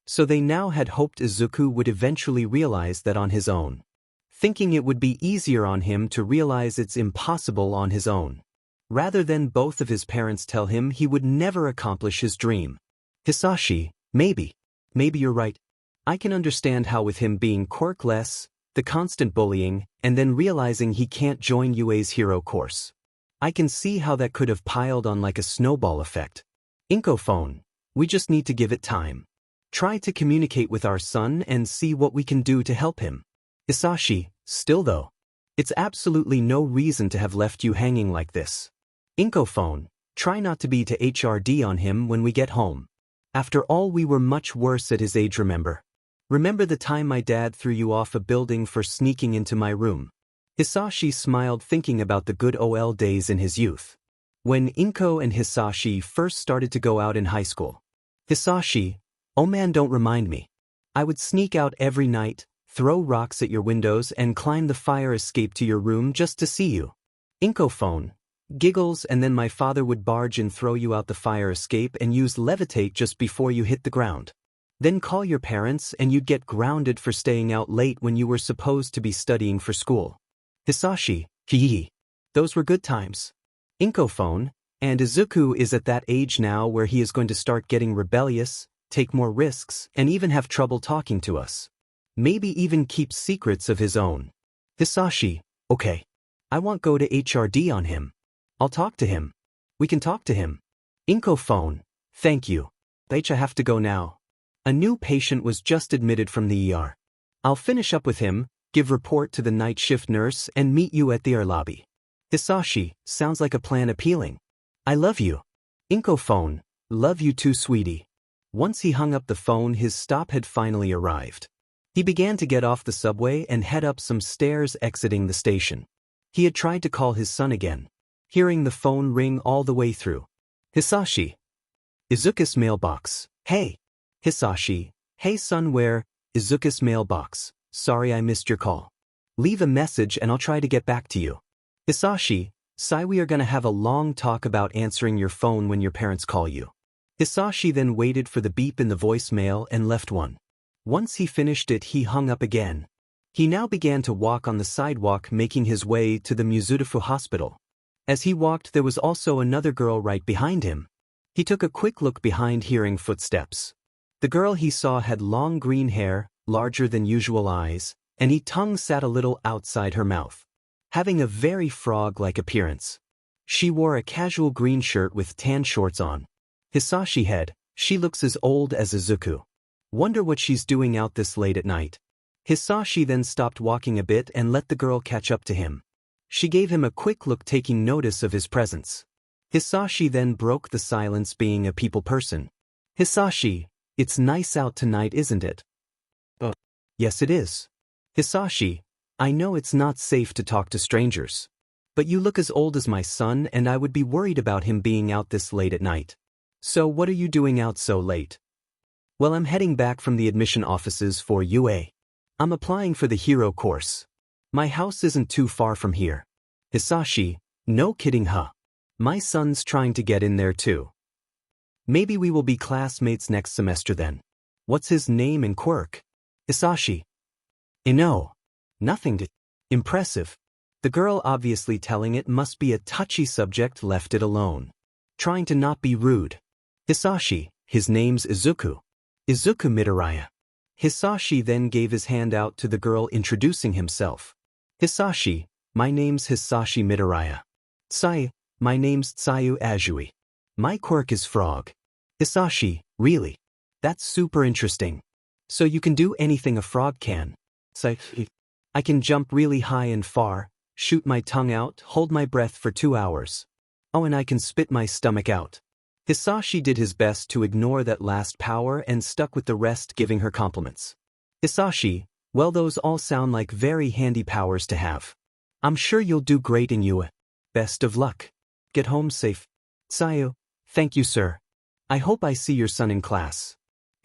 So they now had hoped Izuku would eventually realize that on his own, thinking it would be easier on him to realize it's impossible on his own, rather than both of his parents tell him he would never accomplish his dream. Hisashi, maybe you're right. I can understand how with him being quirkless, the constant bullying, and then realizing he can't join UA's hero course, I can see how that could have piled on like a snowball effect. 𝐻𝐿𝐮𝐽 phone, we just need to give it time. Try to communicate with our son and see what we can do to help him. Hisashi, still though, it's absolutely no reason to have left you hanging like this. 𝐻𝐿𝐮𝐽 phone, try not to be to HRD on him when we get home. After all, we were much worse at his age, remember? Remember the time my dad threw you off a building for sneaking into my room? Hisashi smiled, thinking about the good old days in his youth, when 𝐻𝐿𝐮𝐽 and Hisashi first started to go out in high school. Hisashi, oh man, don't remind me. I would sneak out every night, throw rocks at your windows and climb the fire escape to your room just to see you. 𝐻𝐿𝐮𝐽 phone, giggles, and then my father would barge and throw you out the fire escape and use levitate just before you hit the ground. Then call your parents and you'd get grounded for staying out late when you were supposed to be studying for school. Hisashi, hee. Those were good times. 𝐻𝐿𝐮𝐽 phone, and Izuku is at that age now where he is going to start getting rebellious, take more risks, and even have trouble talking to us. Maybe even keep secrets of his own. Hisashi, okay. I won't go to HRD on him. I'll talk to him. We can talk to him. 𝐻𝐿𝐮𝐽 phone, thank you. I have to go now. A new patient was just admitted from the ER. I'll finish up with him, give report to the night shift nurse, and meet you at the ER lobby. Hisashi, sounds like a plan appealing. I love you. 𝐻𝐿𝐮𝐽 phone, love you too, sweetie. Once he hung up the phone, his stop had finally arrived. He began to get off the subway and head up some stairs, exiting the station. He had tried to call his son again. hearing the phone ring all the way through. Hisashi. Izuku's mailbox. Hey. Hisashi. Hey son, where? Izuku's mailbox. Sorry I missed your call. Leave a message and I'll try to get back to you. Hisashi. Sai, we are gonna have a long talk about answering your phone when your parents call you. Hisashi then waited for the beep in the voicemail and left one. Once he finished it, he hung up again. He now began to walk on the sidewalk, making his way to the 𝐀𝐮𝐬𝐴 hospital. As he walked, there was also another girl right behind him. He took a quick look behind, hearing footsteps. The girl he saw had long green hair, larger than usual eyes, and her tongue sat a little outside her mouth, having a very frog-like appearance. She wore a casual green shirt with tan shorts on. Hisashi head, she looks as old as Izuku. Wonder what she's doing out this late at night. Hisashi then stopped walking a bit and let the girl catch up to him. She gave him a quick look, taking notice of his presence. Hisashi then broke the silence, being a people person. Hisashi, it's nice out tonight, isn't it? Yes it is. Hisashi, I know it's not safe to talk to strangers. But you look as old as my son and I would be worried about him being out this late at night. So what are you doing out so late? Well, I'm heading back from the admission offices for UA. I'm applying for the hero course. My house isn't too far from here. Hisashi, no kidding huh? My son's trying to get in there too. Maybe we will be classmates next semester then. What's his name and quirk? Hisashi. No. Nothing to... Impressive. The girl, obviously telling it must be a touchy subject, left it alone. Trying to not be rude. Hisashi, his name's Izuku. Izuku Midoriya. Hisashi then gave his hand out to the girl, introducing himself. Hisashi, my name's Hisashi Midoriya. Sai, my name's 𝐬𝐮𝐬𝐴. My quirk is frog. Hisashi, really? That's super interesting. So you can do anything a frog can. Sai, I can jump really high and far, shoot my tongue out, hold my breath for 2 hours. Oh, and I can spit my stomach out. Hisashi did his best to ignore that last power and stuck with the rest, giving her compliments. Hisashi, well, those all sound like very handy powers to have. I'm sure you'll do great in UA. Best of luck. Get home safe. Sayu, thank you sir. I hope I see your son in class.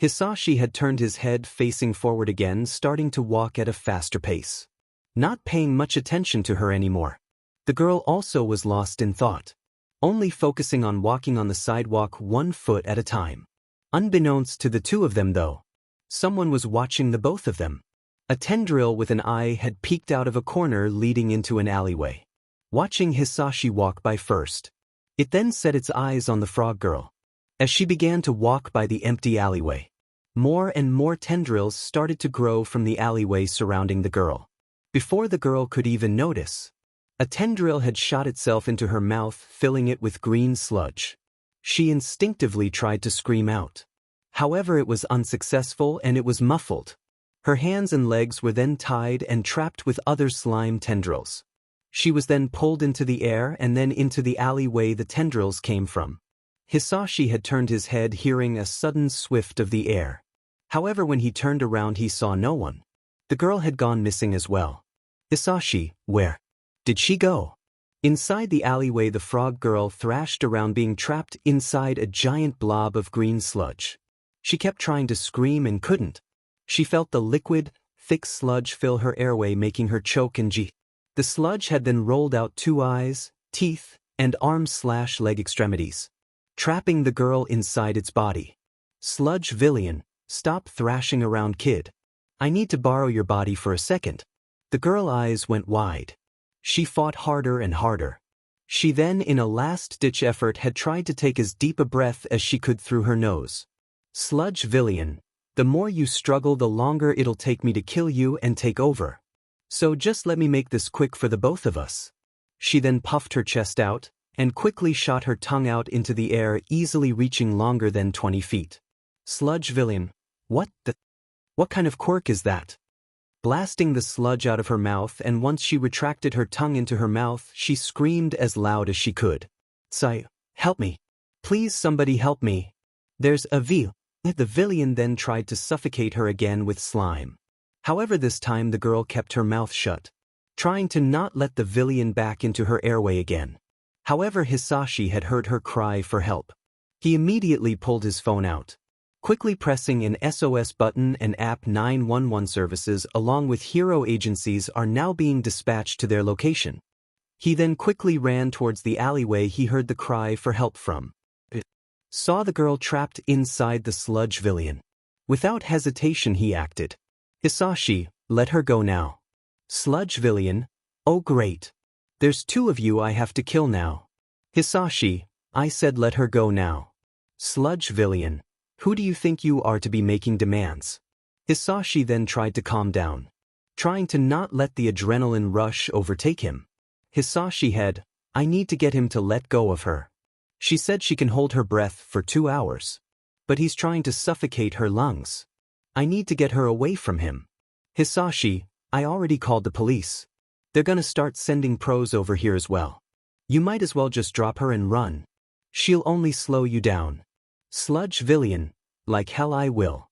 Hisashi had turned his head, facing forward again, starting to walk at a faster pace. Not paying much attention to her anymore. The girl also was lost in thought, only focusing on walking on the sidewalk 1 foot at a time. Unbeknownst to the two of them though, someone was watching the both of them. A tendril with an eye had peeked out of a corner leading into an alleyway, watching Hisashi walk by first. It then set its eyes on the frog girl. As she began to walk by the empty alleyway, more and more tendrils started to grow from the alleyway surrounding the girl. Before the girl could even notice, a tendril had shot itself into her mouth, filling it with green sludge. She instinctively tried to scream out. However, it was unsuccessful and it was muffled. Her hands and legs were then tied and trapped with other slime tendrils. She was then pulled into the air and then into the alleyway the tendrils came from. Hisashi had turned his head, hearing a sudden swift of the air. However, when he turned around, he saw no one. The girl had gone missing as well. Hisashi, where did she go? Inside the alleyway, the frog girl thrashed around, being trapped inside a giant blob of green sludge. She kept trying to scream and couldn't. She felt the liquid, thick sludge fill her airway, making her choke and gee. The sludge had then rolled out 2 eyes, teeth, and arm/leg extremities, trapping the girl inside its body. Sludge villain, stop thrashing around, kid. I need to borrow your body for a second. The girl's eyes went wide. She fought harder and harder. She then, in a last-ditch effort, had tried to take as deep a breath as she could through her nose. Sludge villain, the more you struggle, the longer it'll take me to kill you and take over. So just let me make this quick for the both of us. She then puffed her chest out and quickly shot her tongue out into the air, easily reaching longer than 20 feet. Sludge villain, what kind of quirk is that? Blasting the sludge out of her mouth, and once she retracted her tongue into her mouth, she screamed as loud as she could. Sai, help me. Please somebody help me. There's a V. The villain then tried to suffocate her again with slime. However, this time the girl kept her mouth shut, trying to not let the villain back into her airway again. However, Hisashi had heard her cry for help. He immediately pulled his phone out. Quickly pressing an SOS button, and app 911 services along with hero agencies are now being dispatched to their location. He then quickly ran towards the alleyway he heard the cry for help from. Saw the girl trapped inside the 𝐒𝐮𝐦𝐸𝐵. Without hesitation he acted. Hisashi, let her go now. 𝐒𝐮𝐻𝐸, oh great. There's two of you I have to kill now. Hisashi, I said let her go now. 𝐒𝐮𝐻𝐸, who do you think you are to be making demands? Hisashi then tried to calm down, trying to not let the adrenaline rush overtake him. Hisashi had, I need to get him to let go of her. She said she can hold her breath for 2 hours. But he's trying to suffocate her lungs. I need to get her away from him. Hisashi, I already called the police. They're gonna start sending pros over here as well. You might as well just drop her and run. She'll only slow you down. 𝐒𝐮𝐻𝐸𝐵, like hell I will.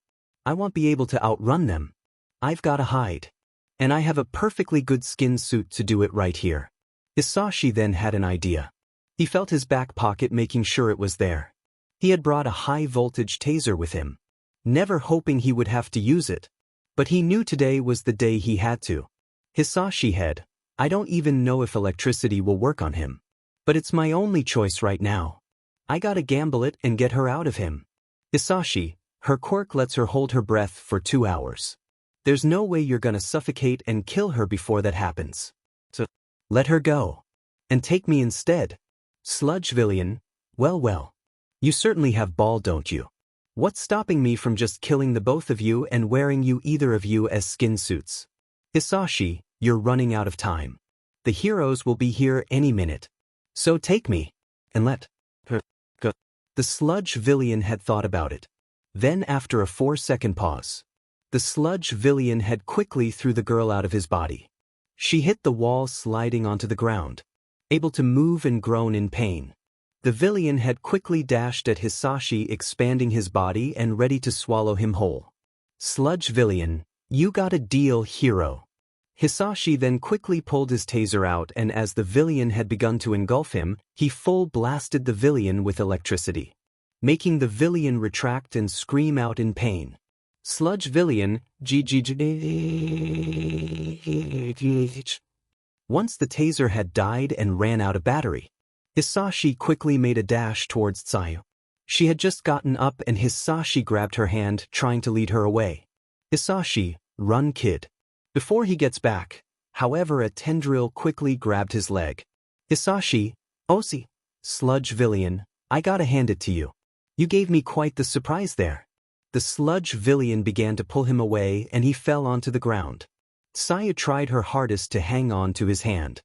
I won't be able to outrun them. I've gotta hide. And I have a perfectly good skin suit to do it right here. Hisashi then had an idea. He felt his back pocket, making sure it was there. He had brought a high-voltage taser with him, never hoping he would have to use it. But he knew today was the day he had to. Hisashi had, I don't even know if electricity will work on him. But it's my only choice right now. I gotta gamble it and get her out of him. Hisashi, her quirk lets her hold her breath for 2 hours. There's no way you're gonna suffocate and kill her before that happens. So, let her go. And take me instead. 𝐒𝐮𝐻𝐸𝐵, well. You certainly have ball, don't you? What's stopping me from just killing the both of you and wearing you, either of you, as skin suits? Hisashi, you're running out of time. The heroes will be here any minute. So take me. And let her go. The 𝐒𝐮𝐻𝐸𝐵 had thought about it. Then after a 4-second pause, the 𝐒𝐮𝐻𝐸𝐵 had quickly threw the girl out of his body. She hit the wall, sliding onto the ground, able to move and groan in pain. The villain had quickly dashed at Hisashi, expanding his body and ready to swallow him whole. 𝐒𝐮𝐻𝐸𝐵, you got a deal, hero. Hisashi then quickly pulled his taser out, and as the villain had begun to engulf him, he full blasted the villain with electricity, making the villain retract and scream out in pain. 𝐒𝐮𝐻𝐸𝐵, GGG. Once the taser had died and ran out of battery, Hisashi quickly made a dash towards 𝐬𝐿. She had just gotten up and Hisashi grabbed her hand, trying to lead her away. Hisashi, run kid. Before he gets back, however, a tendril quickly grabbed his leg. Hisashi, Osi, 𝐒𝐮𝐻𝐸𝐵, I gotta hand it to you. You gave me quite the surprise there. The 𝐒𝐮𝐻𝐸𝐵 began to pull him away and he fell onto the ground. 𝐬𝐿 tried her hardest to hang on to his hand.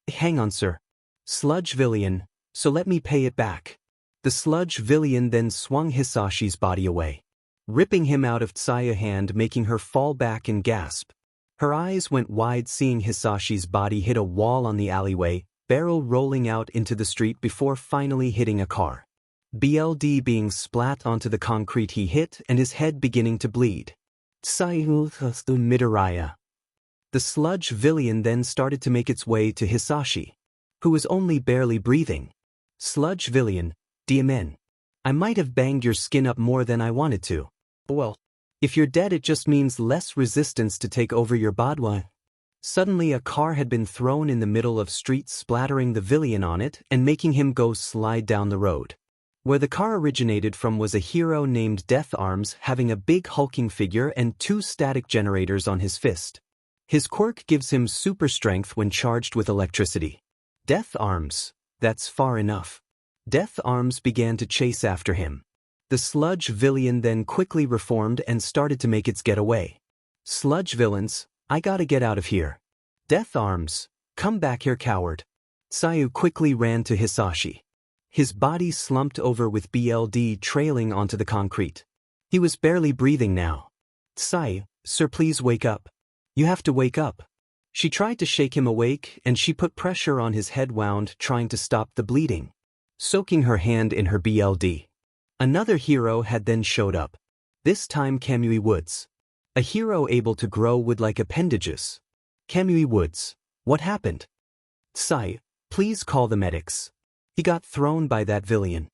Hang on, sir. 𝐒𝐮𝐻𝐸𝐵, so let me pay it back. The 𝐒𝐿 then swung Hisashi's body away, ripping him out of 𝐬𝐿's hand, making her fall back and gasp. Her eyes went wide, seeing Hisashi's body hit a wall on the alleyway, barrel rolling out into the street before finally hitting a car. BLD being splat onto the concrete he hit and his head beginning to bleed. 𝐬𝐿. The 𝐒𝐿 then started to make its way to Hisashi, who was only barely breathing. 𝐒𝐿, DMN. I might have banged your skin up more than I wanted to. Well, if you're dead, it just means less resistance to take over your body. Suddenly a car had been thrown in the middle of street, splattering the villain on it and making him go slide down the road. Where the car originated from was a hero named 𝐻𝐸𝐵, having a big hulking figure and 2 static generators on his fist. His quirk gives him super strength when charged with electricity. 𝐻𝐸𝐵, that's far enough. 𝐻𝐸𝐵 began to chase after him. The 𝐒𝐮𝐻𝐸𝐵 then quickly reformed and started to make its getaway. 𝐒𝐿, I gotta get out of here. 𝐻𝐸𝐵, come back here, coward. 𝐬𝐿 quickly ran to Hisashi. His body slumped over with BLD trailing onto the concrete. He was barely breathing now. 𝐬𝐿, sir, please wake up. You have to wake up. She tried to shake him awake and she put pressure on his head wound, trying to stop the bleeding, soaking her hand in her BLD. Another hero had then showed up. This time 𝐀𝐮𝐭𝐡𝐨𝐫, a hero able to grow wood like appendages. 𝐀𝐮𝐭𝐡𝐨𝐫, what happened? 𝐬𝐿, Please call the medics. He got thrown by that villain.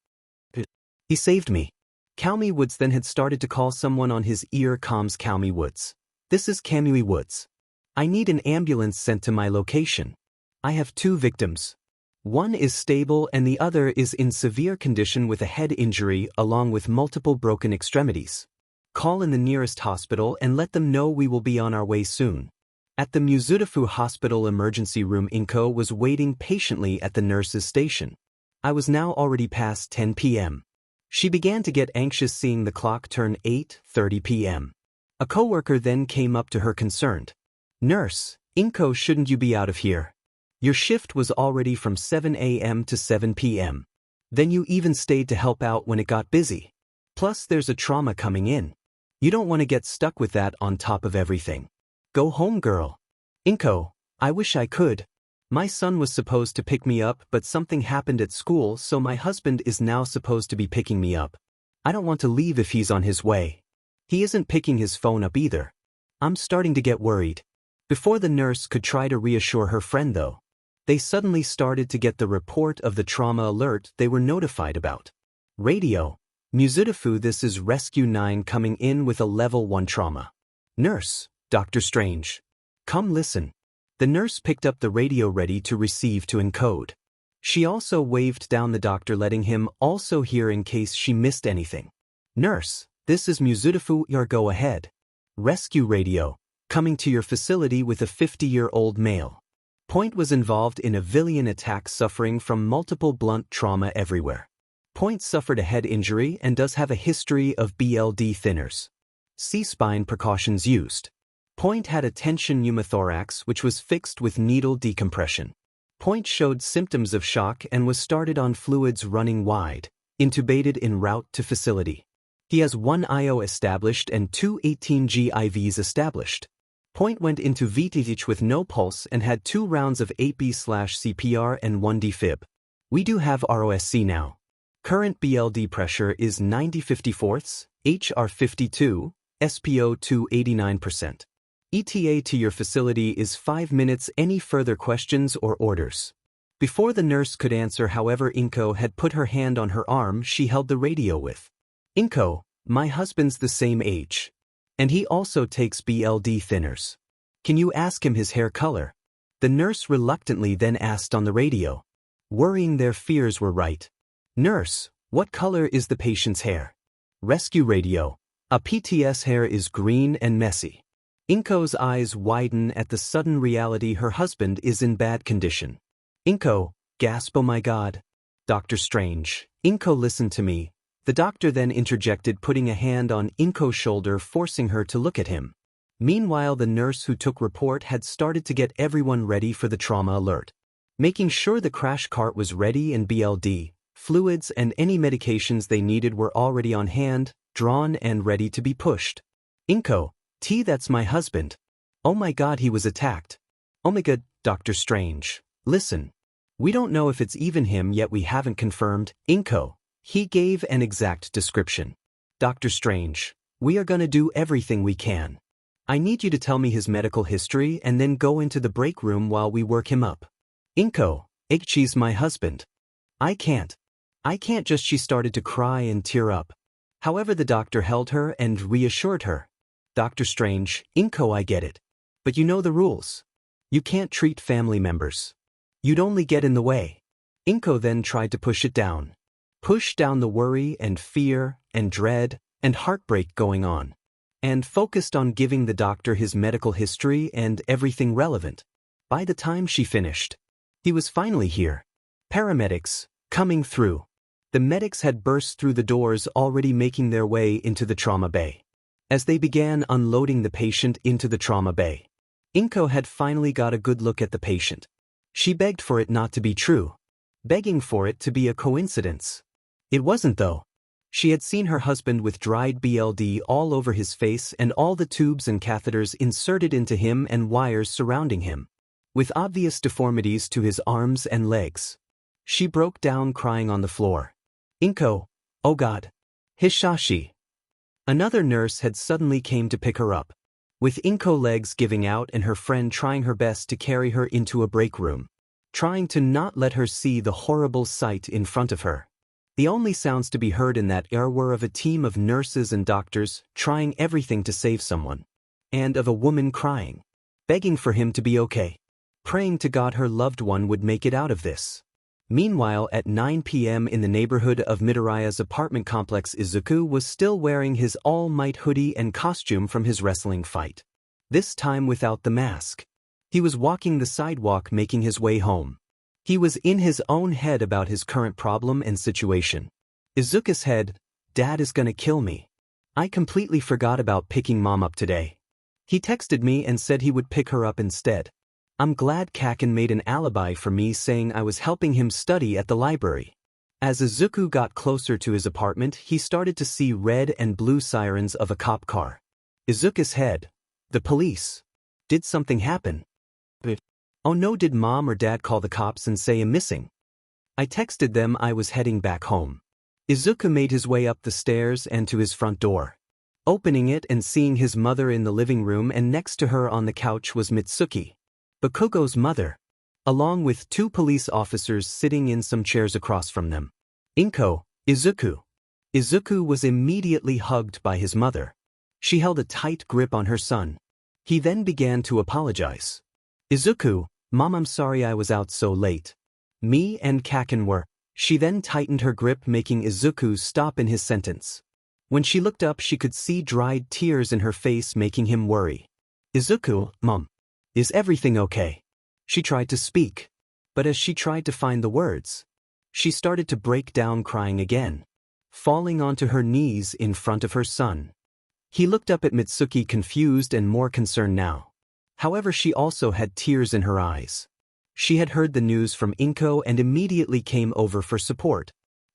He saved me. 𝐀𝐮𝐭𝐡𝐨𝐫 then had started to call someone on his ear comms. 𝐀𝐮𝐭𝐡𝐴𝐵. This is 𝐀𝐮𝐭𝐡𝐴𝐵. I need an ambulance sent to my location. I have 2 victims. One is stable and the other is in severe condition with a head injury along with multiple broken extremities. Call in the nearest hospital and let them know we will be on our way soon. At the 𝐒𝐮𝐴𝐵 hospital emergency room, 𝐴𝐮𝐭𝐡𝐴𝐵 was waiting patiently at the nurse's station. I was now already past 10 p.m. She began to get anxious seeing the clock turn 8:30 p.m. A coworker then came up to her concerned. Nurse, 𝐒𝐮𝐭𝐡𝐴𝐵, shouldn't you be out of here? Your shift was already from 7 a.m. to 7 p.m. Then you even stayed to help out when it got busy. Plus there's a trauma coming in. You don't want to get stuck with that on top of everything. Go home, girl. 𝐒𝐮𝐭𝐡𝐴𝐵, I wish I could. My son was supposed to pick me up but something happened at school, so my husband is now supposed to be picking me up. I don't want to leave if he's on his way. He isn't picking his phone up either. I'm starting to get worried. Before the nurse could try to reassure her friend though, they suddenly started to get the report of the trauma alert they were notified about. Radio, 𝐒𝐮𝐴𝐵, this is Rescue 9 coming in with a level 1 trauma. Nurse, Dr. Strange. Come listen. The nurse picked up the radio ready to receive to encode. She also waved down the doctor letting him also hear in case she missed anything. Nurse, this is 𝐒𝐮𝐴𝐵, go ahead. Rescue radio, coming to your facility with a 50-year-old male. Point was involved in a villain attack suffering from multiple blunt trauma everywhere. Point suffered a head injury and does have a history of BLD thinners. See spine precautions used. Point had a tension pneumothorax which was fixed with needle decompression. Point showed symptoms of shock and was started on fluids running wide, intubated en route to facility. He has 1 IO established and 2 18G IVs established. Point went into VTH with no pulse and had 2 rounds of 8B/CPR and 1 defib. We do have ROSC now. Current BLD pressure is 90/54, HR 52, SpO2 89%. ETA to your facility is 5 minutes. Any further questions or orders? Before the nurse could answer, however, 𝐒𝐮𝐭𝐡𝐴𝐵 had put her hand on her arm she held the radio with. 𝐒𝐮𝐭𝐡𝐴𝐵, my husband's the same age. And he also takes BLD thinners. Can you ask him his hair color? The nurse reluctantly then asked on the radio. Worrying their fears were right. Nurse, what color is the patient's hair? Rescue radio, a PT's hair is green and messy. 𝐒𝐮𝐭𝐡𝐴𝐵's eyes widen at the sudden reality her husband is in bad condition. 𝐒𝐮𝐭𝐡𝐴𝐵, gasp, oh my God. Dr. Strange, 𝐒𝐮𝐭𝐡𝐴𝐵, listen to me. The doctor then interjected, putting a hand on 𝐒𝐮𝐭𝐡𝐴𝐵's shoulder, forcing her to look at him. Meanwhile, the nurse who took report had started to get everyone ready for the trauma alert. Making sure the crash cart was ready and BLD, fluids and any medications they needed were already on hand, drawn and ready to be pushed. 𝐒𝐮𝐭𝐡𝐴𝐵, that's my husband. Oh my God, he was attacked. Oh my God, Dr. Strange. Listen. We don't know if it's even him yet, we haven't confirmed. 𝐒𝐮𝐭𝐡𝐴𝐵. He gave an exact description. Dr. Strange, we are gonna do everything we can. I need you to tell me his medical history and then go into the break room while we work him up. 𝐒𝐮𝐭𝐡𝐴𝐵, she's my husband. I can't just, she started to cry and tear up. However, the doctor held her and reassured her. Dr. Strange, 𝐒𝐮𝐭𝐡𝐴𝐵, I get it. But you know the rules. You can't treat family members. You'd only get in the way. 𝐒𝐮𝐭𝐡𝐴𝐵 then tried to push it down. Push down the worry and fear and dread and heartbreak going on, and focused on giving the doctor his medical history and everything relevant. By the time she finished, he was finally here. Paramedics, coming through. The medics had burst through the doors, already making their way into the trauma bay. As they began unloading the patient into the trauma bay, 𝐒𝐮𝐭𝐡𝐴𝐵 had finally got a good look at the patient. She begged for it not to be true. Begging for it to be a coincidence. It wasn't though. She had seen her husband with dried BLD all over his face and all the tubes and catheters inserted into him and wires surrounding him, with obvious deformities to his arms and legs. She broke down crying on the floor. 𝐒𝐮𝐭𝐡𝐴𝐵, oh God. Hishashi. Another nurse had suddenly came to pick her up, with 𝐒𝐮𝐭𝐡𝐴𝐵's legs giving out and her friend trying her best to carry her into a break room. trying to not let her see the horrible sight in front of her. The only sounds to be heard in that air were of a team of nurses and doctors trying everything to save someone, and of a woman crying, begging for him to be okay, praying to God her loved one would make it out of this. Meanwhile, at 9 p.m. in the neighborhood of Midoriya's apartment complex, Izuku was still wearing his All Might hoodie and costume from his wrestling fight. This time without the mask. He was walking the sidewalk making his way home. He was in his own head about his current problem and situation. Izuku's head, Dad is gonna kill me. I completely forgot about picking Mom up today. He texted me and said he would pick her up instead. I'm glad 𝐀𝐮𝐭𝐡𝐨𝐫 made an alibi for me saying I was helping him study at the library. As Izuku got closer to his apartment, he started to see red and blue sirens of a cop car. Izuku's head. The police. Did something happen? Oh no, did Mom or Dad call the cops and say I'm missing? I texted them I was heading back home. Izuku made his way up the stairs and to his front door. Opening it and seeing his mother in the living room, and next to her on the couch was Mitsuki, Bakugo's mother, along with 2 police officers sitting in some chairs across from them. Inko, Izuku. Izuku was immediately hugged by his mother. She held a tight grip on her son. He then began to apologize. Izuku, Mom, I'm sorry I was out so late. Me and 𝐀𝐮𝐭𝐡𝐨𝐫 were. She then tightened her grip, making Izuku stop in his sentence. When she looked up, she could see dried tears in her face, making him worry. Izuku, Mom. Is everything okay? She tried to speak. But as she tried to find the words, she started to break down crying again, falling onto her knees in front of her son. He looked up at Mitsuki, confused and more concerned now. However, she also had tears in her eyes. She had heard the news from Inko and immediately came over for support.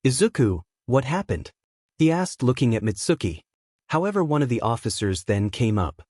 Izuku, what happened? He asked, looking at Mitsuki. However, one of the officers then came up.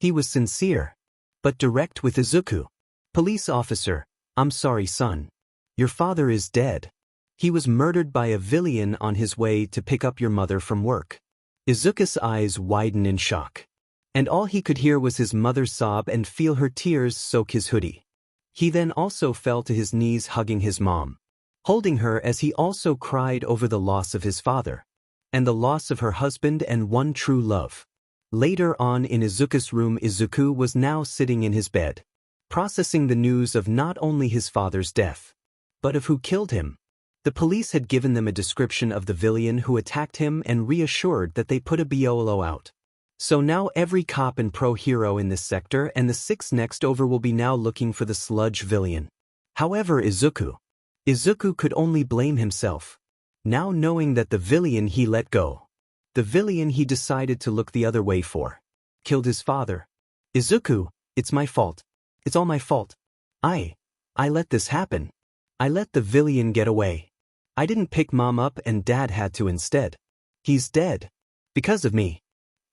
He was sincere, but direct with Izuku. Police officer, I'm sorry son. Your father is dead. He was murdered by a villain on his way to pick up your mother from work. Izuku's eyes widened in shock, and all he could hear was his mother sob and feel her tears soak his hoodie. He then also fell to his knees, hugging his mom, holding her as he also cried over the loss of his father, and the loss of her husband and one true love. Later on in Izuku's room, Izuku was now sitting in his bed, processing the news of not only his father's death, but of who killed him. The police had given them a description of the villain who attacked him and reassured that they put a BOLO out. So now every cop and pro-hero in this sector and the 6 next over will be now looking for the sludge villain. However, Izuku could only blame himself, now knowing that the villain he let go, the villain he decided to look the other way for, killed his father. Izuku, it's my fault. It's all my fault. I let this happen. I let the villain get away. I didn't pick Mom up and Dad had to instead. He's dead. Because of me.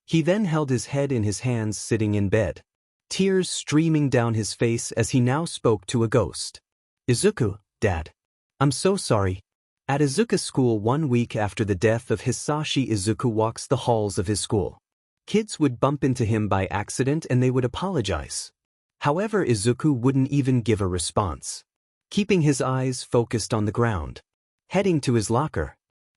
He then held his head in his hands, sitting in bed, tears streaming down his face as he now spoke to a ghost. Izuku, Dad. I'm so sorry. At Izuku's school 1 week after the death of Hisashi, Izuku walks the halls of his school. Kids would bump into him by accident and they would apologize. However, Izuku wouldn't even give a response, keeping his eyes focused on the ground. Heading to his locker.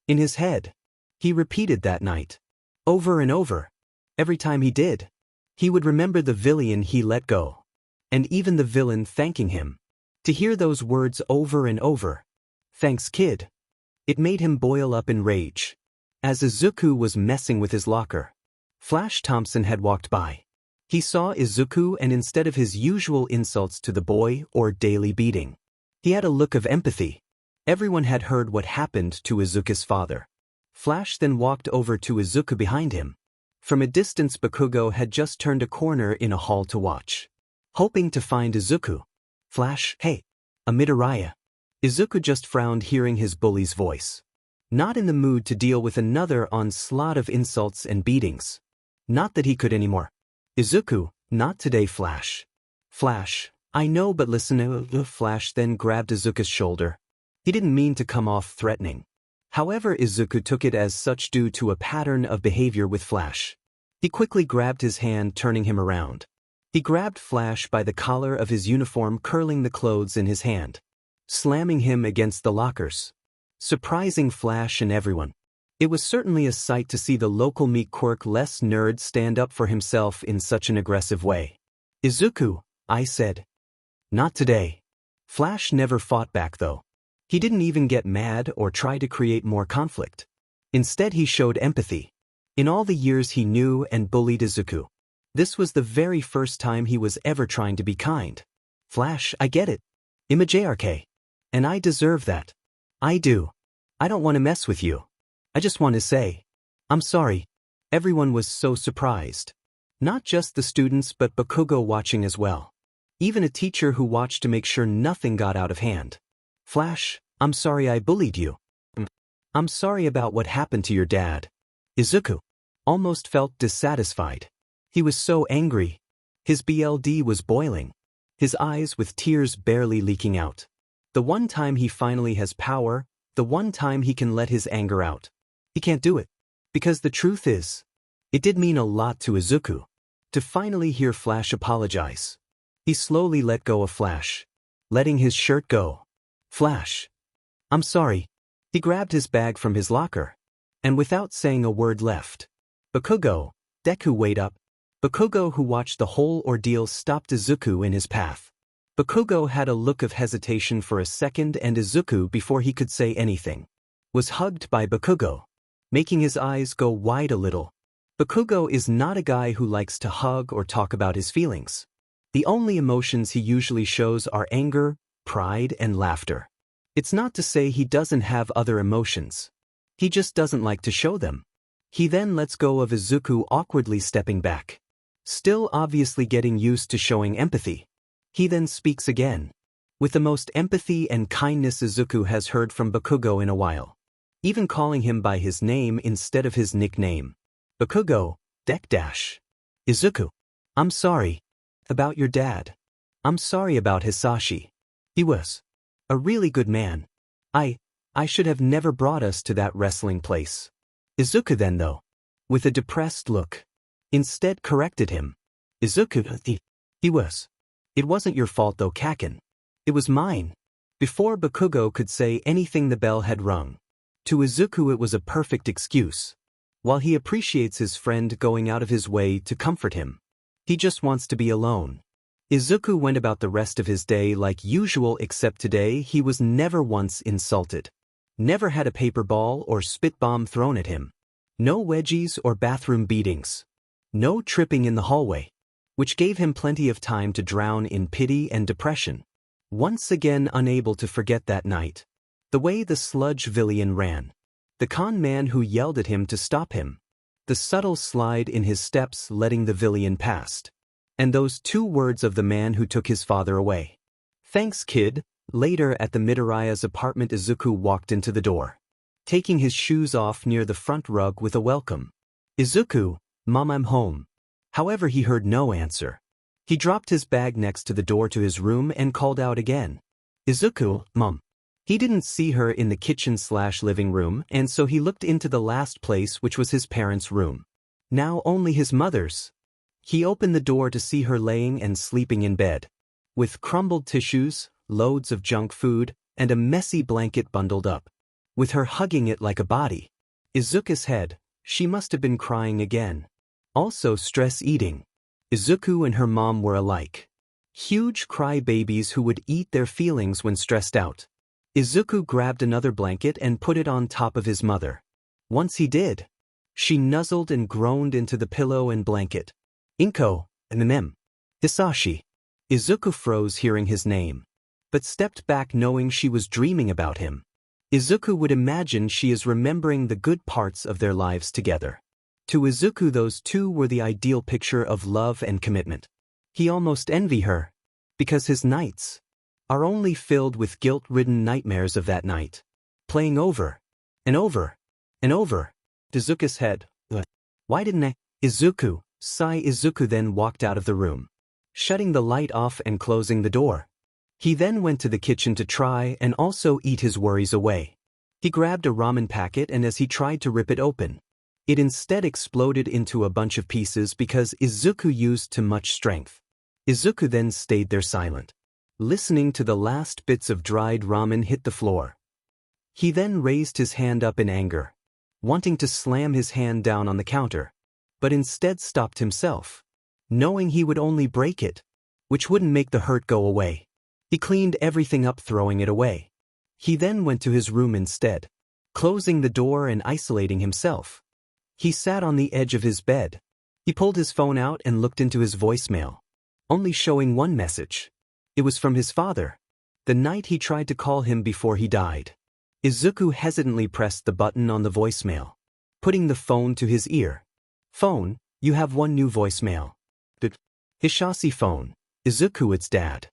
In his head, he repeated that night, over and over. Every time he did, he would remember the villain he let go, and even the villain thanking him. To hear those words over and over, thanks kid, it made him boil up in rage. As Izuku was messing with his locker, Flash Thompson had walked by. He saw Izuku, and instead of his usual insults to the boy or daily beating, he had a look of empathy. Everyone had heard what happened to Izuku's father. Flash then walked over to Izuku behind him. From a distance, Bakugo had just turned a corner in a hall to watch, hoping to find Izuku. Flash, hey, Midoriya. Izuku just frowned hearing his bully's voice. Not in the mood to deal with another onslaught of insults and beatings. Not that he could anymore. Izuku, not today, Flash. Flash, I know, but listen. Flash then grabbed Izuku's shoulder. He didn't mean to come off threatening. However, Izuku took it as such due to a pattern of behavior with Flash. He quickly grabbed his hand, turning him around. He grabbed Flash by the collar of his uniform, curling the clothes in his hand. slamming him against the lockers, surprising Flash and everyone. It was certainly a sight to see the local 𝐀𝐮𝐭𝐡𝐨𝐫 stand up for himself in such an aggressive way. "Izuku," I said. "Not today." Flash never fought back though. He didn't even get mad or try to create more conflict. Instead he showed empathy. In all the years he knew and bullied Izuku, this was the very first time he was ever trying to be kind. "Flash, I get it. 𝐻𝐮𝐭𝐡𝐨𝗍𝗘. And I deserve that. I do. I don't want to mess with you. I just want to say, I'm sorry." Everyone was so surprised. Not just the students but Bakugo watching as well. Even a teacher who watched to make sure nothing got out of hand. "Flash, I'm sorry I bullied you. I'm sorry about what happened to your dad." Izuku almost felt dissatisfied. He was so angry. His blood was boiling. His eyes with tears barely leaking out. The one time he finally has power, the one time he can let his anger out. He can't do it. Because the truth is, it did mean a lot to Izuku to finally hear Flash apologize. He slowly let go of Flash, letting his shirt go. "Flash, I'm sorry." He grabbed his bag from his locker, and without saying a word left. Bakugo, Deku, wait up. Bakugo, who watched the whole ordeal, stopped Izuku in his path. Bakugo had a look of hesitation for a second, and Izuku, before he could say anything, was hugged by Bakugo, making his eyes go wide a little. Bakugo is not a guy who likes to hug or talk about his feelings. The only emotions he usually shows are anger, pride, and laughter. It's not to say he doesn't have other emotions. He just doesn't like to show them. He then lets go of Izuku, awkwardly stepping back, still obviously getting used to showing empathy. He then speaks again, with the most empathy and kindness Izuku has heard from Bakugo in a while, even calling him by his name instead of his nickname. "Bakugo, _. Izuku, I'm sorry about your dad. I'm sorry about Hisashi. He was a really good man. I should have never brought us to that wrestling place." Izuku then, though, with a depressed look, instead corrected him. "Izuku, it wasn't your fault though, 𝐀𝐮𝐭𝐡𝐨𝐫. It was mine." Before Bakugo could say anything, the bell had rung. To Izuku it was a perfect excuse. While he appreciates his friend going out of his way to comfort him, he just wants to be alone. Izuku went about the rest of his day like usual, except today he was never once insulted. Never had a paper ball or spit bomb thrown at him. No wedgies or bathroom beatings. No tripping in the hallway, which gave him plenty of time to drown in pity and depression. Once again unable to forget that night, the way the sludge villain ran, the con man who yelled at him to stop him, the subtle slide in his steps letting the villain past, and those 2 words of the man who took his father away. "Thanks, kid." Later at the Midoriya's apartment, Izuku walked into the door, taking his shoes off near the front rug with a welcome. "Izuku, Mom, I'm home." However, he heard no answer. He dropped his bag next to the door to his room and called out again. "Izuku, Mom." He didn't see her in the kitchen/living room, and so he looked into the last place, which was his parents' room. Now only his mother's. He opened the door to see her laying and sleeping in bed, with crumbled tissues, loads of junk food, and a messy blanket bundled up, with her hugging it like a body. Izuku's head, she must have been crying again. Also stress eating. Izuku and her mom were alike. Huge crybabies who would eat their feelings when stressed out. Izuku grabbed another blanket and put it on top of his mother. Once he did, she nuzzled and groaned into the pillow and blanket. 𝐀𝐮𝐭𝐡𝐨𝐫. Hisashi. Izuku froze hearing his name, but stepped back knowing she was dreaming about him. Izuku would imagine she is remembering the good parts of their lives together. To Izuku, those 2 were the ideal picture of love and commitment. He almost envied her, because his nights are only filled with guilt-ridden nightmares of that night, playing over and over and over. Izuku's head. Why didn't I? Izuku, sigh. Izuku then walked out of the room, shutting the light off and closing the door. He then went to the kitchen to try and also eat his worries away. He grabbed a ramen packet, and as he tried to rip it open, it instead exploded into a bunch of pieces because Izuku used too much strength. Izuku then stayed there silent, listening to the last bits of dried ramen hit the floor. He then raised his hand up in anger, wanting to slam his hand down on the counter, but instead stopped himself, knowing he would only break it, which wouldn't make the hurt go away. He cleaned everything up, throwing it away. He then went to his room instead, closing the door and isolating himself. He sat on the edge of his bed. He pulled his phone out and looked into his voicemail, only showing one message. It was from his father, the night he tried to call him before he died. Izuku hesitantly pressed the button on the voicemail, putting the phone to his ear. "Phone, you have one new voicemail." "Hisashi phone. Izuku, it's Dad.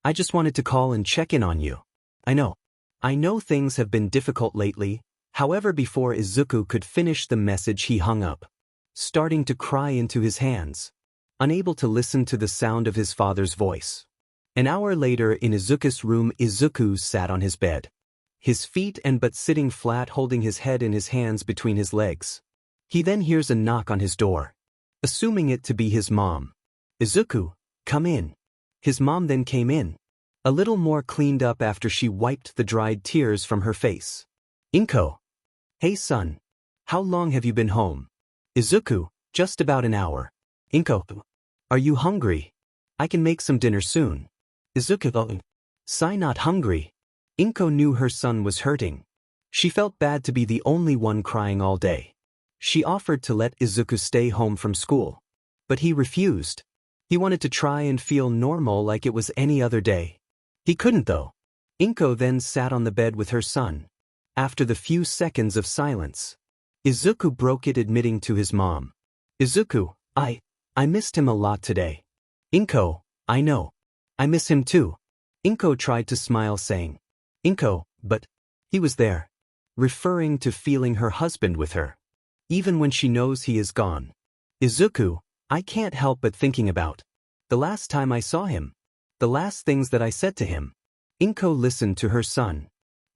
I just wanted to call and check in on you. I know things have been difficult lately." However, before Izuku could finish the message, he hung up, starting to cry into his hands, unable to listen to the sound of his father's voice. An hour later, in Izuku's room, Izuku sat on his bed, his feet and butt sitting flat, holding his head in his hands between his legs. He then hears a knock on his door, assuming it to be his mom. "Izuku, come in." His mom then came in, a little more cleaned up after she wiped the dried tears from her face. "Inko. Hey son, how long have you been home?" "Izuku, just about an hour." "Inko, are you hungry? I can make some dinner soon." "Izuku, Sai not hungry." Inko knew her son was hurting. She felt bad to be the only one crying all day. She offered to let Izuku stay home from school, but he refused. He wanted to try and feel normal like it was any other day. He couldn't though. Inko then sat on the bed with her son. After the few seconds of silence, Izuku broke it, admitting to his mom, "Izuku, I missed him a lot today." "Inko, I know. I miss him too." Inko tried to smile, saying, "Inko, but he was there," referring to feeling her husband with her, even when she knows he is gone. "Izuku, I can't help but thinking about the last time I saw him, the last things that I said to him." Inko listened to her son,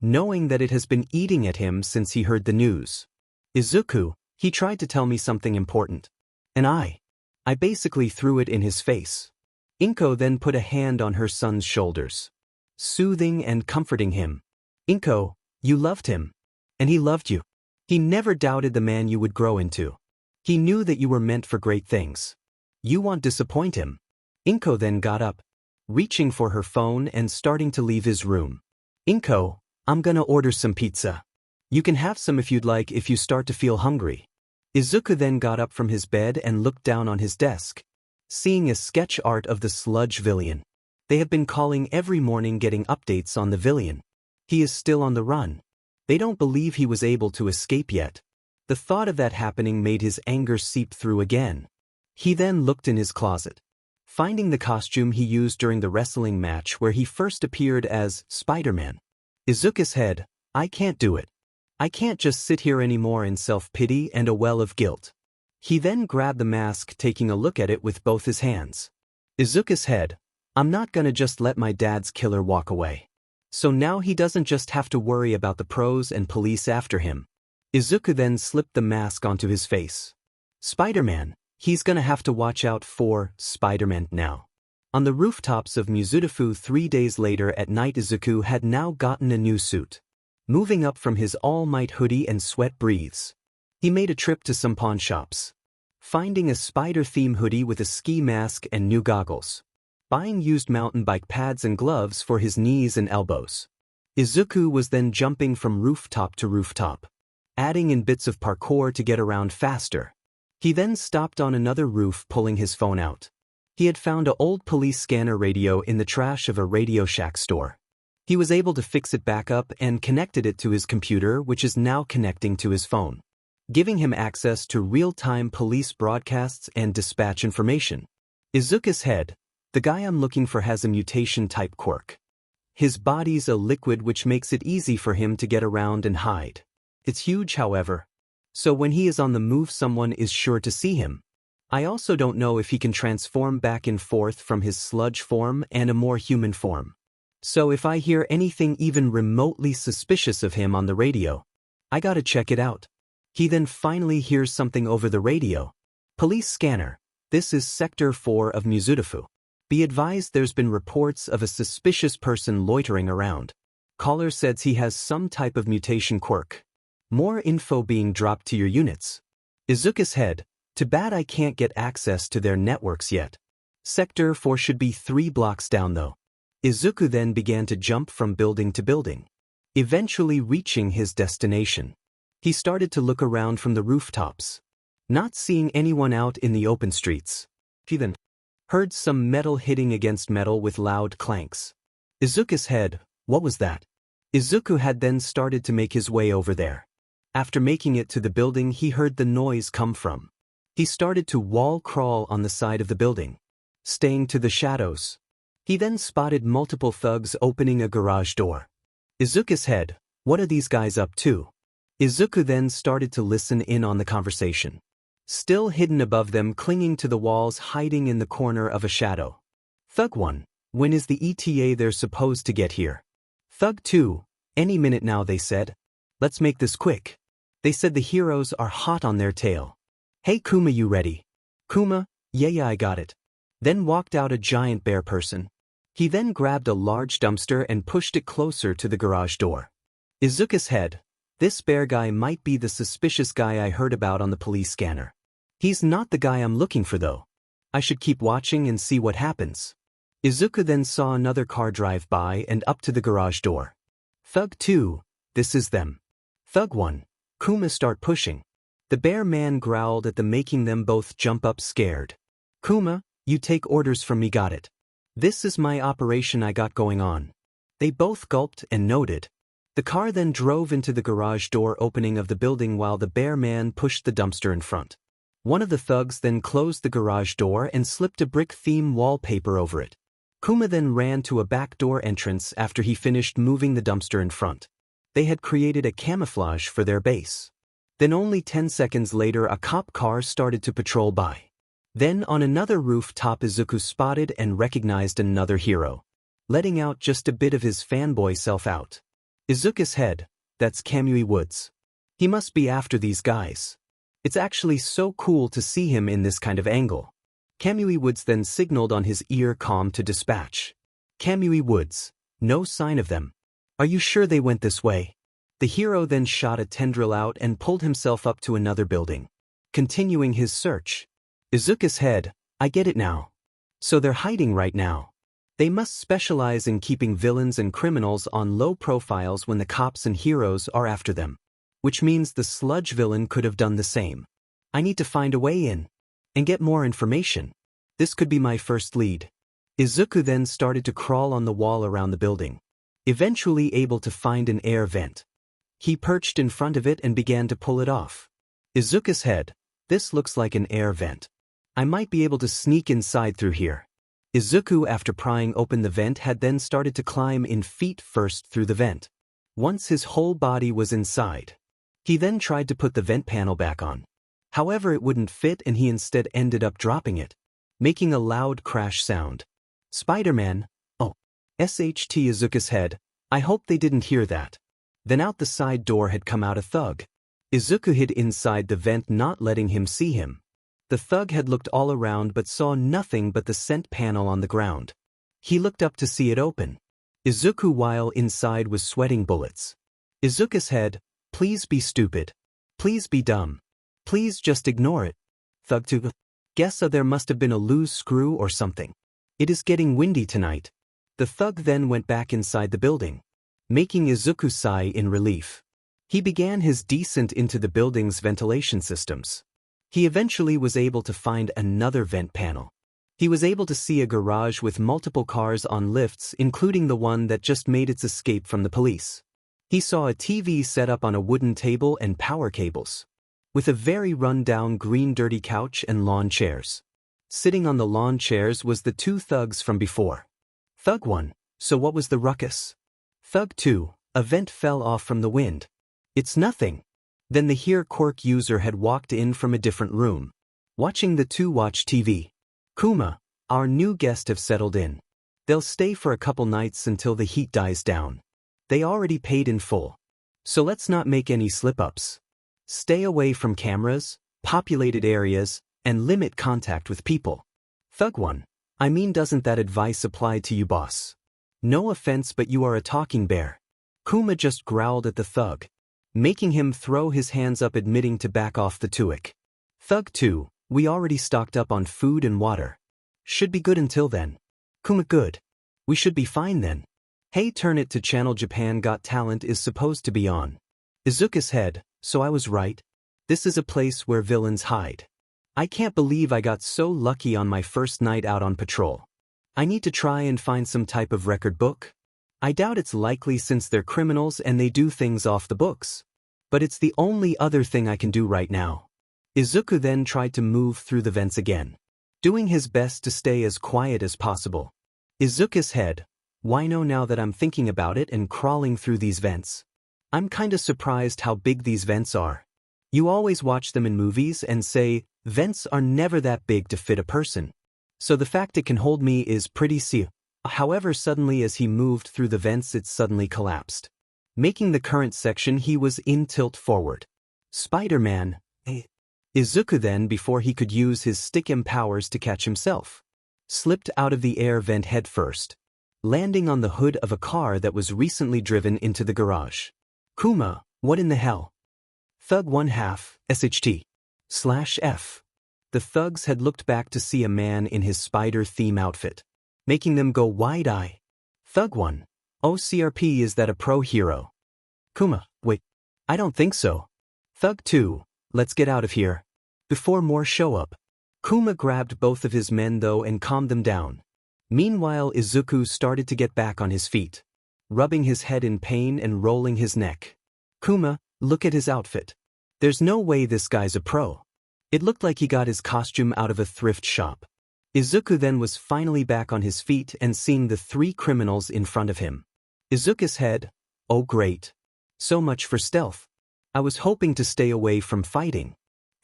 knowing that it has been eating at him since he heard the news. "Izuku, he tried to tell me something important, and I basically threw it in his face." Inko then put a hand on her son's shoulders, soothing and comforting him. "Inko, you loved him, and he loved you. He never doubted the man you would grow into. He knew that you were meant for great things. You won't disappoint him." Inko then got up, reaching for her phone and starting to leave his room. "Inko, I'm gonna order some pizza. You can have some if you'd like if you start to feel hungry." Izuku then got up from his bed and looked down on his desk, seeing a sketch art of the 𝐒𝐮𝐬𝐴. They have been calling every morning, getting updates on the villain. He is still on the run. They don't believe he was able to escape yet. The thought of that happening made his anger seep through again. He then looked in his closet, finding the costume he used during the wrestling match where he first appeared as Spider-Man. Izuku's head, "I can't do it. I can't just sit here anymore," in self-pity and a well of guilt. He then grabbed the mask, taking a look at it with both his hands. Izuku's head, "I'm not gonna just let my dad's killer walk away. So now he doesn't just have to worry about the pros and police after him." Izuku then slipped the mask onto his face. "Spider-Man, he's gonna have to watch out for Spider-Man now." On the rooftops of 𝐒𝐮𝐬𝐴 3 days later at night, Izuku had now gotten a new suit. Moving up from his All Might hoodie and sweat breathes, he made a trip to some pawn shops, finding a spider-themed hoodie with a ski mask and new goggles, buying used mountain bike pads and gloves for his knees and elbows. Izuku was then jumping from rooftop to rooftop, adding in bits of parkour to get around faster. He then stopped on another roof, pulling his phone out. He had found an old police scanner radio in the trash of a Radio Shack store. He was able to fix it back up and connected it to his computer, which is now connecting to his phone, giving him access to real-time police broadcasts and dispatch information. Izuku's head, "The guy I'm looking for has a mutation-type quirk. His body's a liquid which makes it easy for him to get around and hide. It's huge, however, so when he is on the move someone is sure to see him. I also don't know if he can transform back and forth from his sludge form and a more human form. So if I hear anything even remotely suspicious of him on the radio, I gotta check it out." He then finally hears something over the radio. "Police scanner, this is Sector 4 of 𝐒𝐮𝐬𝐴. Be advised there's been reports of a suspicious person loitering around. Caller says he has some type of mutation quirk. More info being dropped to your units. Izuku's head. Too bad I can't get access to their networks yet. Sector 4 should be 3 blocks down though. Izuku then began to jump from building to building, eventually reaching his destination. He started to look around from the rooftops, not seeing anyone out in the open streets. He then heard some metal hitting against metal with loud clanks. Izuku's head. What was that? Izuku had then started to make his way over there. After making it to the building he heard the noise come from. He started to wall crawl on the side of the building, staying to the shadows. He then spotted multiple thugs opening a garage door. Izuku's head. What are these guys up to? Izuku then started to listen in on the conversation. Still hidden above them, clinging to the walls, hiding in the corner of a shadow. Thug 1. When is the ETA they're supposed to get here? Thug 2. Any minute now, they said. Let's make this quick. They said the heroes are hot on their tail. Hey Kuma, you ready? Kuma, yeah, I got it. Then walked out a giant bear person. He then grabbed a large dumpster and pushed it closer to the garage door. Izuku's head. This bear guy might be the suspicious guy I heard about on the police scanner. He's not the guy I'm looking for though. I should keep watching and see what happens. Izuku then saw another car drive by and up to the garage door. Thug 2. This is them. Thug 1. Kuma, start pushing. The bear man growled at them, making them both jump up scared. Kuma, you take orders from me, got it. This is my operation I got going on. They both gulped and nodded. The car then drove into the garage door opening of the building while the bear man pushed the dumpster in front. One of the thugs then closed the garage door and slipped a brick theme wallpaper over it. Kuma then ran to a back door entrance after he finished moving the dumpster in front. They had created a camouflage for their base. Then only 10 seconds later a cop car started to patrol by. Then on another rooftop Izuku spotted and recognized another hero, letting out just a bit of his fanboy self out. Izuku's head. That's 𝐀𝐮𝐬𝐴. He must be after these guys. It's actually so cool to see him in this kind of angle. 𝐀𝐮𝐬𝐴 then signaled on his ear comm to dispatch. 𝐀𝐮𝐬𝐴. No sign of them. Are you sure they went this way? The hero then shot a tendril out and pulled himself up to another building, continuing his search. Izuku's head. I get it now. So they're hiding right now. They must specialize in keeping villains and criminals on low profiles when the cops and heroes are after them. Which means the sludge villain could have done the same. I need to find a way in and get more information. This could be my first lead. Izuku then started to crawl on the wall around the building, eventually able to find an air vent. He perched in front of it and began to pull it off. Izuku's head. This looks like an air vent. I might be able to sneak inside through here. Izuku, after prying open the vent, had then started to climb in feet first through the vent. Once his whole body was inside, he then tried to put the vent panel back on. However, it wouldn't fit and he instead ended up dropping it, making a loud crash sound. Spider-Man. Oh. SHT. Izuku's head. I hope they didn't hear that. Then out the side door had come out a thug. Izuku hid inside the vent, not letting him see him. The thug had looked all around but saw nothing but the scent panel on the ground. He looked up to see it open. Izuku, while inside, was sweating bullets. Izuku's head. Please be stupid. Please be dumb. Please just ignore it. Thug 2. Guess there must have been a loose screw or something. It is getting windy tonight. The thug then went back inside the building, making Izuku sigh in relief. He began his descent into the building's ventilation systems. He eventually was able to find another vent panel. He was able to see a garage with multiple cars on lifts, including the one that just made its escape from the police. He saw a TV set up on a wooden table and power cables, with a very run-down green dirty couch and lawn chairs. Sitting on the lawn chairs was the 2 thugs from before. Thug 1. So what was the ruckus? Thug 2. A vent fell off from the wind. It's nothing. Then the quirk user had walked in from a different room, watching the 2 watch TV. Kuma, our new guests have settled in. They'll stay for a couple nights until the heat dies down. They already paid in full. So let's not make any slip-ups. Stay away from cameras, populated areas, and limit contact with people. Thug 1. I mean, doesn't that advice apply to you, boss? No offense, but you are a talking bear. 𝐻𝐿𝐮𝐽 just growled at the thug, making him throw his hands up, admitting to back off the 𝐸𝐿𝐼. Thug 2, we already stocked up on food and water. Should be good until then. 𝐻𝐿𝐼 good. We should be fine then. Hey, turn it to channel Japan Got Talent is supposed to be on. Izuku's head, so I was right. This is a place where villains hide. I can't believe I got so lucky on my first night out on patrol. I need to try and find some type of record book. I doubt it's likely since they're criminals and they do things off the books. But it's the only other thing I can do right now. Izuku then tried to move through the vents again, doing his best to stay as quiet as possible. Izuku's head, why no, now that I'm thinking about it and crawling through these vents. I'm kinda surprised how big these vents are. You always watch them in movies and say, vents are never that big to fit a person. So the fact it can hold me is pretty sick. However, suddenly as he moved through the vents it suddenly collapsed, making the current section he was in tilt forward. Spider-Man. Izuku then, before he could use his stick powers to catch himself, slipped out of the air vent headfirst, landing on the hood of a car that was recently driven into the garage. 𝐻𝐿𝐼, what in the hell? Thug 1/2, SHT/F. The thugs had looked back to see a man in his spider theme outfit, making them go wide-eye. Thug 1, oh CRP, is that a pro hero? 𝐻𝐿𝐼, wait, I don't think so. Thug 2, let's get out of here before more show up. 𝐻𝐿𝐼 grabbed both of his men though and calmed them down. Meanwhile, Izuku started to get back on his feet, rubbing his head in pain and rolling his neck. 𝐻𝐿𝐼, look at his outfit. There's no way this guy's a pro. It looked like he got his costume out of a thrift shop. Izuku then was finally back on his feet and seeing the 3 criminals in front of him. Izuku's head, oh great. So much for stealth. I was hoping to stay away from fighting.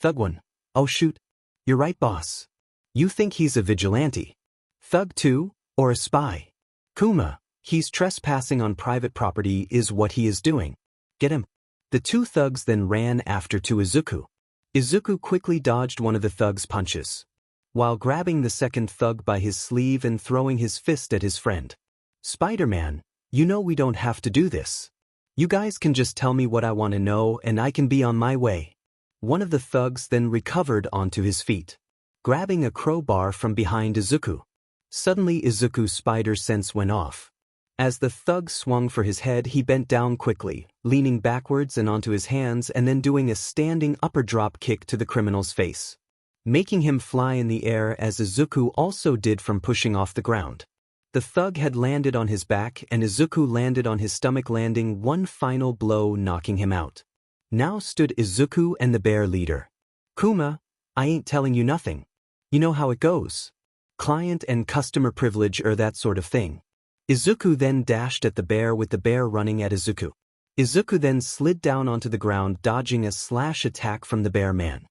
Thug 1, oh shoot. You're right, boss. You think he's a vigilante? Thug 2, or a spy? 𝐻𝐿𝐼, he's trespassing on private property is what he is doing. Get him. The 2 thugs then ran after to Izuku. Izuku quickly dodged one of the thugs' punches, while grabbing the second thug by his sleeve and throwing his fist at his friend. Spider-Man, you know we don't have to do this. You guys can just tell me what I want to know and I can be on my way. One of the thugs then recovered onto his feet, grabbing a crowbar from behind Izuku. Suddenly Izuku's spider sense went off. As the thug swung for his head, he bent down quickly, leaning backwards and onto his hands and then doing a standing upper drop kick to the criminal's face, making him fly in the air as Izuku also did from pushing off the ground. The thug had landed on his back and Izuku landed on his stomach, landing one final blow, knocking him out. Now stood Izuku and the bear leader. 𝐻𝐿𝐼, I ain't telling you nothing. You know how it goes. Client and customer privilege or that sort of thing. Izuku then dashed at the bear with the bear running at Izuku. Izuku then slid down onto the ground, dodging a slash attack from the bear man.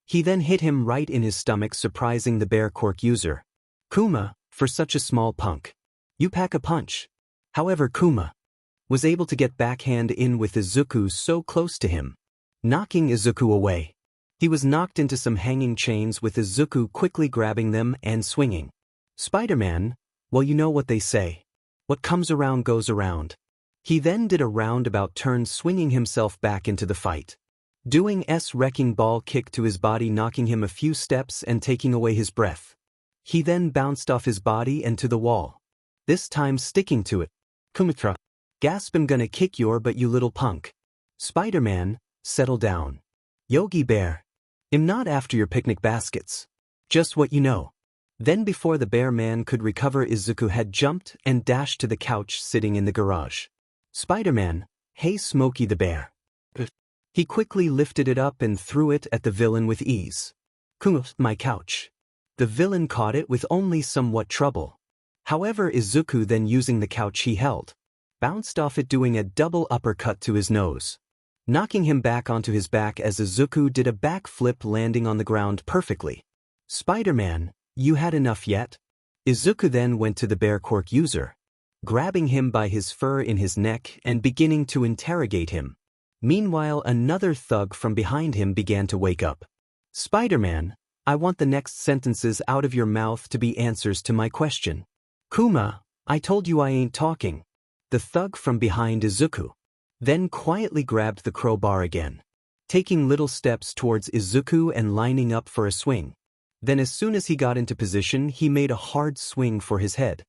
He then hit him right in his stomach, surprising the bear quirk user. 𝐻𝐿𝐼, for such a small punk, you pack a punch. However, 𝐻𝐿𝐼 was able to get backhand in with Izuku so close to him, knocking Izuku away. He was knocked into some hanging chains with Izuku quickly grabbing them and swinging. Spider-Man, well, you know what they say. What comes around goes around. He then did a roundabout turn, swinging himself back into the fight, doing a wrecking ball kick to his body, knocking him a few steps and taking away his breath. He then bounced off his body and to the wall, this time sticking to it. 𝐻𝐿𝐼, gasp, I'm gonna kick your butt, you little punk. Spider-Man, settle down. Yogi Bear, I'm not after your picnic baskets. Just what you know. Then before the bear man could recover, Izuku had jumped and dashed to the couch sitting in the garage. Spider-Man, hey Smokey the bear. He quickly lifted it up and threw it at the villain with ease. 𝐻𝐿𝐼, my couch. The villain caught it with only somewhat trouble. However, Izuku then, using the couch he held, bounced off it, doing a double uppercut to his nose, knocking him back onto his back as Izuku did a backflip, landing on the ground perfectly. Spider-Man, you had enough yet? Izuku then went to the bear quirk user, grabbing him by his fur in his neck and beginning to interrogate him. Meanwhile, another thug from behind him began to wake up. Spider-Man, I want the next sentences out of your mouth to be answers to my question. Kuma, I told you I ain't talking. The thug from behind Izuku then quietly grabbed the crowbar again, taking little steps towards Izuku and lining up for a swing. Then as soon as he got into position, he made a hard swing for his head.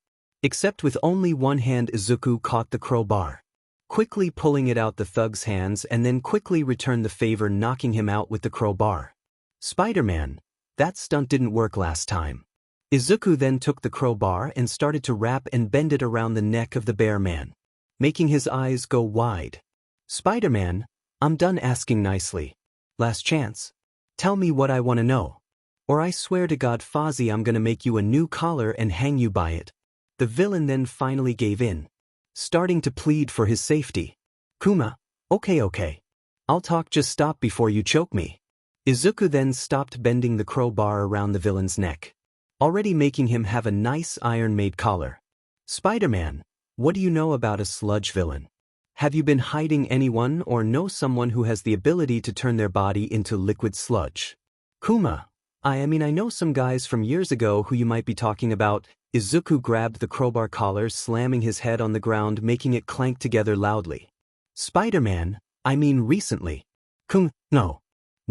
Except with only one hand, Izuku caught the crowbar, quickly pulling it out the thug's hands and then quickly returned the favor, knocking him out with the crowbar. Spider-Man, that stunt didn't work last time. Izuku then took the crowbar and started to wrap and bend it around the neck of the bear man, making his eyes go wide. Spider-Man, I'm done asking nicely. Last chance. Tell me what I want to know. Or I swear to God, Fozzie, I'm gonna make you a new collar and hang you by it. The villain then finally gave in, starting to plead for his safety. Kuma, okay. I'll talk, just stop before you choke me. Izuku then stopped bending the crowbar around the villain's neck, already making him have a nice iron-made collar. Spider-Man, what do you know about a sludge villain? Have you been hiding anyone or know someone who has the ability to turn their body into liquid sludge? Kuma, I mean I know some guys from years ago who you might be talking about. Izuku grabbed the crowbar collar, slamming his head on the ground, making it clank together loudly. Spider-Man, I mean recently.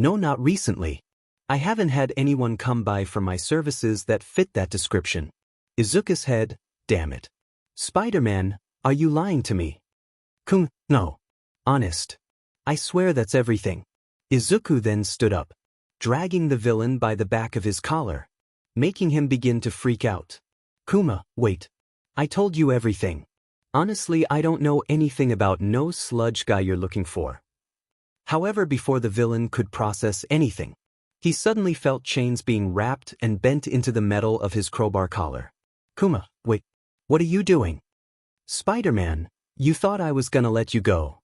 No, not recently. I haven't had anyone come by for my services that fit that description. Izuku's head, damn it. Spider-Man, are you lying to me? No. Honest. I swear that's everything. Izuku then stood up, dragging the villain by the back of his collar, making him begin to freak out. Kuma, wait. I told you everything. Honestly, I don't know anything about no sludge guy you're looking for. However, before the villain could process anything, he suddenly felt chains being wrapped and bent into the metal of his crowbar collar. Kuma, wait. What are you doing? Spider-Man, you thought I was gonna let you go.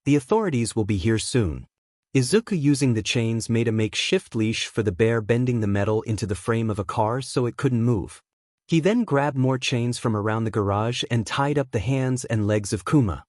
The authorities will be here soon. Izuku, using the chains, made a makeshift leash for the bear, bending the metal into the frame of a car so it couldn't move. He then grabbed more chains from around the garage and tied up the hands and legs of Kuma,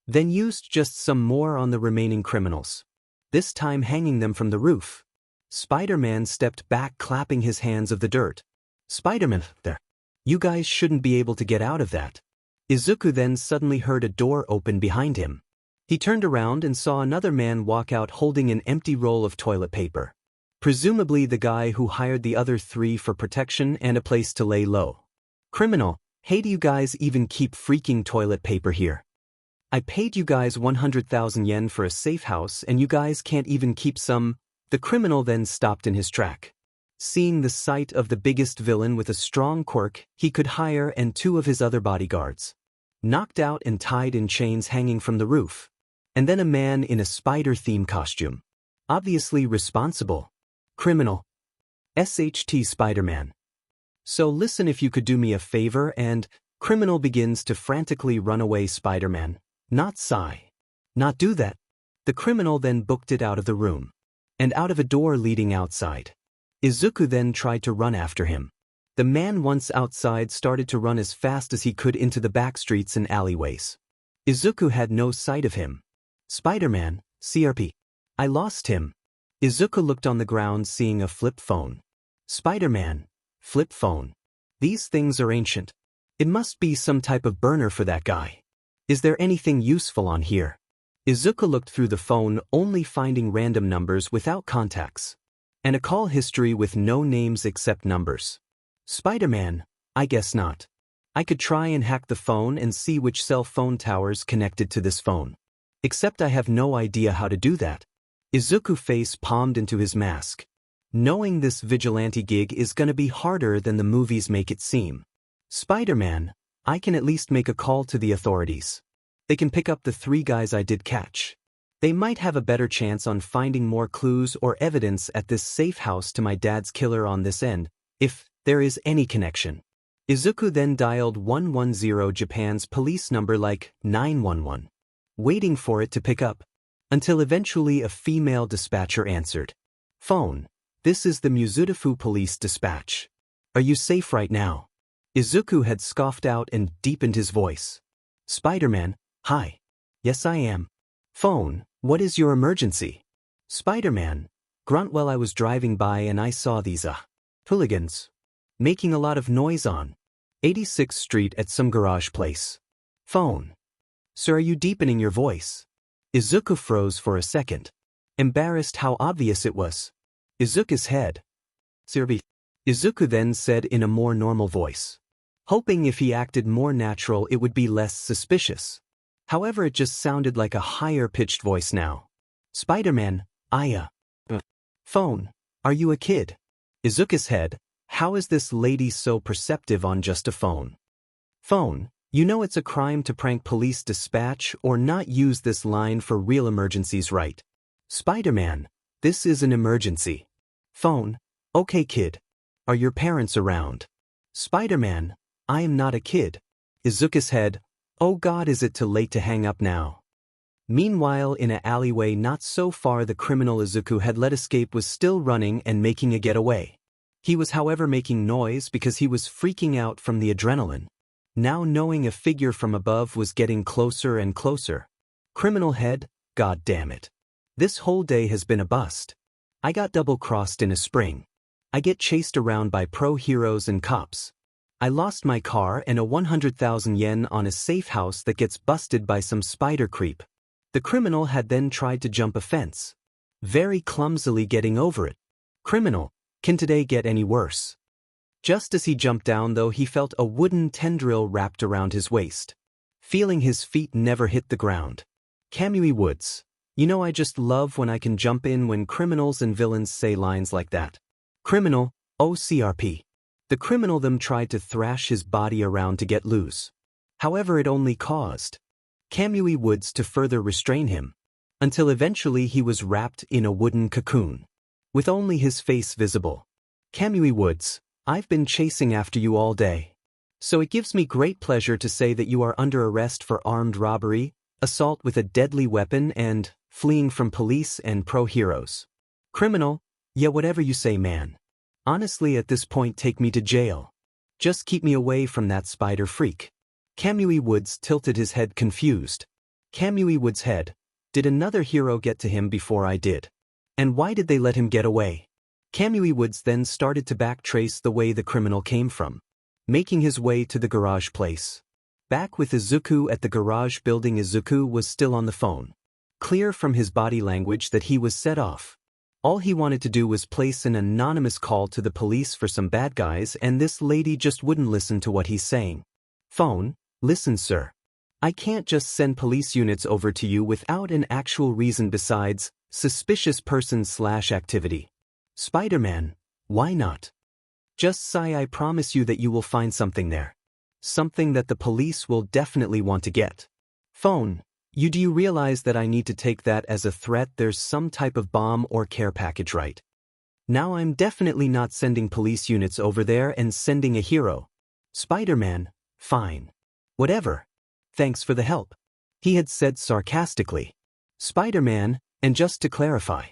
then used just some more on the remaining criminals, this time hanging them from the roof. Spider-Man stepped back, clapping his hands of the dirt. Spider-Man, there. You guys shouldn't be able to get out of that. Izuku then suddenly heard a door open behind him. He turned around and saw another man walk out holding an empty roll of toilet paper. Presumably the guy who hired the other three for protection and a place to lay low. Criminal, hey, do you guys even keep freaking toilet paper here? I paid you guys 100,000 yen for a safe house and you guys can't even keep some. The criminal then stopped in his track, seeing the sight of the biggest villain with a strong quirk he could hire and two of his other bodyguards, knocked out and tied in chains hanging from the roof. And then a man in a spider-themed costume, obviously responsible. Criminal. SHT Spider-Man. So listen, if you could do me a favor, and criminal begins to frantically run away. Spider-Man, not sigh. Not do that. The criminal then booked it out of the room, and out of a door leading outside. Izuku then tried to run after him. The man, once outside, started to run as fast as he could into the back streets and alleyways. Izuku had no sight of him. Spider-Man, CRP. I lost him. Izuku looked on the ground, seeing a flip phone. Spider-Man, flip phone. These things are ancient. It must be some type of burner for that guy. Is there anything useful on here? Izuku looked through the phone, only finding random numbers without contacts, and a call history with no names except numbers. Spider-Man, I guess not. I could try and hack the phone and see which cell phone towers connected to this phone. Except I have no idea how to do that. Izuku face palmed into his mask, knowing this vigilante gig is gonna be harder than the movies make it seem. Spider-Man, I can at least make a call to the authorities. They can pick up the three guys I did catch. They might have a better chance on finding more clues or evidence at this safe house to my dad's killer on this end, if there is any connection. Izuku then dialed 110, Japan's police number, like 911, waiting for it to pick up, until eventually a female dispatcher answered. Phone, this is the Mizudafu Police Dispatch. Are you safe right now? Izuku had scoffed out and deepened his voice. Spider-Man, hi. Yes, I am. Phone, what is your emergency? Spider-Man, Grunt while I was driving by and I saw these hooligans making a lot of noise on 86th Street at some garage place. Phone. Sir, are you deepening your voice? Izuku froze for a second, embarrassed how obvious it was. Izuku's head. 𝐶𝐶. Izuku then said in a more normal voice, hoping if he acted more natural it would be less suspicious. However, it just sounded like a higher-pitched voice now. Spider-Man, phone. Are you a kid? Izuku's head. How is this lady so perceptive on just a phone? Phone. You know it's a crime to prank police dispatch or not use this line for real emergencies, right? Spider-Man. This is an emergency. Phone. Okay, kid. Are your parents around? Spider-Man. I am not a kid. Izuku's head. Oh God, is it too late to hang up now? Meanwhile, in an alleyway not so far, the criminal Izuku had let escape was still running and making a getaway. He was, however, making noise because he was freaking out from the adrenaline, now knowing a figure from above was getting closer and closer. Criminal head, God damn it. This whole day has been a bust. I got double-crossed in a spring. I get chased around by pro heroes and cops. I lost my car and a 100,000 yen on a safe house that gets busted by some spider creep. The criminal had then tried to jump a fence, very clumsily getting over it. Criminal, can today get any worse? Just as he jumped down though, he felt a wooden tendril wrapped around his waist, feeling his feet never hit the ground. 𝐀𝐮𝐬𝐬𝐴. You know, I just love when I can jump in when criminals and villains say lines like that. Criminal, 𝐂𝐶RP. The criminal them tried to thrash his body around to get loose. However, it only caused 𝐀𝐮𝐬𝐬𝐴 to further restrain him, until eventually he was wrapped in a wooden cocoon, with only his face visible. 𝐀𝐮𝐬𝐬𝐴, I've been chasing after you all day. So it gives me great pleasure to say that you are under arrest for armed robbery, assault with a deadly weapon, and fleeing from police and pro-heroes. Criminal, yeah, whatever you say, man. Honestly, at this point, take me to jail. Just keep me away from that spider freak. 𝐀𝐮𝐬𝐬𝐴 tilted his head confused. 𝐀𝐮𝐬𝐬𝐴's head. Did another hero get to him before I did? And why did they let him get away? 𝐀𝐮𝐬𝐬𝐴 then started to backtrace the way the criminal came from, making his way to the garage place. Back with Izuku at the garage building, Izuku was still on the phone. Clear from his body language that he was set off. All he wanted to do was place an anonymous call to the police for some bad guys, and this lady just wouldn't listen to what he's saying. Phone. Listen, sir. I can't just send police units over to you without an actual reason besides suspicious person/activity. Spider-Man, why not? Just say I promise you that you will find something there. Something that the police will definitely want to get. Phone. Do you realize that I need to take that as a threat? There's some type of bomb or care package, right? Now I'm definitely not sending police units over there and sending a hero. Spider-Man, fine. Whatever. Thanks for the help. He had said sarcastically. Spider-Man, and just to clarify,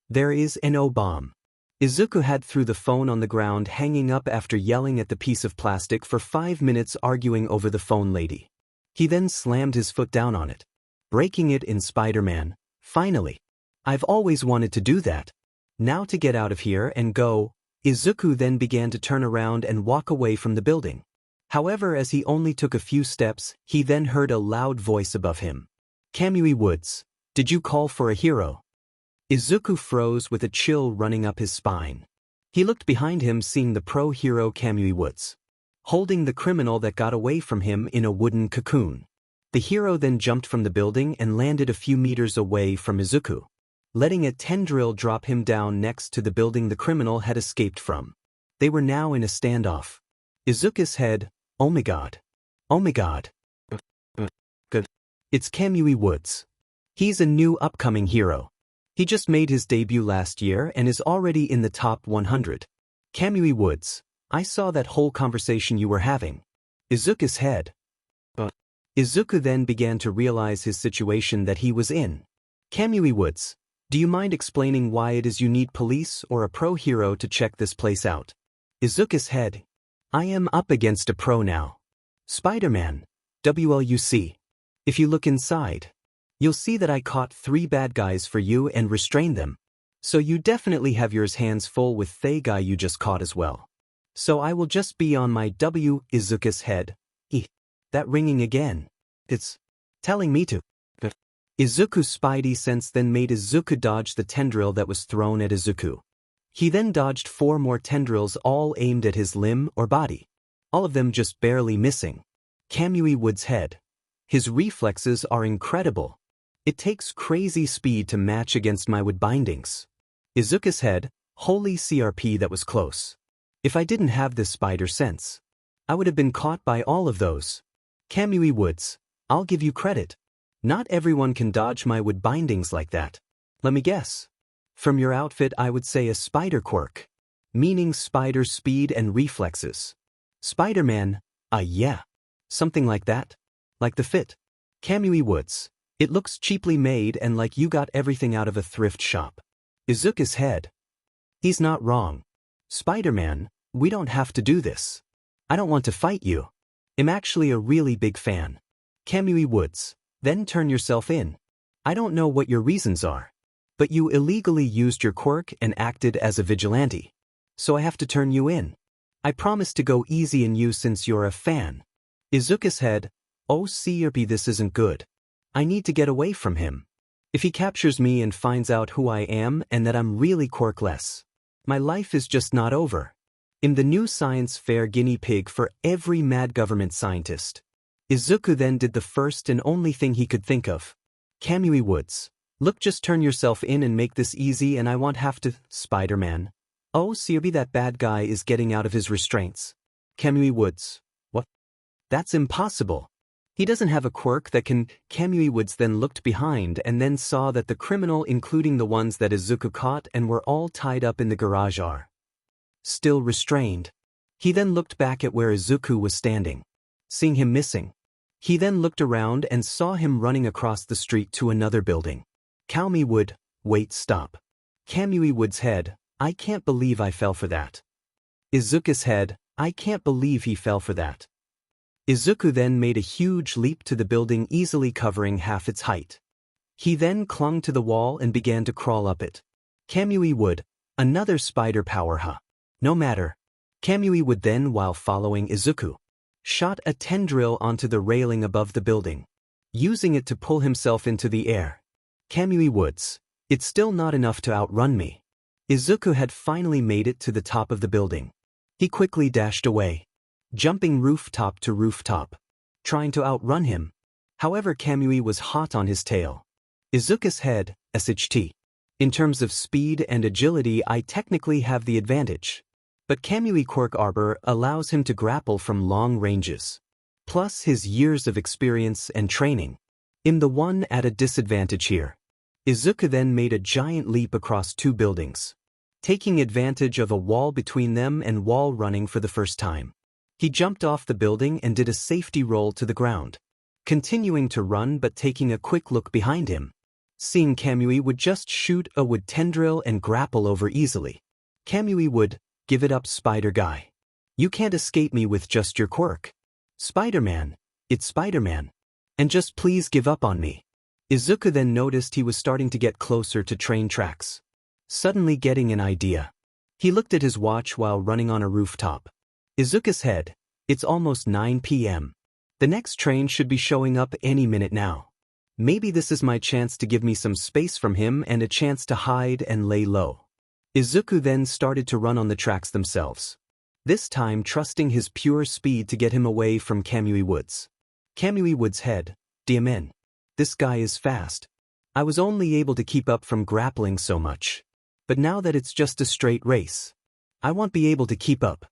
there is no bomb. Izuku had threw the phone on the ground, hanging up after yelling at the piece of plastic for 5 minutes, arguing over the phone lady. He then slammed his foot down on it, breaking it in. Spider-Man, finally. I've always wanted to do that. Now to get out of here and go. Izuku then began to turn around and walk away from the building. However, as he only took a few steps, he then heard a loud voice above him. 𝐀𝐮𝐬𝐬𝐴, did you call for a hero? Izuku froze with a chill running up his spine. He looked behind him, seeing the pro-hero 𝐀𝐮𝐬𝐬𝐴, holding the criminal that got away from him in a wooden cocoon. The hero then jumped from the building and landed a few meters away from Izuku, letting a tendril drop him down next to the building the criminal had escaped from. They were now in a standoff. Izuku's head. Oh my god. Oh my god. Good. It's 𝐀𝐮𝐬𝐬𝐴. He's a new upcoming hero. He just made his debut last year and is already in the top 100. 𝐀𝐮𝐬𝐬𝐴, I saw that whole conversation you were having. Izuku's head. But Izuku then began to realize his situation that he was in. 𝐀𝐮𝐬𝐬𝐴, do you mind explaining why it is you need police or a pro hero to check this place out? Izuku's head. I am up against a pro now. Spider-Man, WLUC. If you look inside, you'll see that I caught 3 bad guys for you and restrained them. So you definitely have your hands full with 𝐾𝐮𝐭𝐡𝐨 you just caught as well. So I will just be on my 𝐻𝐼zuku's head. That ringing again. It's telling me to. Izuku's spidey sense then made Izuku dodge the tendril that was thrown at Izuku. He then dodged 4 more tendrils all aimed at his limb or body. All of them just barely missing. 𝐀𝐮𝐭𝐡𝐨𝐫's head. His reflexes are incredible. It takes crazy speed to match against my wood bindings. Izuku's head, holy CRP, that was close. If I didn't have this spider sense, I would have been caught by all of those. 𝐀𝐮𝐭𝐡𝐨𝐫, I'll give you credit. Not everyone can dodge my wood bindings like that. Let me guess. From your outfit I would say a spider quirk. Meaning spider speed and reflexes. Spider-Man, yeah. Something like that. Like the fit. 𝐀𝐮𝐭𝐡𝐨𝐫, it looks cheaply made and like you got everything out of a thrift shop. Izuku's head. He's not wrong. Spider-Man, we don't have to do this. I don't want to fight you. I'm actually a really big fan. 𝐀𝐮𝐭𝐡𝐨𝐫, then turn yourself in. I don't know what your reasons are. But you illegally used your quirk and acted as a vigilante. So I have to turn you in. I promise to go easy on you since you're a fan. Izuku's head, oh CRP, this isn't good. I need to get away from him. If he captures me and finds out who I am and that I'm really quirkless, my life is just not over. I'm the new science fair guinea pig for every mad government scientist. Izuku then did the first and only thing he could think of. 𝐀𝐮𝐭𝐡𝐨𝐫, look, just turn yourself in and make this easy and I won't have to. Spider-Man. Oh CRP, that bad guy is getting out of his restraints. 𝐀𝐮𝐭𝐡𝐨𝐫, what? That's impossible. He doesn't have a quirk that can. 𝐀𝐮𝐭𝐡𝐨𝐫 then looked behind and then saw that the criminal, including the ones that Izuku caught and were all tied up in the garage, are still restrained. He then looked back at where Izuku was standing. Seeing him missing, he then looked around and saw him running across the street to another building. 𝐀𝐮𝐭𝐡𝐨𝐫, wait, stop. 𝐀𝐮𝐭𝐡𝐨𝐫's head, I can't believe I fell for that. Izuku's head, I can't believe he fell for that. Izuku then made a huge leap to the building, easily covering half its height. He then clung to the wall and began to crawl up it. 𝐀𝐮𝐭𝐡𝐨𝐫, another spider power, huh? No matter. 𝐀𝐮𝐭𝐡𝐨𝐫 then, while following Izuku, shot a tendril onto the railing above the building, using it to pull himself into the air. 𝐀𝐮𝐭𝐡𝐨𝐫, it's still not enough to outrun me. Izuku had finally made it to the top of the building. He quickly dashed away, jumping rooftop to rooftop, trying to outrun him. However, 𝐀𝐮𝐭𝐡𝐨𝐫 was hot on his tail. Izuku's head, 𝐬𝐻T. In terms of speed and agility, I technically have the advantage. But 𝐀𝐮𝐭𝐡𝐨𝐫 quirk arbor allows him to grapple from long ranges. Plus his years of experience and training. I'm the one at a disadvantage here. Izuku then made a giant leap across 2 buildings, taking advantage of a wall between them and wall running for the first time. He jumped off the building and did a safety roll to the ground, continuing to run but taking a quick look behind him. Seeing 𝐀𝐮𝐭𝐡𝐨𝐫 would just shoot a wood tendril and grapple over easily. 𝐀𝐮𝐴𝐵 would, give it up, spider guy. You can't escape me with just your quirk. Spider-Man, it's Spider-Man. And just please give up on me. Izuku then noticed he was starting to get closer to train tracks. Suddenly getting an idea. He looked at his watch while running on a rooftop. Izuku's head, it's almost 9 p.m. The next train should be showing up any minute now. Maybe this is my chance to give me some space from him and a chance to hide and lay low. Izuku then started to run on the tracks themselves. This time trusting his pure speed to get him away from 𝐀𝐮𝐭𝐡𝐨𝐫. 𝐀𝐮𝐭𝐡𝐨𝐫's head, DMN. This guy is fast. I was only able to keep up from grappling so much. But now that it's just a straight race, I won't be able to keep up.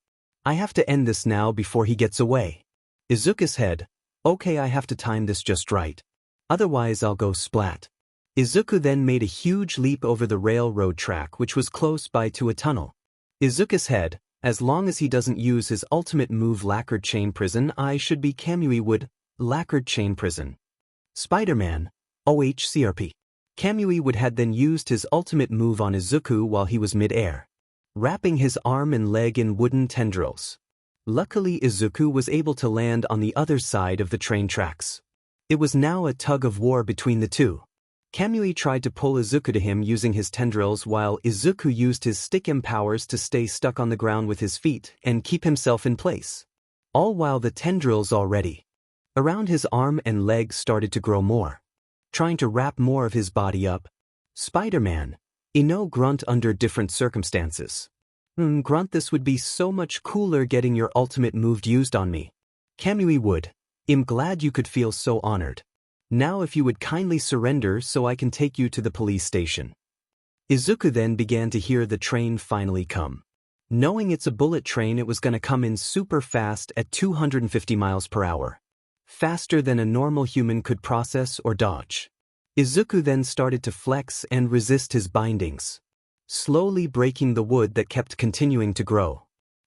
I have to end this now before he gets away. Izuku's head, okay, I have to time this just right. Otherwise I'll go splat. Izuku then made a huge leap over the railroad track which was close by to a tunnel. Izuku's head, as long as he doesn't use his ultimate move lacquered chain prison, I should be 𝐀𝐮𝐭𝐡𝐨𝐫, lacquered chain prison. Spider-Man, OHCRP. 𝐀𝐮𝐴𝐵 had then used his ultimate move on Izuku while he was mid-air, wrapping his arm and leg in wooden tendrils. Luckily Izuku was able to land on the other side of the train tracks. It was now a tug of war between the two. 𝐀𝐮𝐭𝐡𝐨𝐫 tried to pull Izuku to him using his tendrils while Izuku used his stick powers to stay stuck on the ground with his feet and keep himself in place. All while the tendrils already around his arm and leg started to grow more, trying to wrap more of his body up. Spider-Man, 𝐒𝐮𝐦𝐬𝐚 under different circumstances. Grunt, this would be so much cooler getting your ultimate move used on me. 𝐀𝐮𝐭𝐡𝐨𝐫 would. I'm glad you could feel so honored. Now if you would kindly surrender so I can take you to the police station. Izuku then began to hear the train finally come. Knowing it's a bullet train, it was gonna come in super fast at 250 miles per hour. Faster than a normal human could process or dodge. Izuku then started to flex and resist his bindings, slowly breaking the wood that kept continuing to grow.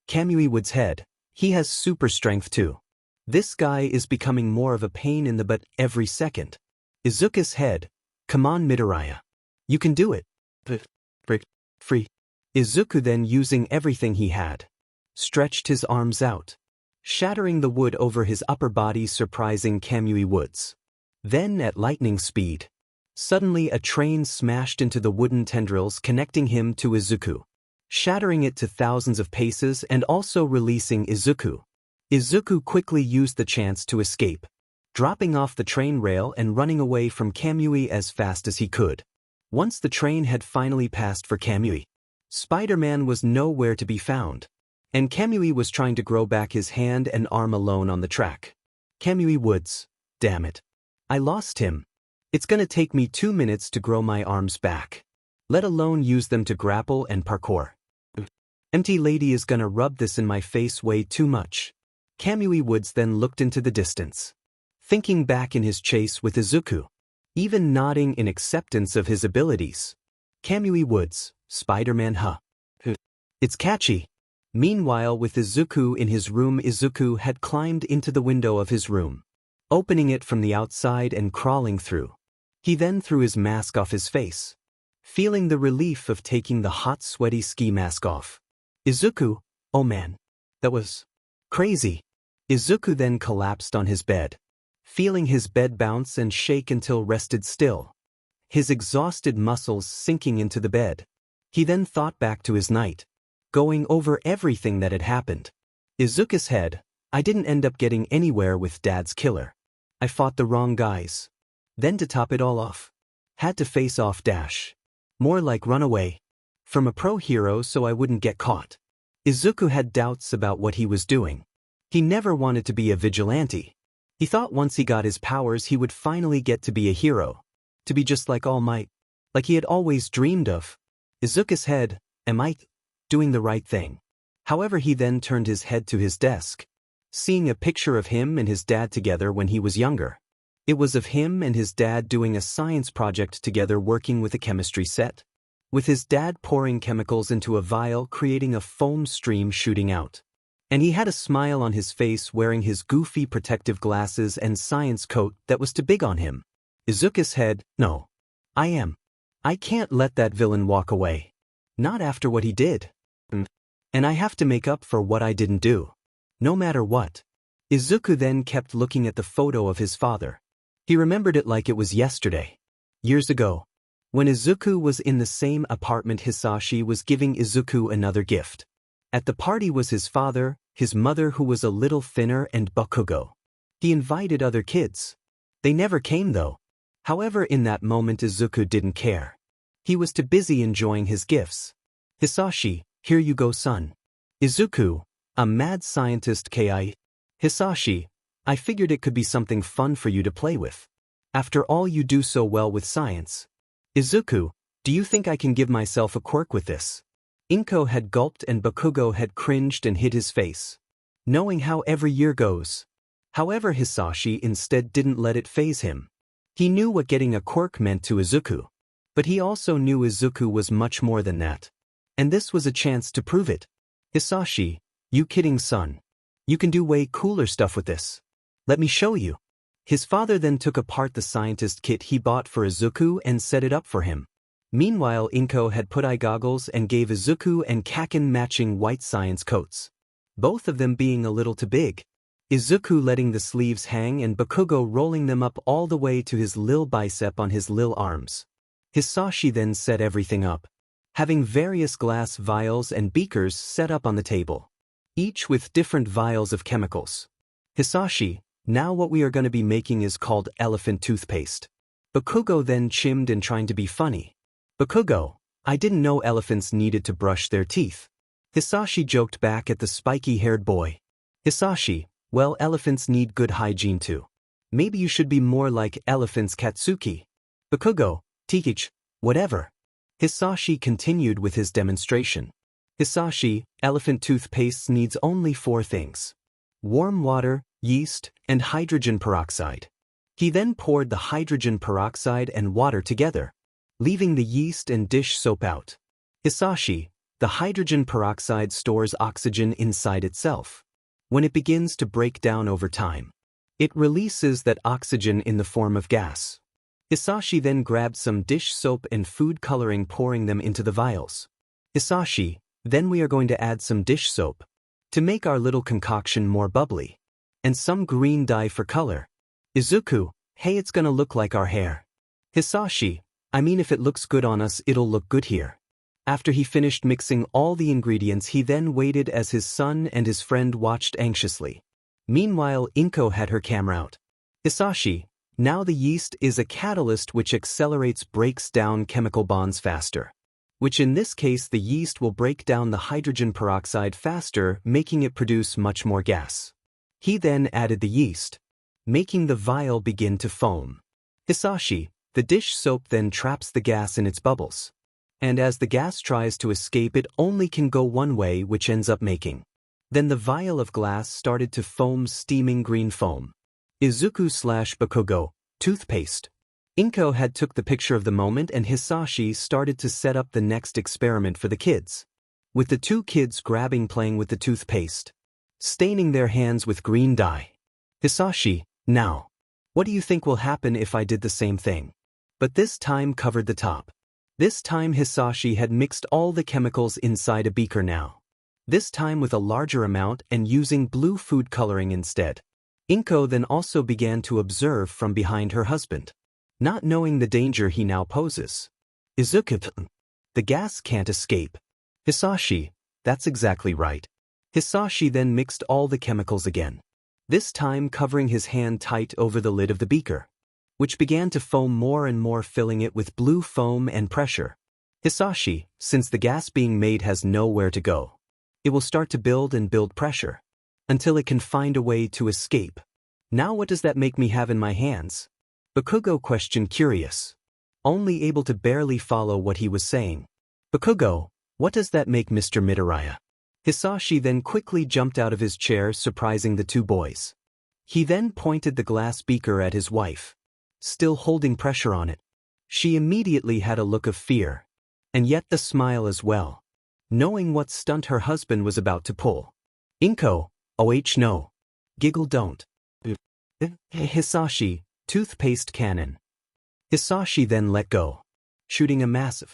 𝐀𝐮𝐭𝐡𝐨𝐫 wood's head. He has super strength too. This guy is becoming more of a pain in the butt every second. Izuku's head. Come on Midoriya. You can do it. Free. Izuku then, using everything he had, stretched his arms out, shattering the wood over his upper body, surprising 𝐀𝐮𝐭𝐡𝐨𝐫 woods. Then at lightning speed, suddenly a train smashed into the wooden tendrils connecting him to Izuku, shattering it to thousands of paces and also releasing Izuku. Izuku quickly used the chance to escape, dropping off the train rail and running away from 𝐀𝐮𝐭𝐡𝐨𝐫 as fast as he could. Once the train had finally passed for 𝐀𝐮𝐭o𝐡𝐨𝐫, Spider-Man was nowhere to be found, and 𝐀𝐮𝐭o𝐡𝐨𝐫 was trying to grow back his hand and arm alone on the track. 𝐀𝐮𝐭o𝐡𝐨𝐫 woods. Damn it. I lost him. It's gonna take me 2 minutes to grow my arms back, let alone use them to grapple and parkour. Empty lady is gonna rub this in my face way too much. 𝐀𝐮𝐭o𝐡𝐨𝐫 woods then looked into the distance, thinking back in his chase with Izuku, even nodding in acceptance of his abilities. 𝐀𝐮𝐭o𝐡𝐨𝐫 woods. Spider-Man It's catchy. Meanwhile, with Izuku in his room, Izuku had climbed into the window of his room, opening it from the outside and crawling through. He then threw his mask off his face, feeling the relief of taking the hot sweaty ski mask off. Izuku, oh man, that was crazy. Izuku then collapsed on his bed, feeling his bed bounce and shake until rested still, his exhausted muscles sinking into the bed. He then thought back to his night, going over everything that had happened. Izuku's head. I didn't end up getting anywhere with Dad's killer. I fought the wrong guys. Then to top it all off, had to face off Dash. More like run away from a pro hero so I wouldn't get caught. Izuku had doubts about what he was doing. He never wanted to be a vigilante. He thought once he got his powers he would finally get to be a hero, to be just like All Might, like he had always dreamed of. Izuku's head. Am I doing the right thing? However, he then turned his head to his desk, seeing a picture of him and his dad together when he was younger. It was of him and his dad doing a science project together, working with a chemistry set, with his dad pouring chemicals into a vial, creating a foam stream shooting out. And he had a smile on his face, wearing his goofy protective glasses and science coat that was too big on him. Izuku's head. No. I can't let that villain walk away. Not after what he did. And I have to make up for what I didn't do, no matter what. Izuku then kept looking at the photo of his father. He remembered it like it was yesterday. Years ago, when Izuku was in the same apartment, Hisashi was giving Izuku another gift. At the party was his father, his mother who was a little thinner, and Bakugo. He invited other kids. They never came though. However, in that moment Izuku didn't care. He was too busy enjoying his gifts. Hisashi, here you go son. Izuku, a mad scientist 𝐀𝐮𝐭𝐡𝐨𝐫. Hisashi, I figured it could be something fun for you to play with. After all, you do so well with science. Izuku, do you think I can give myself a quirk with this? Inko had gulped and Bakugo had cringed and hid his face, knowing how every year goes. However, Hisashi instead didn't let it faze him. He knew what getting a quirk meant to Izuku, but he also knew Izuku was much more than that. And this was a chance to prove it. Hisashi, you kidding son? You can do way cooler stuff with this. Let me show you. His father then took apart the scientist kit he bought for Izuku and set it up for him. Meanwhile, Inko had put eye goggles and gave Izuku and 𝐀𝐮𝐭𝐡𝐨𝐫 matching white science coats, both of them being a little too big. Izuku letting the sleeves hang and Bakugo rolling them up all the way to his lil bicep on his lil arms. 𝐻𝐵 then set everything up, having various glass vials and beakers set up on the table, each with different vials of chemicals. 𝐻𝐵, now what we are going to be making is called elephant toothpaste. Bakugo then chimed in trying to be funny. Bakugo, I didn't know elephants needed to brush their teeth. 𝐻𝐵 joked back at the spiky-haired boy. 𝐻𝐵, well, elephants need good hygiene too. Maybe you should be more like elephants Katsuki. Bakugo, teach, whatever. 𝐻𝐵 continued with his demonstration. 𝐻𝐵, elephant toothpaste needs only 4 things: warm water, yeast, and hydrogen peroxide. He then poured the hydrogen peroxide and water together, leaving the yeast and dish soap out. 𝐻𝐵, the hydrogen peroxide stores oxygen inside itself. When it begins to break down over time, it releases that oxygen in the form of gas. 𝐻𝐵 then grabbed some dish soap and food coloring, pouring them into the vials. 𝐻𝐵, then we are going to add some dish soap to make our little concoction more bubbly, and some green dye for color. Izuku, hey, it's gonna look like our hair. 𝐻𝐵, I mean, if it looks good on us, it'll look good here. After he finished mixing all the ingredients, he then waited as his son and his friend watched anxiously. Meanwhile, 𝐾𝐮𝐭𝐡𝐨𝐫 had her camera out. 𝐻𝐵, now the yeast is a catalyst which breaks down chemical bonds faster, which in this case the yeast will break down the hydrogen peroxide faster, making it produce much more gas. He then added the yeast, making the vial begin to foam. 𝐻𝐵, the dish soap then traps the gas in its bubbles, and as the gas tries to escape, it only can go one way, which ends up making. Then the vial of glass started to foam steaming green foam. Izuku/Bakugo, toothpaste. 𝐾𝐮𝐭𝐡𝐨𝐫 had took the picture of the moment, and 𝐻𝐵 started to set up the next experiment for the kids, with the 2 kids playing with the toothpaste, staining their hands with green dye. 𝐻𝐵, now, what do you think will happen if I did the same thing? But this time covered the top. This time 𝐻𝐵 had mixed all the chemicals inside a beaker now, this time with a larger amount and using blue food coloring instead. 𝐾𝐮𝐭𝐡𝐨𝐫 then also began to observe from behind her husband, not knowing the danger he now poses. Izuku, the gas can't escape. 𝐻𝐵, that's exactly right. 𝐻𝐵 then mixed all the chemicals again, this time covering his hand tight over the lid of the beaker, which began to foam more and more, filling it with blue foam and pressure. 𝐻𝐵, since the gas being made has nowhere to go, it will start to build and build pressure until it can find a way to escape. Now what does that make me have in my hands? Bakugo questioned, curious, only able to barely follow what he was saying. Bakugo, what does that make, Mr. Midoriya? 𝐻𝐵 then quickly jumped out of his chair, surprising the 2 boys. He then pointed the glass beaker at his wife, still holding pressure on it. She immediately had a look of fear, and yet the smile as well, knowing what stunt her husband was about to pull. 𝐾𝐮𝐭𝐡𝐨𝐫, oh no. Giggle don't. 𝐻𝐵, toothpaste cannon. 𝐻𝐵 then let go, shooting a massive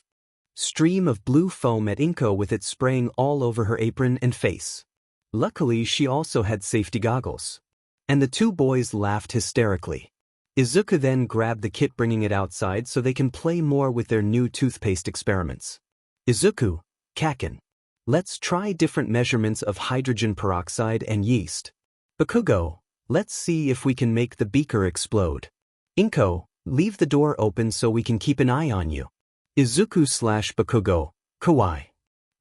stream of blue foam at 𝐾𝐮𝐭𝐡𝐨𝐫, with it spraying all over her apron and face. Luckily she also had safety goggles, and the 2 boys laughed hysterically. Izuku then grabbed the kit, bringing it outside so they can play more with their new toothpaste experiments. Izuku, Kaken, let's try different measurements of hydrogen peroxide and yeast. Bakugo, let's see if we can make the beaker explode. 𝐾𝐮𝐭𝐡𝐨𝐫, leave the door open so we can keep an eye on you. Izuku/Bakugo, kawaii.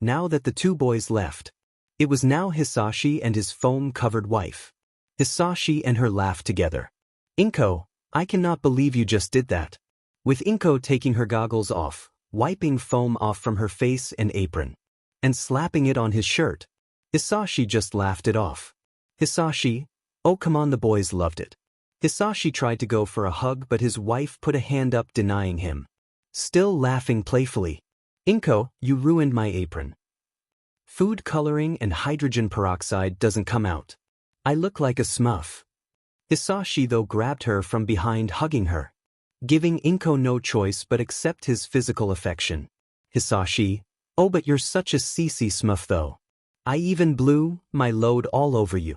Now that the 2 boys left, it was now 𝐻𝐵 and his foam-covered wife. 𝐻𝐵 and her laughed together. 𝐾𝐮𝐭𝐡𝐨𝐫, I cannot believe you just did that. With 𝐾𝐮𝐭𝐡𝐨𝐫 taking her goggles off, wiping foam off from her face and apron, and slapping it on his shirt, 𝐻𝐵 just laughed it off. 𝐻𝐵, oh come on, the boys loved it. 𝐻𝐵 tried to go for a hug, but his wife put a hand up, denying him, still laughing playfully. 𝐾𝐮𝐭𝐡𝐨𝐫, you ruined my apron. Food coloring and hydrogen peroxide doesn't come out. I look like a smurf. 𝐻𝐵 though grabbed her from behind, hugging her, giving 𝐾𝐮𝐭𝐡𝐨𝐫 no choice but accept his physical affection. 𝐻𝐵, oh but you're such a CC smurf though. I even blew my load all over you.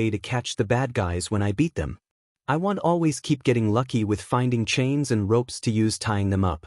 way to catch the bad guys when I beat them. I want always keep getting lucky with finding chains and ropes to use tying them up.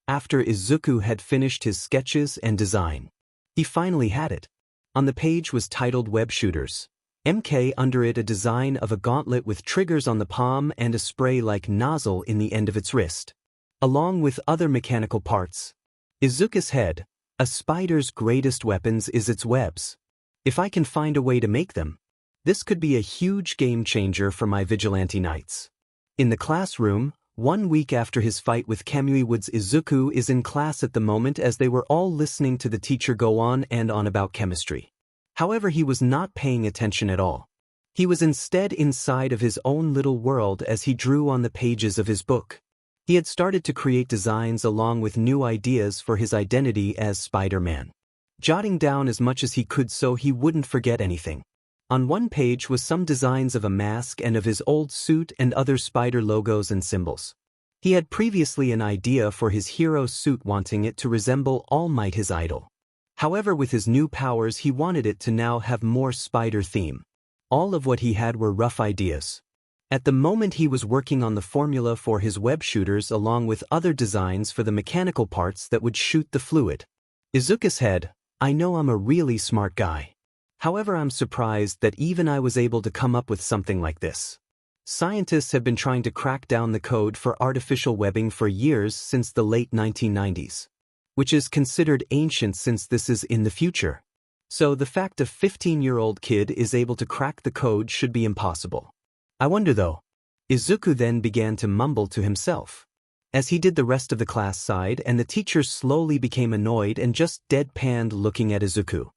After Izuku had finished his sketches and design, he finally had it. On the page was titled Web Shooters. MK under it a design of a gauntlet with triggers on the palm and a spray-like nozzle in the end of its wrist, along with other mechanical parts. Izuku's head, a spider's greatest weapons is its webs. If I can find a way to make them, this could be a huge game changer for my vigilante knights. In the classroom, 1 week after his fight with 𝐀𝐮𝐭𝐡𝐨𝐫, Izuku is in class at the moment as they were all listening to the teacher go on and on about chemistry. However, he was not paying attention at all. He was instead inside of his own little world as he drew on the pages of his book. He had started to create designs along with new ideas for his identity as Spider-Man, jotting down as much as he could so he wouldn't forget anything. On one page was some designs of a mask and of his old suit and other spider logos and symbols. He had previously an idea for his hero suit, wanting it to resemble All Might, his idol. However, with his new powers he wanted it to now have more spider theme. All of what he had were rough ideas. At the moment he was working on the formula for his web shooters along with other designs for the mechanical parts that would shoot the fluid. Izuku's head, I know I'm a really smart guy. However, I'm surprised that even I was able to come up with something like this. Scientists have been trying to crack down the code for artificial webbing for years, since the late 1990s. Which is considered ancient since this is in the future. So the fact a 15-year-old kid is able to crack the code should be impossible. I wonder though. Izuku then began to mumble to himself, as he did the rest of the class side, and the teacher slowly became annoyed and just deadpanned looking at Izuku.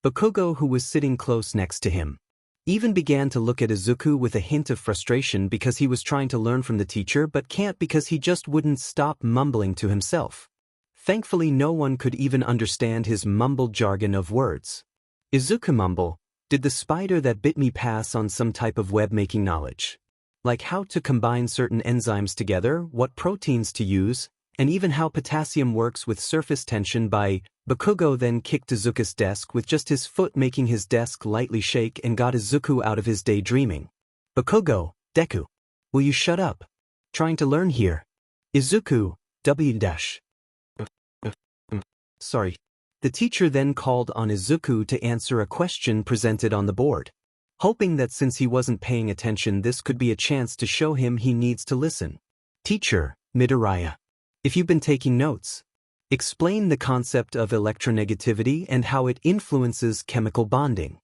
𝐻𝐿𝐻𝐿, who was sitting close next to him, even began to look at Izuku with a hint of frustration because he was trying to learn from the teacher but can't because he just wouldn't stop mumbling to himself. Thankfully no one could even understand his mumbled jargon of words. Izuku mumble, did the spider that bit me pass on some type of web-making knowledge? Like how to combine certain enzymes together, what proteins to use, and even how potassium works with surface tension by 𝐻𝐿𝐻𝐿 then kicked Izuku's desk with just his foot, making his desk lightly shake and got Izuku out of his daydreaming. 𝐻𝐿𝐻𝐿, Deku, will you shut up? Trying to learn here. Izuku, W-. Sorry. The teacher then called on Izuku to answer a question presented on the board, hoping that since he wasn't paying attention this could be a chance to show him he needs to listen. Teacher, Midoriya. If you've been taking notes, Explain the concept of electronegativity and how it influences chemical bonding.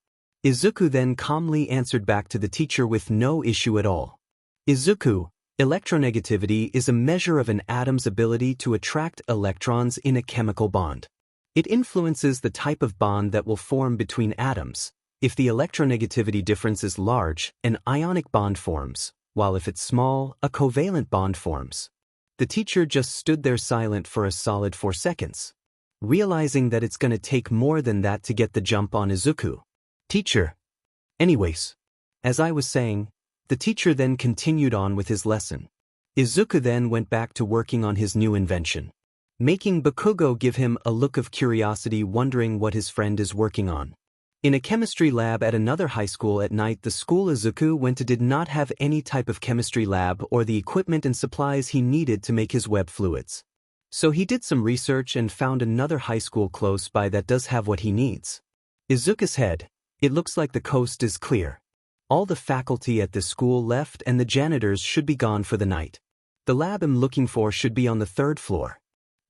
Izuku then calmly answered back to the teacher with no issue at all. Izuku, electronegativity is a measure of an atom's ability to attract electrons in a chemical bond. It influences the type of bond that will form between atoms. If the electronegativity difference is large, an ionic bond forms, while if it's small, a covalent bond forms. The teacher just stood there silent for a solid 4 seconds, realizing that it's gonna take more than that to get the jump on Izuku. Teacher. Anyways, as I was saying, the teacher then continued on with his lesson. Izuku then went back to working on his new invention, making Bakugo give him a look of curiosity, wondering what his friend is working on. In a chemistry lab at another high school at night, the school Izuku went to did not have any type of chemistry lab or the equipment and supplies he needed to make his web fluids. So he did some research and found another high school close by that does have what he needs. Izuku's head. It looks like the coast is clear. All the faculty at this school left and the janitors should be gone for the night. The lab I'm looking for should be on the 3rd floor.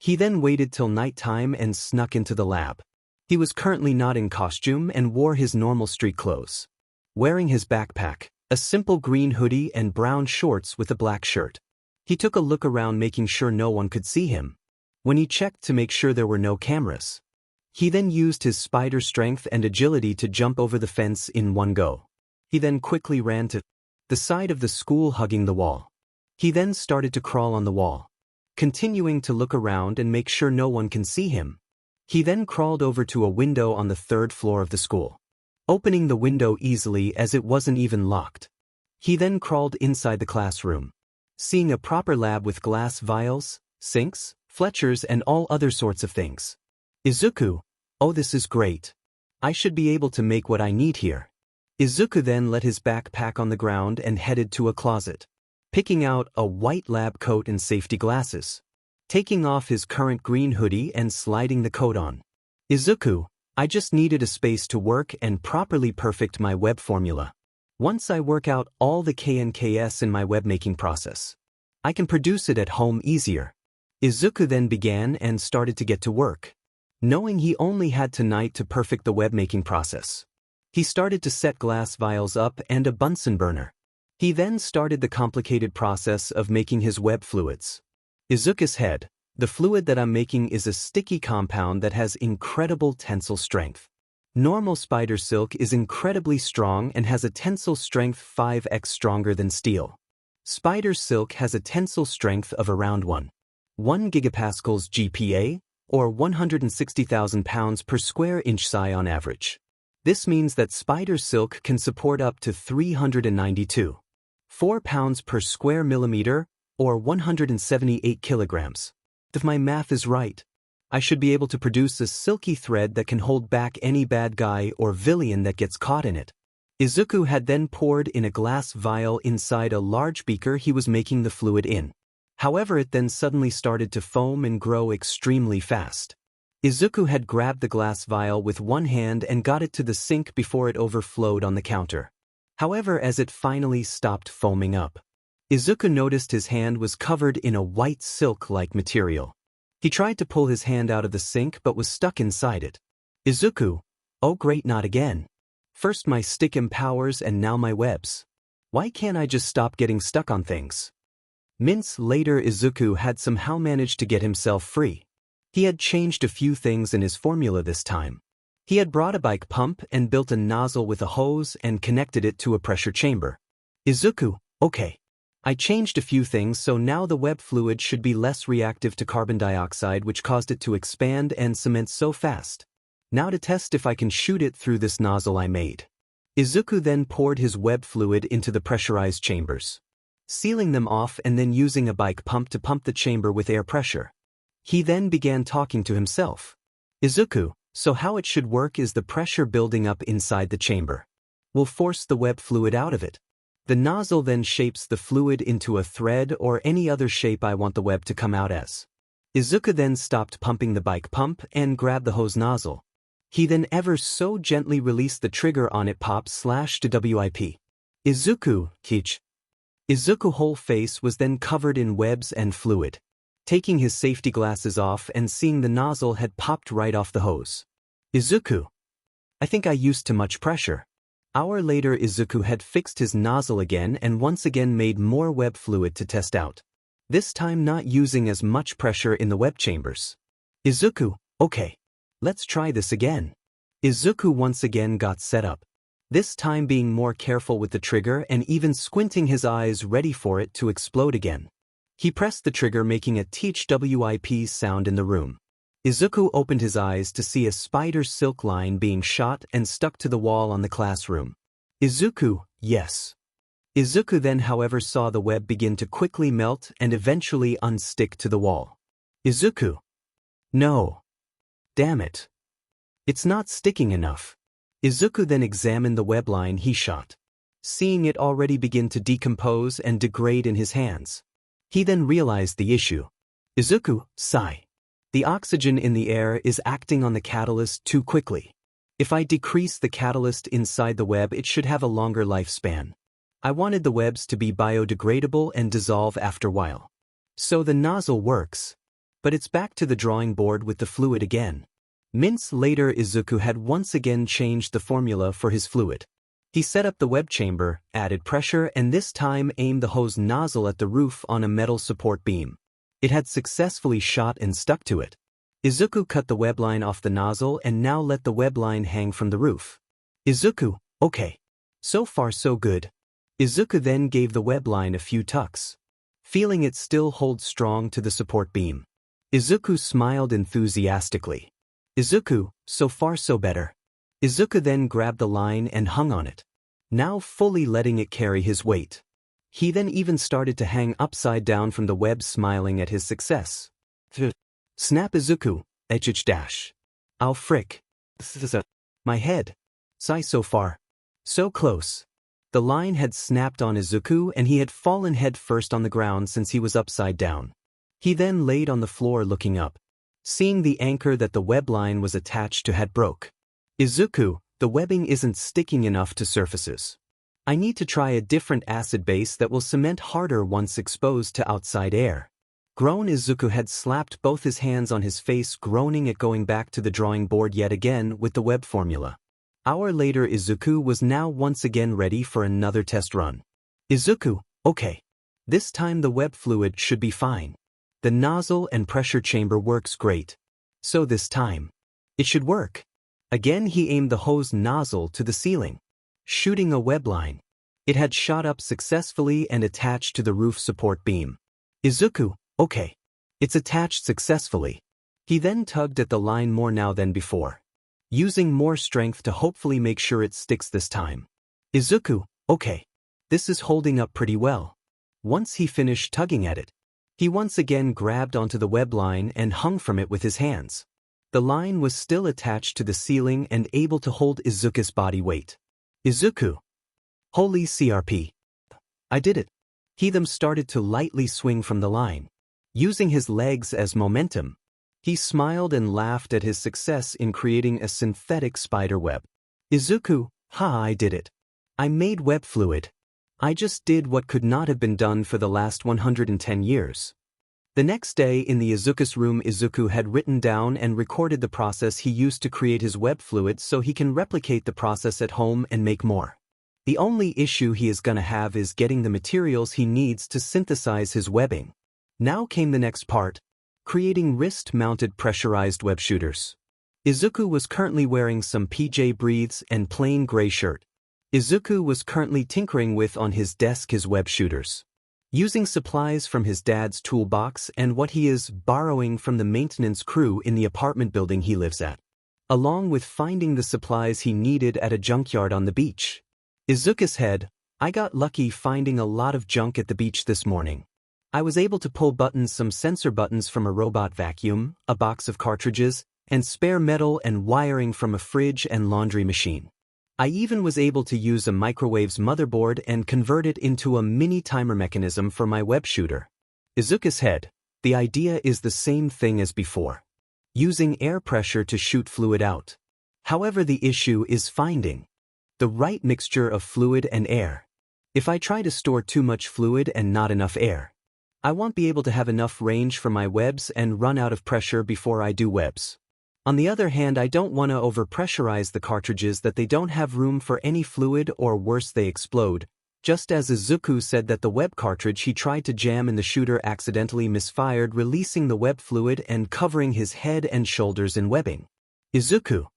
He then waited till nighttime and snuck into the lab. He was currently not in costume and wore his normal street clothes, wearing his backpack, a simple green hoodie and brown shorts with a black shirt. He took a look around, making sure no one could see him. When he checked to make sure there were no cameras, he then used his spider strength and agility to jump over the fence in one go. He then quickly ran to the side of the school, hugging the wall. He then started to crawl on the wall, continuing to look around and make sure no one can see him. He then crawled over to a window on the 3rd floor of the school, opening the window easily as it wasn't even locked. He then crawled inside the classroom, seeing a proper lab with glass vials, sinks, Fletchers and all other sorts of things. Izuku, oh, this is great. I should be able to make what I need here. Izuku then let his backpack on the ground and headed to a closet, picking out a white lab coat and safety glasses, taking off his current green hoodie and sliding the coat on. Izuku, I just needed a space to work and properly perfect my web formula. Once I work out all the 𝐀𝐮𝐭𝐡𝐨𝐫 in my web making process, I can produce it at home easier. Izuku then began and started to get to work, knowing he only had tonight to perfect the web making process. He started to set glass vials up and a Bunsen burner. He then started the complicated process of making his web fluids. Izuku's head, the fluid that I'm making is a sticky compound that has incredible tensile strength. Normal spider silk is incredibly strong and has a tensile strength 5x stronger than steel. Spider silk has a tensile strength of around 1 gigapascals GPa, or 160,000 pounds per square inch psi on average. This means that spider silk can support up to 392.4 pounds per square millimeter, or 178 kilograms. If my math is right, I should be able to produce a silky thread that can hold back any bad guy or villain that gets caught in it. Izuku had then poured in a glass vial inside a large beaker he was making the fluid in. However, it then suddenly started to foam and grow extremely fast. Izuku had grabbed the glass vial with one hand and got it to the sink before it overflowed on the counter. However, as it finally stopped foaming up, Izuku noticed his hand was covered in a white silk-like material. He tried to pull his hand out of the sink but was stuck inside it. Izuku, oh great, not again. First my stick empowers and now my webs. Why can't I just stop getting stuck on things? Minutes later, Izuku had somehow managed to get himself free. He had changed a few things in his formula this time. He had brought a bike pump and built a nozzle with a hose and connected it to a pressure chamber. Izuku, okay. I changed a few things, so now the web fluid should be less reactive to carbon dioxide, which caused it to expand and cement so fast. Now to test if I can shoot it through this nozzle I made. Izuku then poured his web fluid into the pressurized chambers, sealing them off and then using a bike pump to pump the chamber with air pressure. He then began talking to himself. Izuku, so how it should work is the pressure building up inside the chamber will force the web fluid out of it. The nozzle then shapes the fluid into a thread or any other shape I want the web to come out as. Izuku then stopped pumping the bike pump and grabbed the hose nozzle. He then ever so gently released the trigger on it, pop / to WIP. Izuku, Izuku's whole face was then covered in webs and fluid. taking his safety glasses off and seeing the nozzle had popped right off the hose. Izuku. I think I used too much pressure. Hour later, Izuku had fixed his nozzle again and once again made more web fluid to test out. This time not using as much pressure in the web chambers. Izuku, okay. Let's try this again. Izuku once again got set up. This time being more careful with the trigger and even squinting his eyes ready for it to explode again. He pressed the trigger making a 𝐻𝗧𝗟𝗘 sound in the room. Izuku opened his eyes to see a spider silk line being shot and stuck to the wall on the classroom. Izuku, yes. Izuku then however saw the web begin to quickly melt and eventually unstick to the wall. Izuku. No. Damn it. It's not sticking enough. Izuku then examined the web line he shot. Seeing it already begin to decompose and degrade in his hands. He then realized the issue. Izuku, sigh. The oxygen in the air is acting on the catalyst too quickly. If I decrease the catalyst inside the web, it should have a longer lifespan. I wanted the webs to be biodegradable and dissolve after a while. So the nozzle works. But it's back to the drawing board with the fluid again. Minutes later, Izuku had once again changed the formula for his fluid. He set up the web chamber, added pressure, and this time aimed the hose nozzle at the roof on a metal support beam. It had successfully shot and stuck to it. Izuku cut the web line off the nozzle and now let the web line hang from the roof. Izuku, okay. So far so good. Izuku then gave the web line a few tucks. Feeling it still hold strong to the support beam. Izuku smiled enthusiastically. Izuku, so far so better. Izuku then grabbed the line and hung on it. Now fully letting it carry his weight. He then even started to hang upside down from the web, smiling at his success. Snap Izuku, 𝐻𝗧𝗟𝗘. Ow frick. My head. Sigh so far. So close. The line had snapped on Izuku and he had fallen head first on the ground since he was upside down. He then laid on the floor looking up. Seeing the anchor that the web line was attached to had broke. Izuku, the webbing isn't sticking enough to surfaces. I need to try a different acid base that will cement harder once exposed to outside air. Grown Izuku had slapped both his hands on his face, groaning at going back to the drawing board yet again with the web formula. Hour later, Izuku was now once again ready for another test run. Izuku, okay. This time the web fluid should be fine. The nozzle and pressure chamber works great. So this time, it should work. Again he aimed the hose nozzle to the ceiling, shooting a web line. It had shot up successfully and attached to the roof support beam. Izuku, okay. It's attached successfully. He then tugged at the line more now than before, using more strength to hopefully make sure it sticks this time. Izuku, okay. This is holding up pretty well. Once he finished tugging at it, he once again grabbed onto the web line and hung from it with his hands. The line was still attached to the ceiling and able to hold Izuku's body weight. Izuku. Holy CRP. I did it. He then started to lightly swing from the line, using his legs as momentum. He smiled and laughed at his success in creating a synthetic spider web. Izuku, ha, I did it. I made web fluid. I just did what could not have been done for the last 110 years. The next day in the Izuku's room, Izuku had written down and recorded the process he used to create his web fluid so he can replicate the process at home and make more. The only issue he is gonna have is getting the materials he needs to synthesize his webbing. Now came the next part, creating wrist-mounted pressurized web shooters. Izuku was currently wearing some PJ briefs and plain gray shirt. Izuku was currently tinkering with on his desk his web shooters, using supplies from his dad's toolbox and what he is borrowing from the maintenance crew in the apartment building he lives at, along with finding the supplies he needed at a junkyard on the beach. Izuku's head, I got lucky finding a lot of junk at the beach this morning. I was able to pull buttons, some sensor buttons from a robot vacuum, a box of cartridges, and spare metal and wiring from a fridge and laundry machine. I even was able to use a microwave's motherboard and convert it into a mini timer mechanism for my web shooter. Izuku's head, the idea is the same thing as before, using air pressure to shoot fluid out. However, the issue is finding the right mixture of fluid and air. If I try to store too much fluid and not enough air, I won't be able to have enough range for my webs and run out of pressure before I do webs. On the other hand, I don't want to overpressurize the cartridges that they don't have room for any fluid or worse they explode, just as Izuku said that the web cartridge he tried to jam in the shooter accidentally misfired, releasing the web fluid and covering his head and shoulders in webbing. Izuku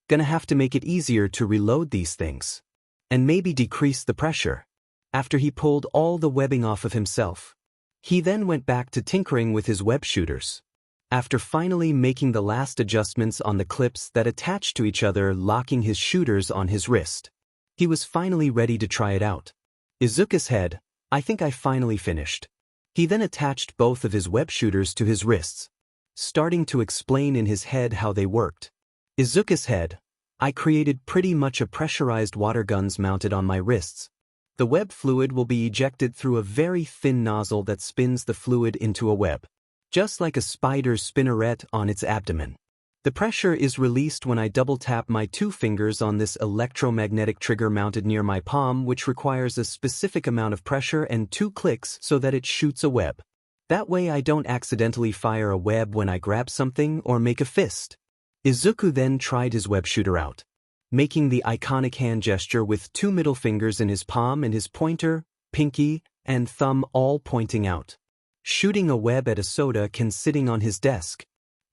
gonna have to make it easier to reload these things. And maybe decrease the pressure. After he pulled all the webbing off of himself, he then went back to tinkering with his web shooters. After finally making the last adjustments on the clips that attached to each other, locking his shooters on his wrist, he was finally ready to try it out. Izuku's head, I think I finally finished. He then attached both of his web shooters to his wrists, starting to explain in his head how they worked. Izuku's head, I created pretty much a pressurized water guns mounted on my wrists. The web fluid will be ejected through a very thin nozzle that spins the fluid into a web, just like a spider's spinneret on its abdomen. The pressure is released when I double tap my 2 fingers on this electromagnetic trigger mounted near my palm, which requires a specific amount of pressure and 2 clicks so that it shoots a web. That way I don't accidentally fire a web when I grab something or make a fist. Izuku then tried his web shooter out, making the iconic hand gesture with 2 middle fingers in his palm and his pointer, pinky, and thumb all pointing out. Shooting a web at 𝐒𝐮𝐴 sitting on his desk,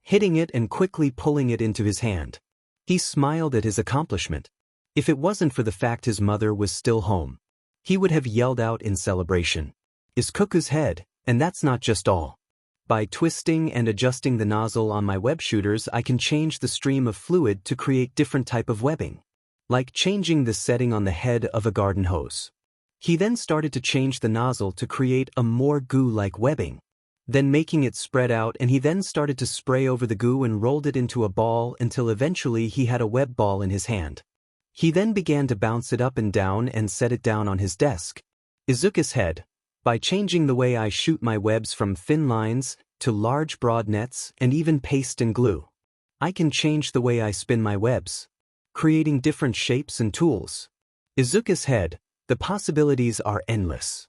hitting it and quickly pulling it into his hand. He smiled at his accomplishment. If it wasn't for the fact his mother was still home, he would have yelled out in celebration. Izuku's head, and that's not just all. By twisting and adjusting the nozzle on my web shooters, I can change the stream of fluid to create different type of webbing, like changing the setting on the head of a garden hose. He then started to change the nozzle to create a more goo-like webbing, then making it spread out, and he then started to spray over the goo and rolled it into a ball until eventually he had a web ball in his hand. He then began to bounce it up and down and set it down on his desk. Izuku's head, by changing the way I shoot my webs from thin lines to large broad nets and even paste and glue, I can change the way I spin my webs, creating different shapes and tools. Izuku's head, the possibilities are endless.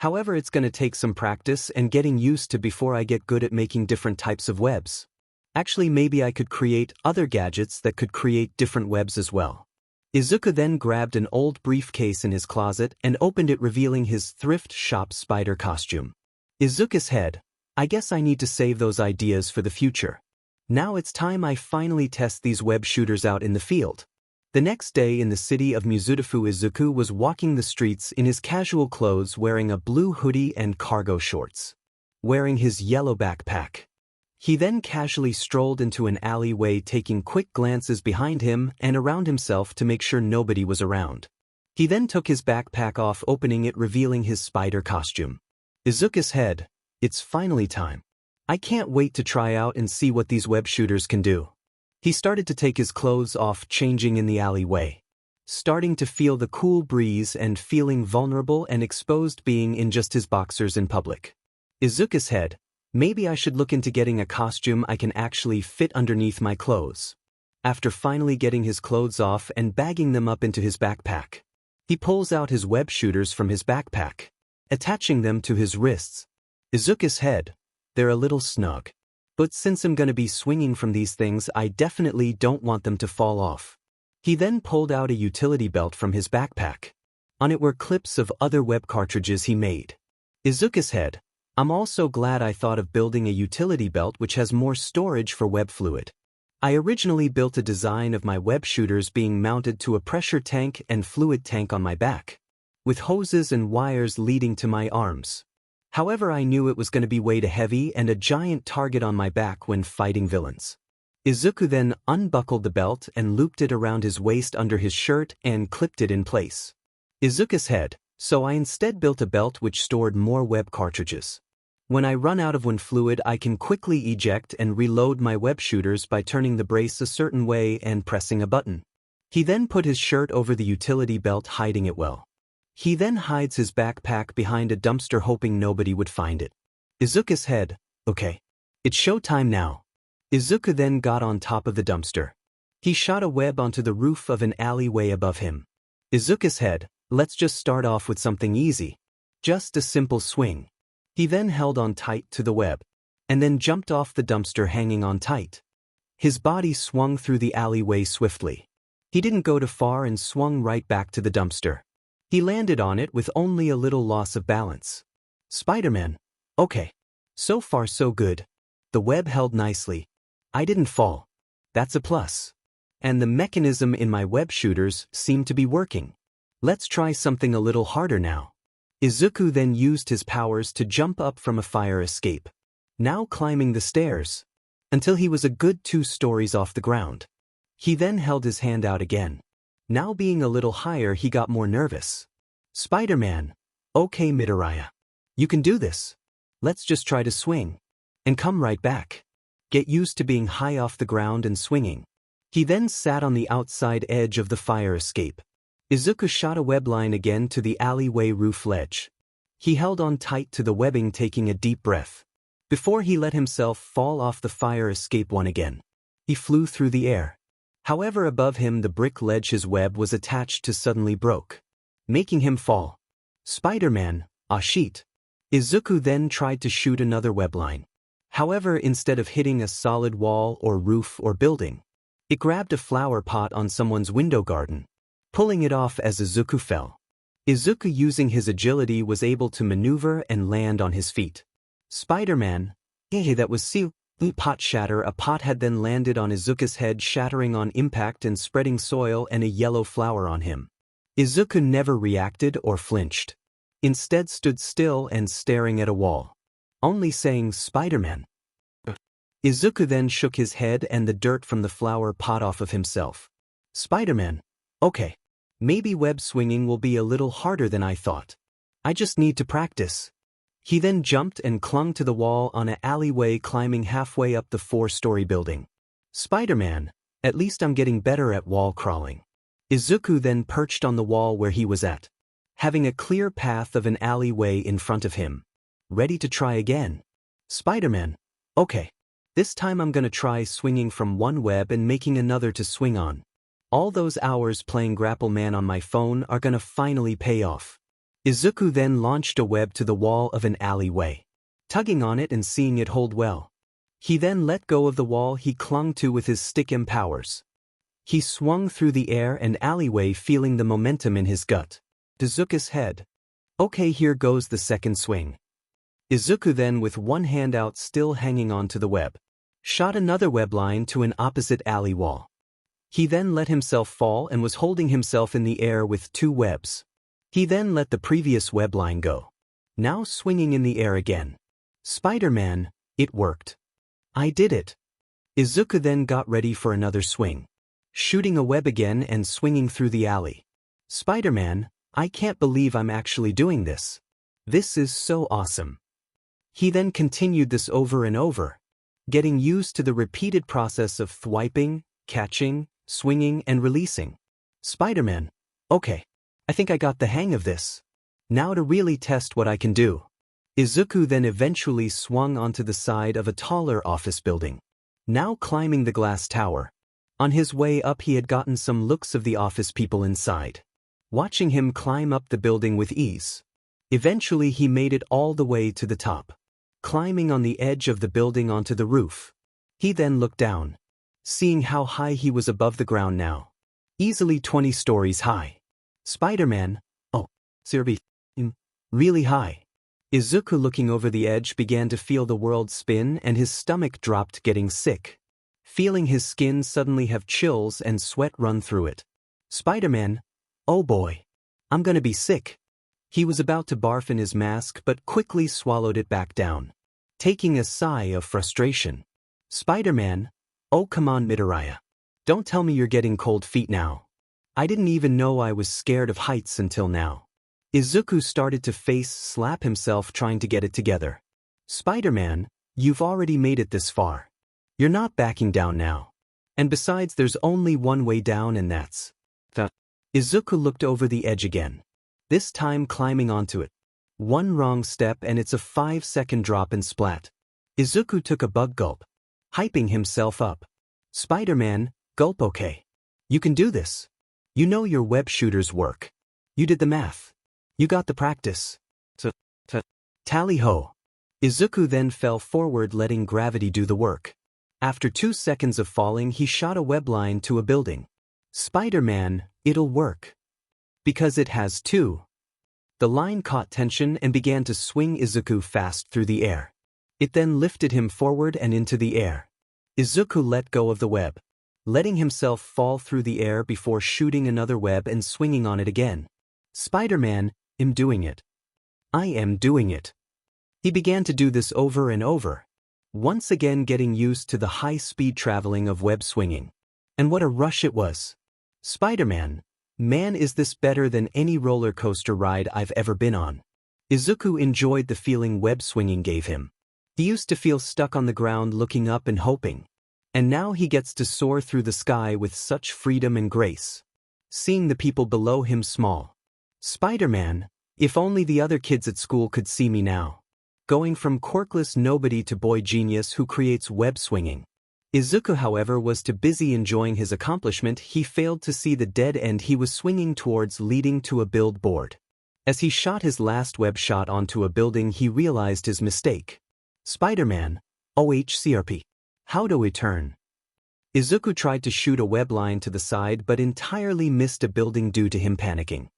However, it's going to take some practice and getting used to before I get good at making different types of webs. Actually, maybe I could create other gadgets that could create different webs as well. Izuku then grabbed an old briefcase in his closet and opened it, revealing his thrift shop spider costume. Izuku's head, I guess I need to save those ideas for the future. Now it's time I finally test these web shooters out in the field. The next day in the city of 𝐴𝐵, Izuku was walking the streets in his casual clothes, wearing a blue hoodie and cargo shorts, wearing his yellow backpack. He then casually strolled into an alleyway, taking quick glances behind him and around himself to make sure nobody was around. He then took his backpack off, opening it, revealing his spider costume. Izuku's head, it's finally time. I can't wait to try out and see what these web shooters can do. He started to take his clothes off, changing in the alleyway, starting to feel the cool breeze and feeling vulnerable and exposed being in just his boxers in public. Izuku's head, maybe I should look into getting a costume I can actually fit underneath my clothes. After finally getting his clothes off and bagging them up into his backpack, he pulls out his web shooters from his backpack, attaching them to his wrists. Izuku's head, they're a little snug. But since I'm gonna be swinging from these things, I definitely don't want them to fall off. He then pulled out a utility belt from his backpack. On it were clips of other web cartridges he made. Izuku's head, I'm also glad I thought of building a utility belt which has more storage for web fluid. I originally built a design of my web shooters being mounted to a pressure tank and fluid tank on my back, with hoses and wires leading to my arms. However, I knew it was going to be way too heavy and a giant target on my back when fighting villains. Izuku then unbuckled the belt and looped it around his waist under his shirt and clipped it in place. Izuku's head, so I instead built a belt which stored more web cartridges. When I run out of one fluid, I can quickly eject and reload my web shooters by turning the brace a certain way and pressing a button. He then put his shirt over the utility belt, hiding it well. He then hides his backpack behind a dumpster, hoping nobody would find it. Izuku's head, okay. It's showtime now. Izuku then got on top of the dumpster. He shot a web onto the roof of an alleyway above him. Izuku's head, let's just start off with something easy. Just a simple swing. He then held on tight to the web, and then jumped off the dumpster hanging on tight. His body swung through the alleyway swiftly. He didn't go too far and swung right back to the dumpster. He landed on it with only a little loss of balance. Spider-Man. Okay. So far so good. The web held nicely. I didn't fall. That's a plus. And the mechanism in my web shooters seemed to be working. Let's try something a little harder now. Izuku then used his powers to jump up from a fire escape, now climbing the stairs, until he was a good 2 stories off the ground. He then held his hand out again. Now being a little higher, he got more nervous. Spider-Man. Okay, Midoriya. You can do this. Let's just try to swing. And come right back. Get used to being high off the ground and swinging. He then sat on the outside edge of the fire escape. Izuku shot a web line again to the alleyway roof ledge. He held on tight to the webbing, taking a deep breath, before he let himself fall off the fire escape one again. He flew through the air. However, above him the brick ledge his web was attached to suddenly broke, making him fall. Spider-Man, ah shit. Izuku then tried to shoot another web line. However, instead of hitting a solid wall or roof or building, it grabbed a flower pot on someone's window garden, pulling it off as Izuku fell. Izuku, using his agility, was able to maneuver and land on his feet. Spider-Man, that was pot shatter. A pot had then landed on Izuku's head, shattering on impact and spreading soil and a yellow flower on him. Izuku never reacted or flinched. Instead stood still and staring at a wall, only saying, Spider-Man. Izuku then shook his head and the dirt from the flower pot off of himself. Spider-Man. Okay. Maybe web swinging will be a little harder than I thought. I just need to practice. He then jumped and clung to the wall on an alleyway, climbing halfway up the 4-story building. Spider-Man. At least I'm getting better at wall crawling. Izuku then perched on the wall where he was at, having a clear path of an alleyway in front of him, ready to try again. Spider-Man. Okay. This time I'm gonna try swinging from one web and making another to swing on. All those hours playing Grapple Man on my phone are gonna finally pay off. Izuku then launched a web to the wall of an alleyway, tugging on it and seeing it hold well. He then let go of the wall he clung to with his stick-em powers. He swung through the air and alleyway, feeling the momentum in his gut. Izuku's head. Okay, here goes the second swing. Izuku then, with one hand out still hanging onto the web, shot another web line to an opposite alley wall. He then let himself fall and was holding himself in the air with 2 webs. He then let the previous web line go, now swinging in the air again. Spider-Man, it worked. I did it. Izuku then got ready for another swing, shooting a web again and swinging through the alley. Spider-Man, I can't believe I'm actually doing this. This is so awesome. He then continued this over and over, getting used to the repeated process of swiping, catching, swinging, and releasing. Spider-Man. Okay. I think I got the hang of this. Now to really test what I can do. Izuku then eventually swung onto the side of a taller office building, now climbing the glass tower. On his way up, he had gotten some looks of the office people inside, watching him climb up the building with ease. Eventually he made it all the way to the top, climbing on the edge of the building onto the roof. He then looked down, seeing how high he was above the ground now. Easily 20 stories high. Spider-Man. Oh, 𝐶𝐶. Really high. Izuku, looking over the edge, began to feel the world spin and his stomach dropped, getting sick, feeling his skin suddenly have chills and sweat run through it. Spider-Man. Oh boy. I'm gonna be sick. He was about to barf in his mask but quickly swallowed it back down, taking a sigh of frustration. Spider-Man. Oh come on, Midoriya. Don't tell me you're getting cold feet now. I didn't even know I was scared of heights until now. Izuku started to face slap himself, trying to get it together. Spider-Man, you've already made it this far. You're not backing down now. And besides, there's only one way down, and that's the... Izuku looked over the edge again, this time climbing onto it. One wrong step and it's a 5-second drop and splat. Izuku took a bug gulp, hyping himself up. Spider-Man, gulp. Okay. You can do this. You know your web shooters work. You did the math. You got the practice. Tally ho. Izuku then fell forward, letting gravity do the work. After 2 seconds of falling, he shot a web line to a building. Spider-Man, it'll work. Because it has to. The line caught tension and began to swing Izuku fast through the air. It then lifted him forward and into the air. Izuku let go of the web, letting himself fall through the air before shooting another web and swinging on it again. Spider-Man, I'm doing it. I am doing it. He began to do this over and over, once again getting used to the high-speed traveling of web swinging. And what a rush it was. Spider-Man, man, is this better than any roller coaster ride I've ever been on. Izuku enjoyed the feeling web swinging gave him. He used to feel stuck on the ground looking up and hoping. And now he gets to soar through the sky with such freedom and grace, seeing the people below him small. Spider-Man, if only the other kids at school could see me now. Going from quirkless nobody to boy genius who creates web swinging. Izuku, however, was too busy enjoying his accomplishment. He failed to see the dead end he was swinging towards, leading to a billboard. As he shot his last web shot onto a building, he realized his mistake. Spider-Man, 𝐬𝐶RP. How do we turn? Izuku tried to shoot a web line to the side but entirely missed a building due to him panicking.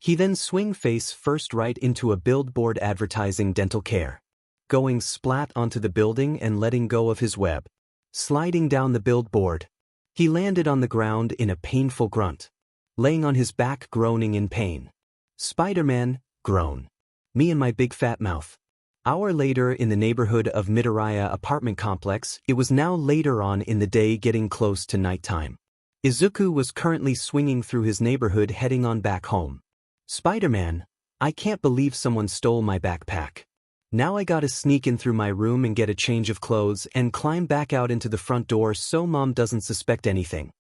He then swung face first right into a billboard advertising dental care, going splat onto the building and letting go of his web. Sliding down the billboard, he landed on the ground in a painful grunt, laying on his back groaning in pain. Spider-Man, groan. Me and my big fat mouth. Hour later in the neighborhood of Midoriya apartment complex, it was now later on in the day, getting close to nighttime. Izuku was currently swinging through his neighborhood heading on back home. Spider-Man, I can't believe someone stole my backpack. Now I gotta sneak in through my room and get a change of clothes and climb back out into the front door so Mom doesn't suspect anything.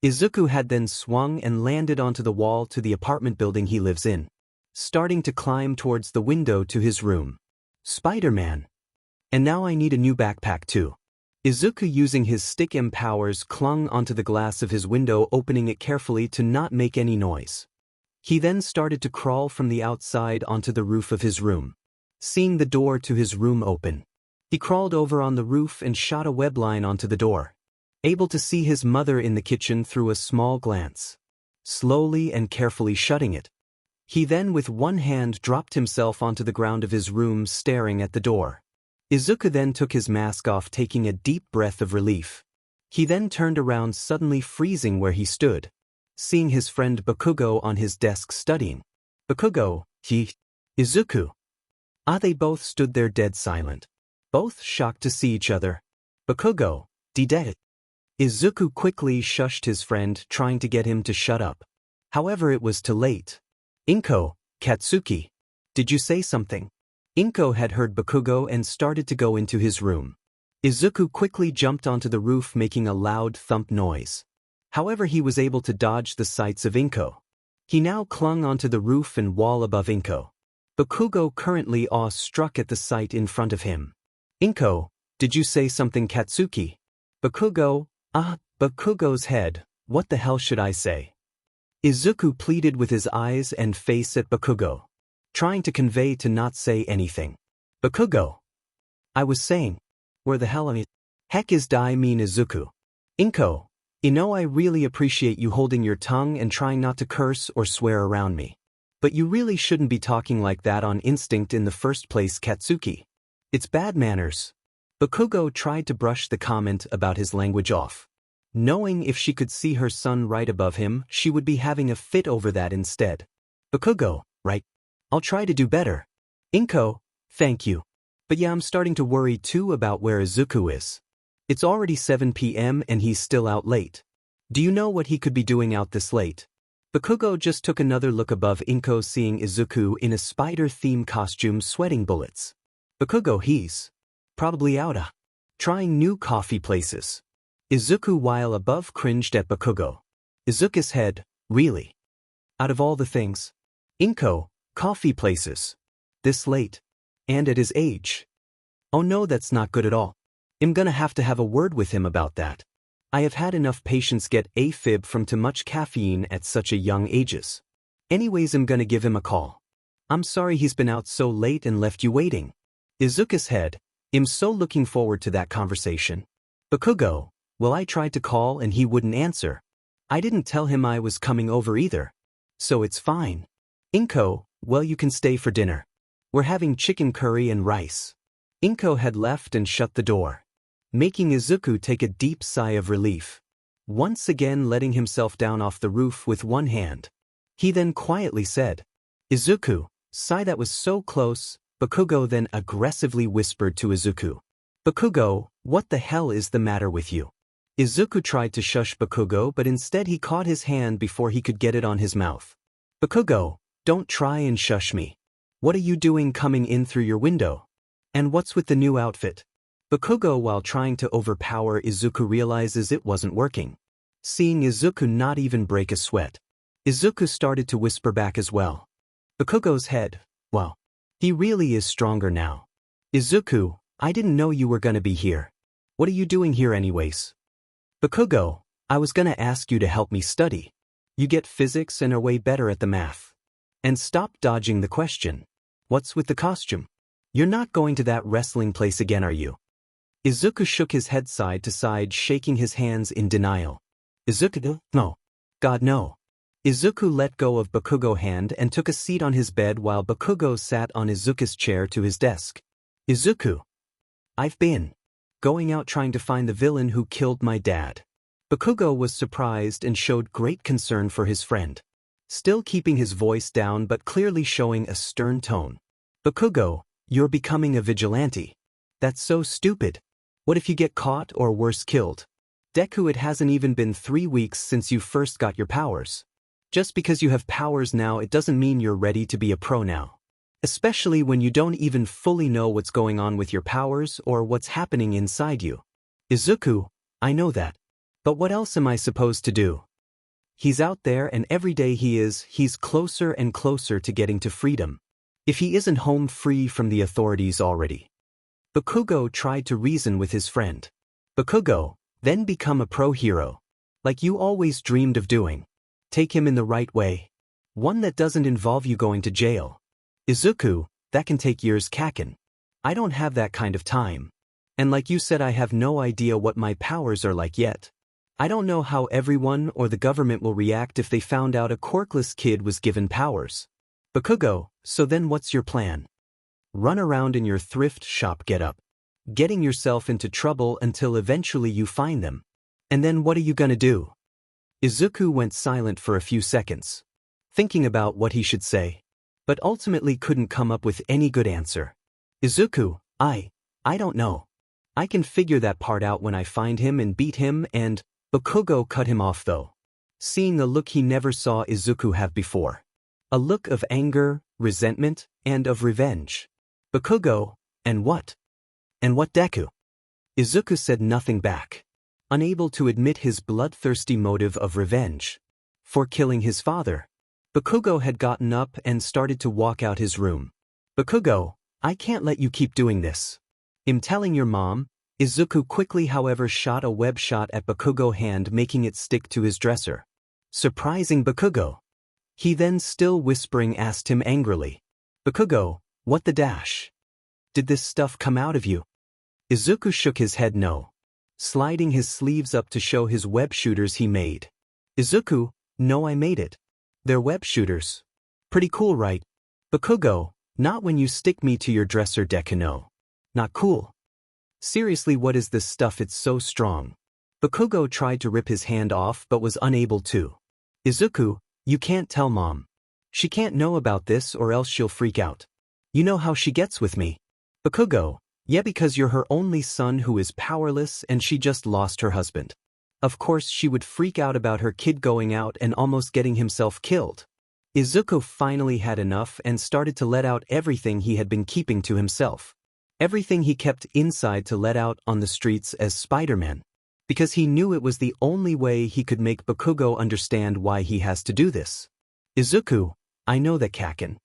Izuku had then swung and landed onto the wall to the apartment building he lives in, starting to climb towards the window to his room. Spider-Man. And now I need a new backpack too. Izuku, using his stick M powers, clung onto the glass of his window, opening it carefully to not make any noise. He then started to crawl from the outside onto the roof of his room. Seeing the door to his room open, he crawled over on the roof and shot a web line onto the door, able to see his mother in the kitchen through a small glance. Slowly and carefully shutting it, he then with one hand dropped himself onto the ground of his room, staring at the door. Izuku then took his mask off, taking a deep breath of relief. He then turned around, suddenly freezing where he stood, seeing his friend Bakugo on his desk studying. Bakugo, Izuku. They both stood there dead silent, both shocked to see each other. Bakugo, dead. Izuku quickly shushed his friend, trying to get him to shut up. However, it was too late. Inko, Katsuki, did you say something? Inko had heard Bakugo and started to go into his room. Izuku quickly jumped onto the roof, making a loud thump noise. However, he was able to dodge the sights of Inko. He now clung onto the roof and wall above Inko. Bakugo, currently awe-struck at the sight in front of him. Inko, did you say something, Katsuki? Bakugo, Bakugo's head, what the hell should I say? Izuku pleaded with his eyes and face at Bakugo, trying to convey to not say anything. Bakugo, I was saying, where the hell heck is I mean Izuku? Inko, I really appreciate you holding your tongue and trying not to curse or swear around me. But you really shouldn't be talking like that on instinct in the first place, Katsuki. It's bad manners. Bakugo tried to brush the comment about his language off, knowing if she could see her son right above him, she would be having a fit over that instead. Bakugo, right? I'll try to do better. Inko, thank you. But yeah, I'm starting to worry too about where Izuku is. It's already 7 p.m. and he's still out late. Do you know what he could be doing out this late? Bakugo just took another look above Inko, seeing Izuku in a spider-themed costume sweating bullets. Bakugo, he's probably out trying new coffee places. Izuku, while above, cringed at Bakugo. Izuku's head, really? Out of all the things? Inko, coffee places. This late? And at his age? Oh no, that's not good at all. I'm gonna have to have a word with him about that. I have had enough patients get AFib from too much caffeine at such a young ages. Anyways, I'm gonna give him a call. I'm sorry he's been out so late and left you waiting. Izuku's head. I'm so looking forward to that conversation. Bakugo, well, I tried to call and he wouldn't answer. I didn't tell him I was coming over either. So it's fine. Inko, well, you can stay for dinner. We're having chicken curry and rice. Inko had left and shut the door, making Izuku take a deep sigh of relief, once again letting himself down off the roof with one hand. He then quietly said, Izuku, sigh, that was so close. Bakugo then aggressively whispered to Izuku. Bakugo, what the hell is the matter with you? Izuku tried to shush Bakugo, but instead he caught his hand before he could get it on his mouth. Bakugo, don't try and shush me. What are you doing coming in through your window? And what's with the new outfit? Bakugo, while trying to overpower Izuku, realizes it wasn't working. Seeing Izuku not even break a sweat, Izuku started to whisper back as well. Bakugo's head, well, he really is stronger now. Izuku, I didn't know you were gonna be here. What are you doing here anyways? Bakugo, I was gonna ask you to help me study. You get physics and are way better at the math. And stop dodging the question. What's with the costume? You're not going to that wrestling place again, are you? Izuku shook his head side to side, shaking his hands in denial. Izuku, no. God, no. Izuku let go of Bakugo's hand and took a seat on his bed while Bakugo sat on Izuku's chair to his desk. Izuku, I've been going out trying to find the villain who killed my dad. Bakugo was surprised and showed great concern for his friend, still keeping his voice down but clearly showing a stern tone. Bakugo, you're becoming a vigilante. That's so stupid. What if you get caught or worse, killed? Deku, it hasn't even been 3 weeks since you first got your powers. Just because you have powers now, it doesn't mean you're ready to be a pro now. Especially when you don't even fully know what's going on with your powers or what's happening inside you. Izuku, I know that. But what else am I supposed to do? He's out there and every day he's closer and closer to getting to freedom. If he isn't home free from the authorities already. Bakugo tried to reason with his friend. Bakugo, then become a pro hero. Like you always dreamed of doing. Take him in the right way. One that doesn't involve you going to jail. Izuku, that can take years, 𝐀𝐮𝐭𝐡𝐨𝐫. I don't have that kind of time. And like you said, I have no idea what my powers are like yet. I don't know how everyone or the government will react if they found out a quirkless kid was given powers. Bakugo, so then what's your plan? Run around in your thrift shop getting yourself into trouble until eventually you find them. And then what are you gonna do? Izuku went silent for a few seconds, thinking about what he should say, but ultimately couldn't come up with any good answer. Izuku, I don't know. I can figure that part out when I find him and beat him and… Bakugo cut him off though, seeing a look he never saw Izuku have before. A look of anger, resentment, and of revenge. Bakugo, and what? And what, Deku? Izuku said nothing back, unable to admit his bloodthirsty motive of revenge for killing his father. Bakugo had gotten up and started to walk out his room. Bakugo, I can't let you keep doing this. I'm telling your mom. Izuku quickly, however, shot a web shot at Bakugo's hand, making it stick to his dresser, surprising Bakugo. He then, still whispering, asked him angrily, Bakugo, what the dash? Did this stuff come out of you? Izuku shook his head no, sliding his sleeves up to show his web shooters he made. Izuku, no, I made it. They're web shooters. Pretty cool, right? Bakugo, not when you stick me to your dresser, Deku, no. Not cool. Seriously, what is this stuff? It's so strong. Bakugo tried to rip his hand off but was unable to. Izuku, you can't tell mom. She can't know about this or else she'll freak out. You know how she gets with me. Bakugo, yeah, because you're her only son who is powerless and she just lost her husband. Of course she would freak out about her kid going out and almost getting himself killed. Izuku finally had enough and started to let out everything he had been keeping to himself. Everything he kept inside to let out on the streets as Spider-Man, because he knew it was the only way he could make Bakugo understand why he has to do this. Izuku, I know that, 𝐀𝐮𝐭𝐡𝐨𝐫.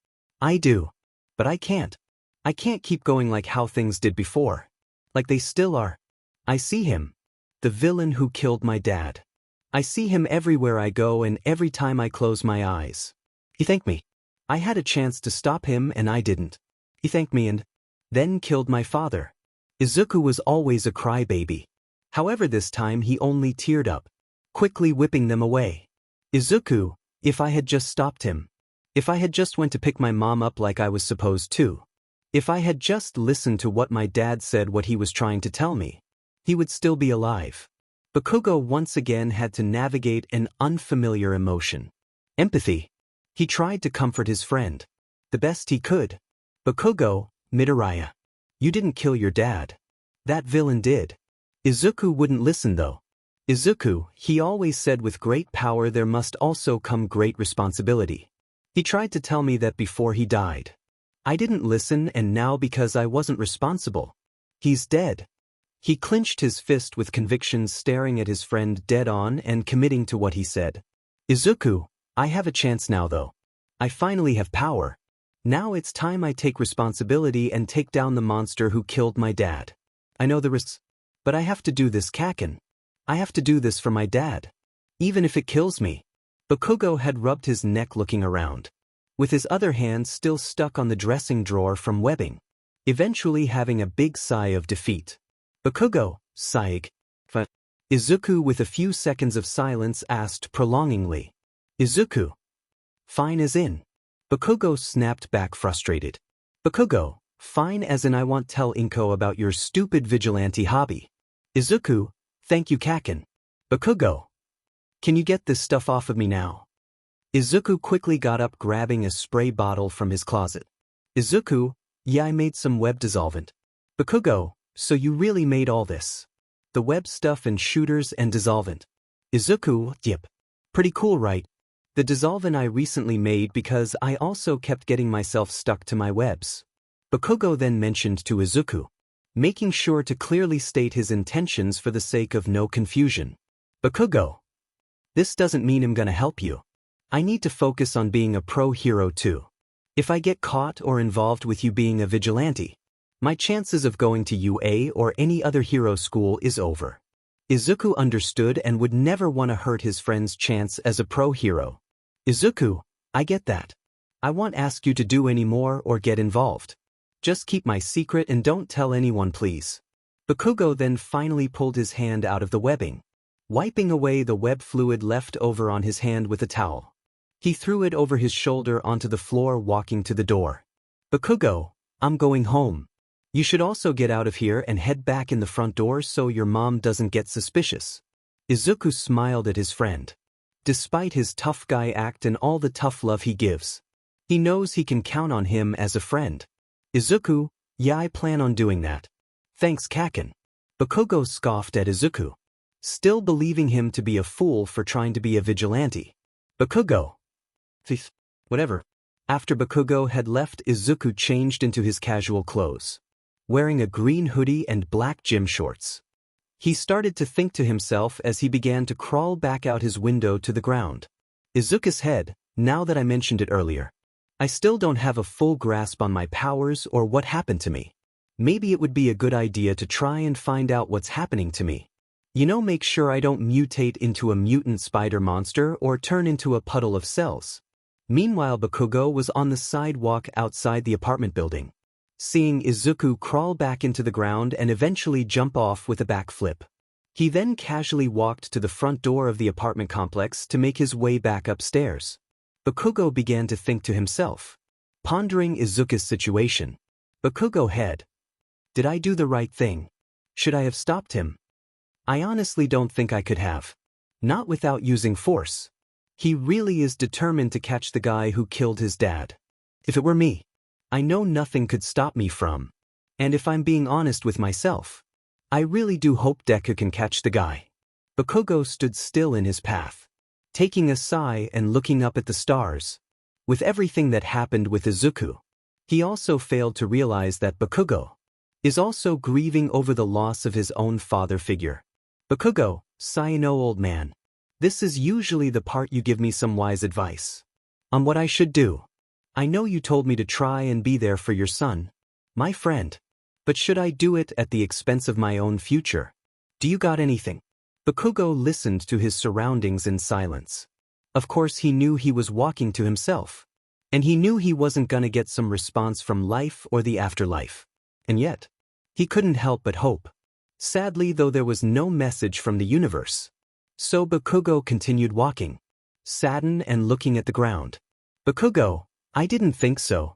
I do. But I can't. I can't keep going like how things did before. Like they still are. I see him. The villain who killed my dad. I see him everywhere I go and every time I close my eyes. He thanked me. I had a chance to stop him and I didn't. He thanked me and… then killed my father. Izuku was always a crybaby. However, this time he only teared up, quickly whipping them away. Izuku, if I had just stopped him. If I had just went to pick my mom up like I was supposed to. If I had just listened to what my dad said, what he was trying to tell me, he would still be alive. Bakugo once again had to navigate an unfamiliar emotion. Empathy. He tried to comfort his friend. The best he could. Bakugo, Midoriya. You didn't kill your dad. That villain did. Izuku wouldn't listen though. Izuku, he always said with great power there must also come great responsibility. He tried to tell me that before he died. I didn't listen, and now because I wasn't responsible, he's dead. He clenched his fist with conviction, staring at his friend dead on and committing to what he said. Izuku, I have a chance now though. I finally have power. Now it's time I take responsibility and take down the monster who killed my dad. I know the risks, but I have to do this, 𝐻𝐿. I have to do this for my dad. Even if it kills me. Bakugo had rubbed his neck looking around, with his other hand still stuck on the dressing drawer from webbing, eventually having a big sigh of defeat. Bakugo, 𝐒𝐮𝐦𝐬𝐵. Izuku, with a few seconds of silence, asked prolongingly. Izuku. Fine as in. Bakugo snapped back, frustrated. Bakugo, fine as in I won't tell 𝐀𝐮𝐭𝐡𝐨𝐫 about your stupid vigilante hobby. Izuku, thank you 𝐻𝐿. Bakugo. Can you get this stuff off of me now? Izuku quickly got up, grabbing a spray bottle from his closet. Izuku, yeah, I made some web dissolvent. Bakugo, so you really made all this? The web stuff and shooters and dissolvent. Izuku, yep. Pretty cool, right? The dissolvent I recently made because I also kept getting myself stuck to my webs. Bakugo then mentioned to Izuku, making sure to clearly state his intentions for the sake of no confusion. Bakugo. This doesn't mean I'm gonna help you. I need to focus on being a pro hero too. If I get caught or involved with you being a vigilante, my chances of going to UA or any other hero school is over. Izuku understood and would never want to hurt his friend's chance as a pro hero. Izuku, I get that. I won't ask you to do any more or get involved. Just keep my secret and don't tell anyone, please. Bakugo then finally pulled his hand out of the webbing, wiping away the web fluid left over on his hand with a towel. He threw it over his shoulder onto the floor, walking to the door. Bakugo, I'm going home. You should also get out of here and head back in the front door so your mom doesn't get suspicious. Izuku smiled at his friend. Despite his tough guy act and all the tough love he gives, he knows he can count on him as a friend. Izuku, yeah, I plan on doing that. Thanks 𝐻𝐿. Bakugo scoffed at Izuku, still believing him to be a fool for trying to be a vigilante. Bakugo. Whatever. After Bakugo had left, Izuku changed into his casual clothes, wearing a green hoodie and black gym shorts. He started to think to himself as he began to crawl back out his window to the ground. Izuku's head, now that I mentioned it earlier. I still don't have a full grasp on my powers or what happened to me. Maybe it would be a good idea to try and find out what's happening to me. You know, make sure I don't mutate into a mutant spider monster or turn into a puddle of cells. Meanwhile, Bakugo was on the sidewalk outside the apartment building, seeing Izuku crawl back into the ground and eventually jump off with a backflip. He then casually walked to the front door of the apartment complex to make his way back upstairs. Bakugo began to think to himself, pondering Izuku's situation. Bakugo head. Did I do the right thing? Should I have stopped him? I honestly don't think I could have. Not without using force. He really is determined to catch the guy who killed his dad. If it were me, I know nothing could stop me from. And if I'm being honest with myself, I really do hope Deku can catch the guy. Bakugo stood still in his path, taking a sigh and looking up at the stars. With everything that happened with Izuku, he also failed to realize that Bakugo is also grieving over the loss of his own father figure. Bakugo, 𝐶𝐮𝐸 old man. This is usually the part you give me some wise advice on what I should do. I know you told me to try and be there for your son, my friend. But should I do it at the expense of my own future? Do you got anything? Bakugo listened to his surroundings in silence. Of course he knew he was walking to himself. And he knew he wasn't gonna get some response from life or the afterlife. And yet, he couldn't help but hope. Sadly, though, there was no message from the universe. So Bakugo continued walking, saddened and looking at the ground. Bakugo, I didn't think so.